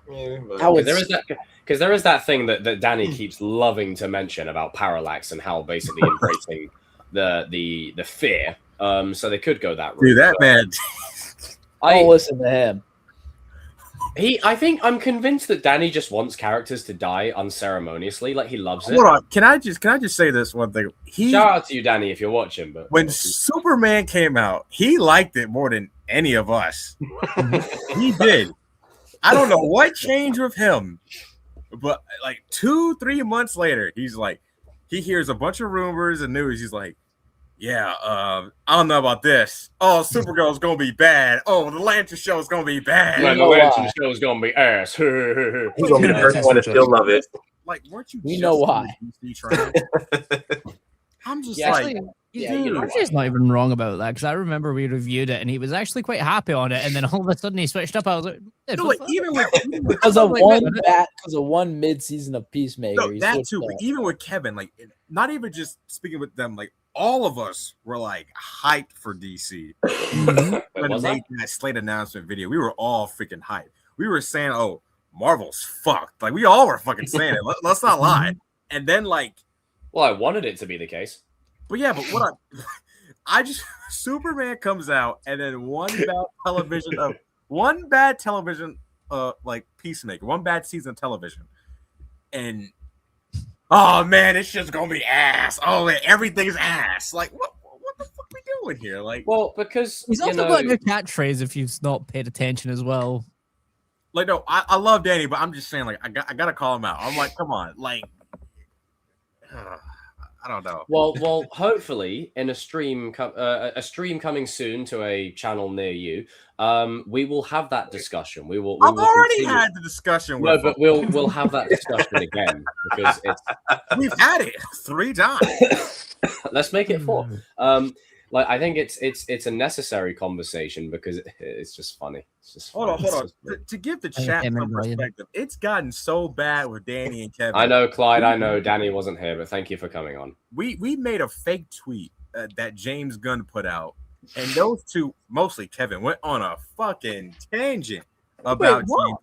Because there is that thing that Danny keeps loving to mention about Parallax and how basically embracing the fear. So they could go that route.
Dude, that man.
I'll listen to him.
I think I'm convinced that Danny just wants characters to die unceremoniously, like he loves it.
Hold on, can I just say this one thing?
Shout out to you, Danny, if you're watching. But
when Superman came out, he liked it more than any of us. He did. I don't know what changed with him, but like 2-3 months later, he's like, he hears a bunch of rumors and news. He's like, yeah, I don't know about this. Oh, Supergirl's gonna be bad. Oh, the Lantern show is gonna be bad.
Man, the Lantern show is gonna be ass.
He's gonna be the first one to still love it.
Like, weren't you?
We know why.
I'm just
RJ's not even wrong about that because I remember we reviewed it and he was actually quite happy on it, and then all of a sudden he switched up. I was like,
because of one mid-season of Peacemaker.
No, that too. But even with Kevin, like, not even just speaking with them, like all of us were like hyped for DC. When they made that slate announcement video, we were all freaking hyped. We were saying, "Oh, Marvel's fucked. Like we all were fucking saying it. Let's not lie. And then like,
well, I wanted it to be the case.
But yeah, but what I just Superman comes out and then one bad television like Peacemaker, one bad season of television, and oh man, it's just gonna be ass. Oh man, everything's ass. Like what the fuck are we doing here? Like,
well, because
he's also got a new catchphrase if you've not paid attention as well.
Like, no, I love Danny, but I'm just saying, like, I gotta call him out. I'm like, come on, like, I don't know.
Well, hopefully in a stream coming soon to a channel near you, we will have that discussion. We will.
I've already had the discussion.
No, but we'll have that discussion again because
we've had it 3 times.
Let's make it 4. Like I think it's a necessary conversation because it's just funny. It's just
hold on. To give the chat some perspective, it's gotten so bad with Danny and Kevin.
I know, Clyde. I know Danny wasn't here, but thank you for coming on.
We made a fake tweet that James Gunn put out, and those two, mostly Kevin, went on a fucking tangent about James Gunn.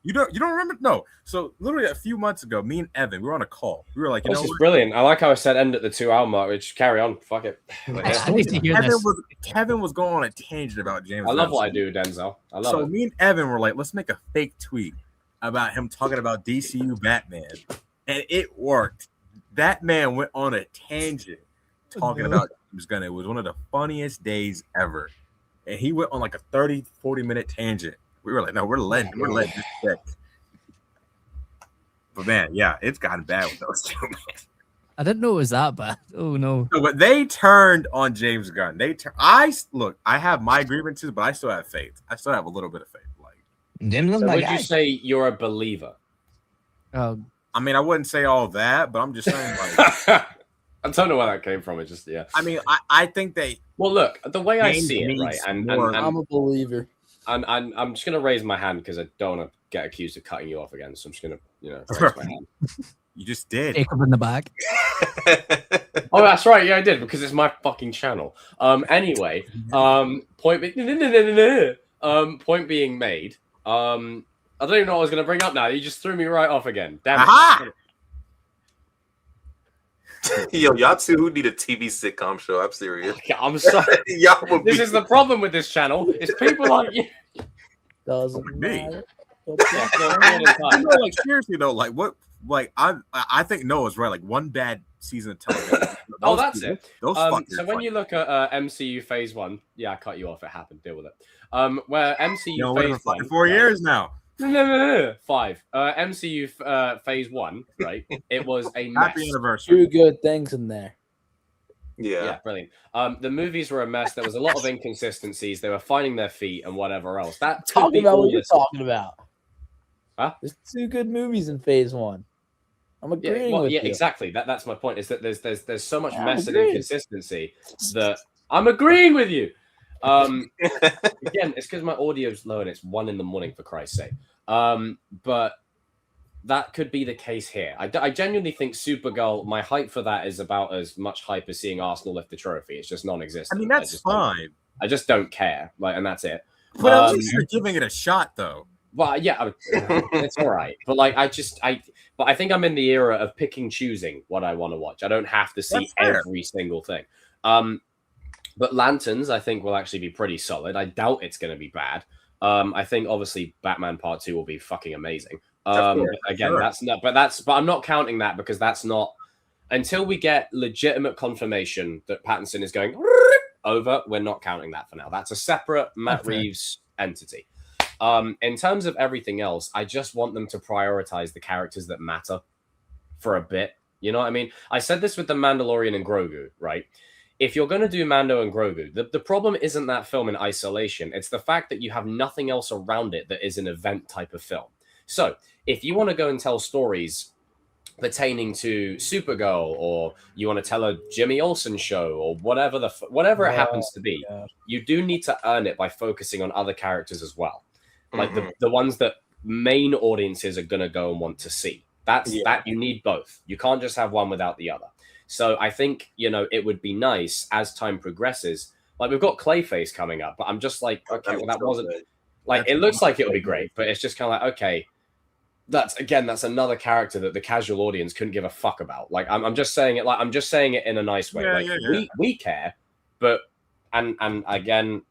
You don't remember? No. So literally a few months ago, me and Evan, we were on a call. We were like,
this is brilliant. I like how I said end at the 2-hour mark. Which carry on. Fuck it.
Kevin was going on a tangent about James.
I love what I do, Denzel. I love it.
So me and Evan were like, let's make a fake tweet about him talking about DCU Batman, and it worked. That man went on a tangent talking about James Gunn. It was one of the funniest days ever, and he went on like a 30-40 minute tangent. We were like, no, we're letting this stick. But man, yeah, it's gotten bad with those two, man.
I didn't know it was that bad. Oh no!
No, but they turned on James Gunn. I have my grievances, but I still have faith. I still have a little bit of faith. Like,
so would you say you're a believer?
I mean, I wouldn't say all that, but I'm just saying, like,
I don't know where that came from. It's just
I mean, I think they.
Well, look, the way I see it, right, and
I'm a believer.
I'm just gonna raise my hand because I don't want to get accused of cutting you off again. So I'm just gonna, raise my hand.
You just did.
Take up in the back.
Oh, that's right. Yeah, I did because it's my fucking channel. Anyway, point being made. I don't even know what I was gonna bring up now. You just threw me right off again. Damn it.
Yo, y'all two who need a TV sitcom show. I'm serious.
I'm sorry. This is the problem with this channel. It's people like you.
Doesn't matter.
Like seriously though, like what? Like I think Noah's right. Like one bad season of television.
That's it. So when you look at MCU Phase 1, yeah, I cut you off. It happened. Deal with it. Where MCU Phase 1,
4 years now.
No. 5. MCU Phase 1, right? It was a mess.
Happy anniversary.
2 good things in there.
Yeah, brilliant. The movies were a mess. There was a lot of inconsistencies. They were finding their feet and whatever else. That
talking about what you're talking about.
Huh?
There's 2 good movies in Phase 1. I'm agreeing with you.
Yeah, exactly. That's my point. Is that there's so much mess and inconsistency that I'm agreeing with you. Again, it's because my audio's low and it's 1 a.m, for Christ's sake. But that could be the case here. I genuinely think Supergirl, my hype for that is about as much hype as seeing Arsenal lift the trophy. It's just non-existent.
I mean, that's fine.
I just don't care. Like, and that's it.
But at least you're giving it a shot, though.
Well, yeah, it's all right. But like, but I think I'm in the era of choosing what I want to watch. I don't have to see every single thing. But Lanterns, I think, will actually be pretty solid. I doubt it's going to be bad. I think obviously Batman Part 2 will be fucking amazing. But I'm not counting that because that's not until we get legitimate confirmation that Pattinson is going over. We're not counting that for now. That's a separate Matt Reeves entity. In terms of everything else, I just want them to prioritize the characters that matter for a bit. You know what I mean? I said this with The Mandalorian and Grogu, right? If you're going to do Mando and Grogu, the problem isn't that film in isolation. It's the fact that you have nothing else around it that is an event type of film. So if you want to go and tell stories pertaining to Supergirl, or you want to tell a Jimmy Olsen show, or whatever it happens to be, you do need to earn it by focusing on other characters as well. Like the ones that main audiences are going to go and want to see. That you need both. You can't just have one without the other. So I think, it would be nice as time progresses. Like, we've got Clayface coming up, but I'm just like, okay, well, that wasn't like, it looks like it'll be great, but it's just kind of like, okay, that's another character that the casual audience couldn't give a fuck about. Like I'm just saying it in a nice way. We care, but and again,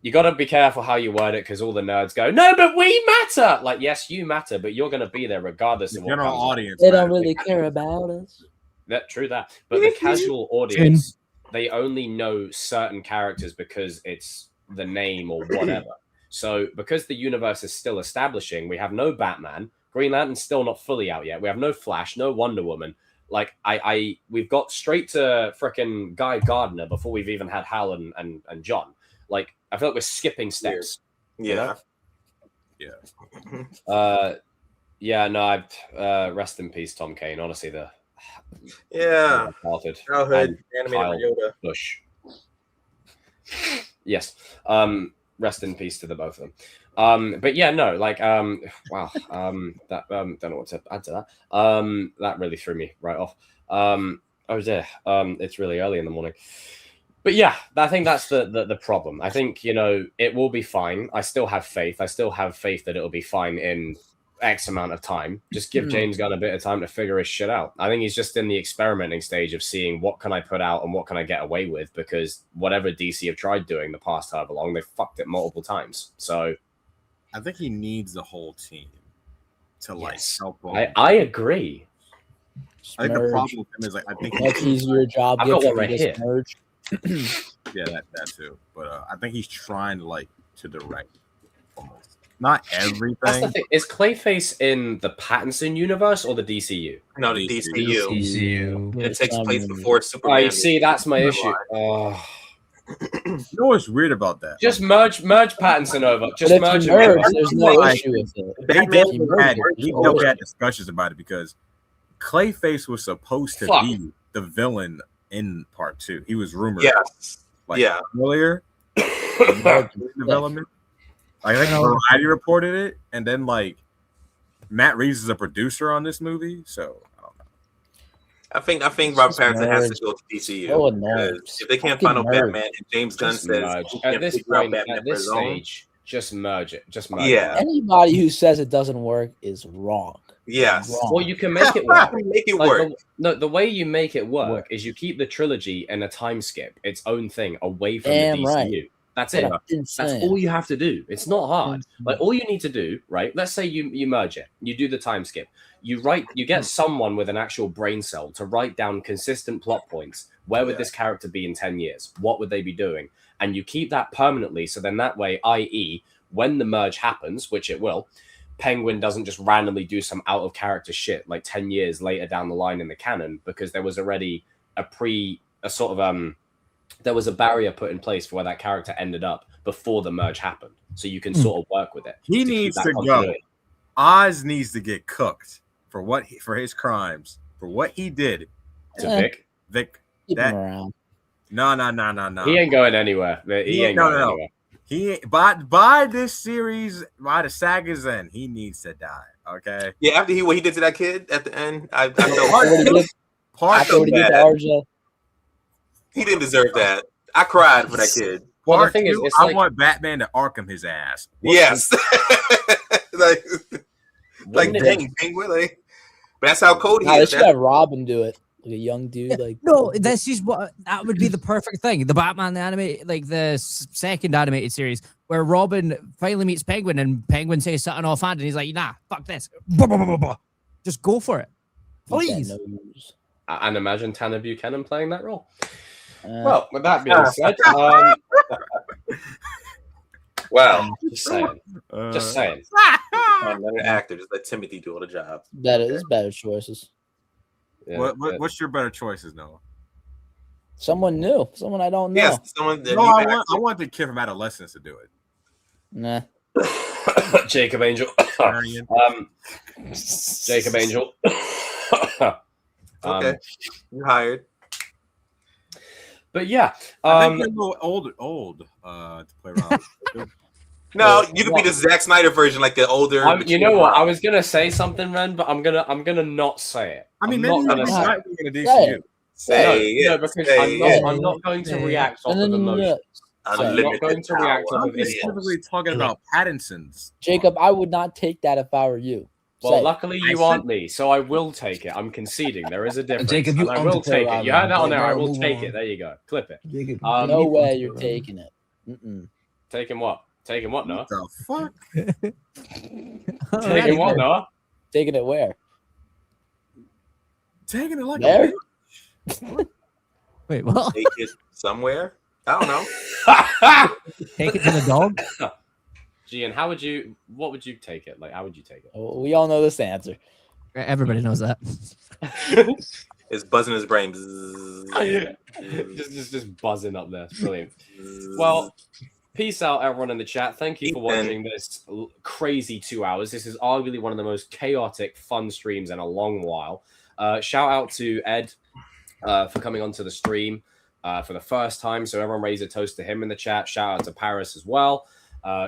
you got to be careful how you word it because all the nerds go, no, but we matter. Like, yes, you matter, but you're going to be there regardless of what
general audience.
They don't really care about us.
True that. But the casual audience, they only know certain characters because it's the name or whatever. So because the universe is still establishing, we have no Batman. Green Lantern's still not fully out yet. We have no Flash, no Wonder Woman. Like we've got straight to frickin' Guy Gardner before we've even had Hal and John. Like, I feel like we're skipping steps.
Yeah.
You know? Rest in peace, Tom Kane. Honestly, childhood animated Yoda. Bush. Yes. Rest in peace to the both of them. But yeah, no, like, wow. That don't know what to add to that. That really threw me right off. Oh dear. It's really early in the morning. But yeah, I think that's the problem. I think, it will be fine. I still have faith. I still have faith that it'll be fine in X amount of time. Just give James Gunn a bit of time to figure his shit out. I think he's just in the experimenting stage of seeing what can I put out and what can I get away with, because whatever DC have tried doing the past however long, they've fucked it multiple times. So
I think he needs the whole team to help him.
I agree.
I think the problem with him is I think
much easier job.
I've got one right here.
Yeah, that too. But I think he's trying to direct almost. Not everything.
That's the thing. Is Clayface in the Pattinson universe or the DCU?
No, the DCU.
DCU.
It takes place before Superman.
You see, that's my issue.
You know what's weird about that?
Just merge Pattinson over. Just merge him over.
There's no issue with it.
We had discussions about it because Clayface was supposed to be the villain in part 2. He was rumored. Earlier. Development. I think Variety reported it, and then Matt Reeves is a producer on this movie, so I don't know.
I think Rob Pattinson has to go to DCU. If they can't find a Batman, and James Gunn says
at this point, at this stage, just merge it. Just merge it.
Anybody who says it doesn't work is wrong.
Yes.
Wrong.
Well, you can make it work.
Make it work.
The way you make it work is you keep the trilogy and a time skip, its own thing, away from the DCU. Right. That's it. That's all you have to do. It's not hard. Like, all you need to do, right? Let's say you merge it. You do the time skip. You get someone with an actual brain cell to write down consistent plot points. Where would this character be in 10 years? What would they be doing? And you keep that permanently. So then that way, i.e., when the merge happens, which it will, Penguin doesn't just randomly do some out of character shit 10 years later down the line in the canon, because there was already there was a barrier put in place for where that character ended up before the merge happened. So you can sort of work with it.
He needs to go. Oz needs to get cooked for his crimes, for what he did
to Vic.
Keep him around.
No.
He ain't going anywhere. He ain't going anywhere.
He by this series, by the saga's end, he needs to die. Okay.
Yeah, after what he did to that kid at the end, I
felt
he didn't deserve that. I cried for that kid.
Well, the thing is,
I want Batman to Arkham his ass.
Yes. Dang, Penguin. But that's how Cody is.
They should have Robin do it. Like a young dude,
no, this is what that would be the perfect thing. The Batman the second animated series where Robin finally meets Penguin and Penguin says something offhand and he's like, "Nah, fuck this, just go for it, please."
And imagine Tanner Buchanan playing that role. Well, with that being said, well, just saying.
Another actor, just let Timothy do all the jobs.
There's better choices.
Yeah, what's your better choices, Noah?
Someone new, someone I don't know.
Yes, someone.
I want the kid from Adolescence to do it.
Nah.
Jacob Angel. Jacob Angel.
Okay, you hired.
But yeah,
I think you're a little old to play around.
No, you could be the Zack Snyder version, like the older.
You know what? I was gonna say something, Ren, but I'm gonna not say it.
I mean,
maybe
I'm
gonna
not
say
going to DCU.
I'm not going to react off of emotion. I'm not going to react off
I'm
of impulse.
specifically talking about Pattinson's.
Jacob, I would not take that if I were you.
Well,
Say it.
luckily you aren't me, so I will take it. I'm conceding. There is a difference.
Jacob, you
and I will
owned the
take it. You had that on there. I
Bro,
will
move
take
on.
it. There you go. Clip it.
Jacob,
No way you're taking it. Mm-mm.
Taking what? Taking what, Noah?
The fuck?
Taking what, Noah?
Taking it where?
Taking it like
There?
Wait, what?
Take it somewhere. I don't know.
Take it to the dog?
Gian, what would you take it? Like, how would you take it?
Oh, we all know this answer.
Everybody knows that.
It's buzzing his brain.
just buzzing up there. It's brilliant. Well, peace out, everyone in the chat. Thank you for watching this crazy 2 hours. This is arguably one of the most chaotic, fun streams in a long while. Shout out to Ed for coming onto the stream for the first time. So everyone raise a toast to him in the chat. Shout out to Paris as well.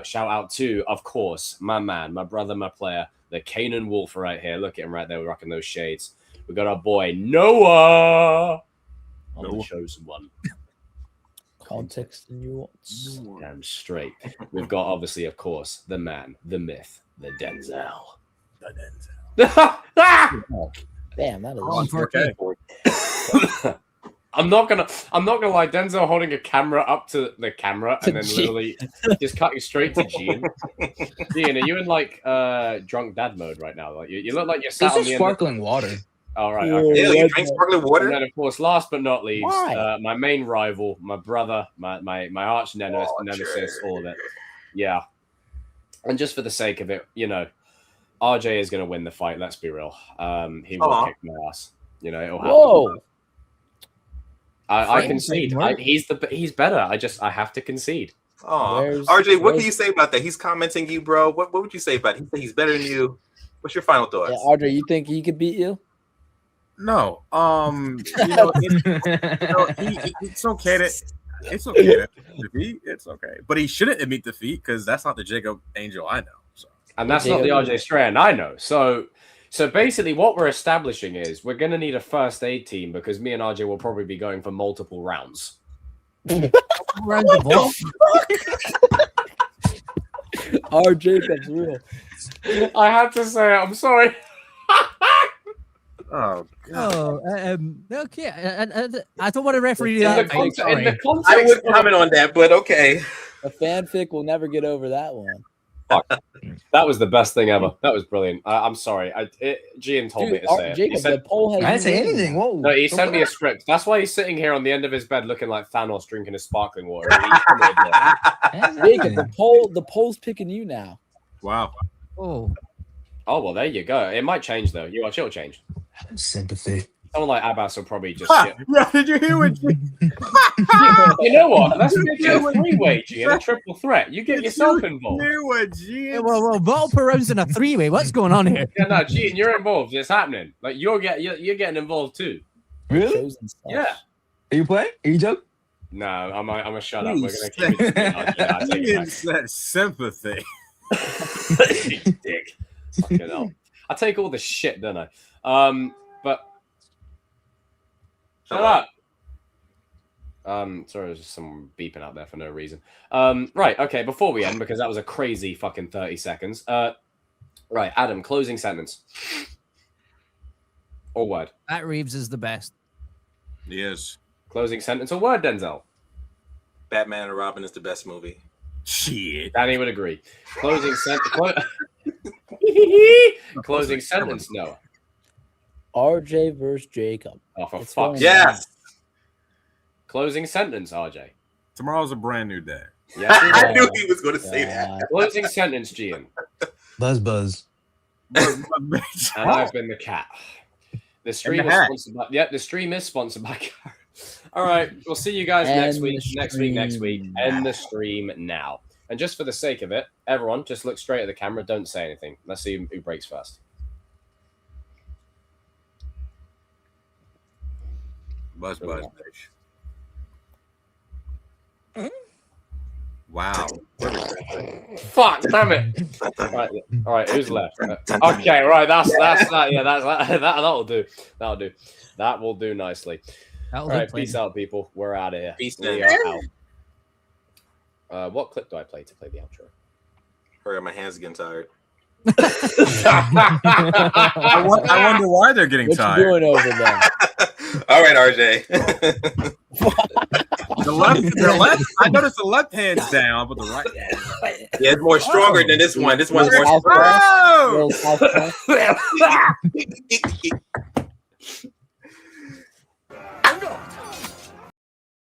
Shout out to, of course, my man, my brother, my player, the Canaan Wolf right here. Look at him right there, rocking those shades. We got our boy Noah on the chosen one.
Context and nuance.
Damn straight. We've got, obviously, of course, the man, the myth, the Denzel.
Damn, that is
okay. I'm not gonna lie. Denzel holding a camera up to the camera and then literally just cutting straight to Gian. Gian, are you in like drunk dad mode right now? Like you look like you're sat on the
sparkling water.
All right. Okay.
Yeah, you drink sparkling water.
And then, of course, last but not least, my main rival, my brother, my arch nemesis, all of it. Yeah. And just for the sake of it, you know, RJ is going to win the fight. Let's be real. He will kick my ass. You know, it'll happen.
Whoa.
I concede. He's better. I have to concede.
Oh, RJ, what can you say about that? He's commenting you, bro. What would you say about it? He's better than you. What's your final thoughts?
Yeah, RJ, you think he could beat you?
No. It's okay to defeat. It's okay, but he shouldn't admit defeat because that's not the Jacob Angel I know. So.
And that's not the RJ Strand I know. So basically, what we're establishing is we're going to need a first aid team because me and RJ will probably be going for multiple rounds.
RJ, that's real.
I had to say it. I'm sorry.
Oh, God.
Okay. I don't want to referee that.
I would comment on that, but okay.
The fanfic will never get over that one.
That was the best thing ever. That was brilliant. I'm sorry. Gian told me to say it.
Jacob, the poll has
I didn't say anything. Whoa.
No, he sent me a script. That's why he's sitting here on the end of his bed looking like Thanos drinking his sparkling water.
Jacob, the poll's picking you now.
Wow.
Oh,
well, there you go. It might change though. You watch, it'll change.
Sympathy.
Someone like Abbas will probably just.
Yeah, did you hear what?
You know what? Let's make it a three-way, Gian, a triple threat. You get yourself involved.
Hear what, Gian?
well, multiple rounds in a three-way. What's going on here?
Yeah, no, Gian, you're involved. It's happening. Like you're getting involved too.
Really?
Yeah.
Are you playing? Are you joking?
No, I'm a shut up. We're gonna keep it.
Gian said sympathy.
You dick. Fucking hell. I take all the shit, don't I? But shut up. Sorry, there's just someone beeping out there for no reason. Right, okay, before we end, because that was a crazy fucking 30 seconds. Right, Adam, closing sentence. Or word.
Matt Reeves is the best.
Yes.
Closing sentence or word, Denzel?
Batman and Robin is the best movie.
Shit.
Danny would agree. Closing sentence. Closing sentence, no.
RJ versus Jacob.
Oh, for fuck's sake.
Yes.
Closing sentence, RJ.
Tomorrow's a brand new day.
Yes,
I knew he was going to say that.
Closing sentence, Gian.
Buzz.
And I've been the cat. The stream is sponsored by. Yep, the stream is sponsored by. All right, we'll see you guys next week. Next week. End the stream now. And just for the sake of it, everyone, just look straight at the camera. Don't say anything. Let's see who breaks first.
Buzz, bitch. Wow.
Fuck, damn it. All right, who's left? Okay, right, that's that. Yeah, that'll do. That will do nicely. All right, peace out, people. We're out of here.
Peace
we are out. What clip do I play to play the outro?
Hurry up, my hands are getting tired.
I wonder why they're getting tired.
What you doing over there?
All right, RJ.
The left. I noticed the left hand's down, but the right.
Yeah, it's more stronger than this one. This one's more strong.
Oh!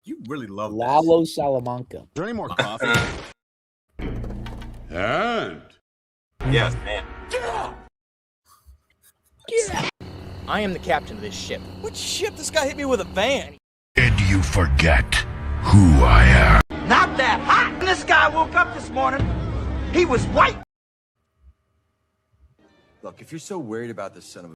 You really love
Lalo Salamanca.
Is there any more coffee?
And
Yes, man.
I am the captain of this ship. What ship? This guy hit me with a van.
did you forget who I am?
Not that hot. When this guy woke up this morning, he was white.
Look, if you're so worried about this son of a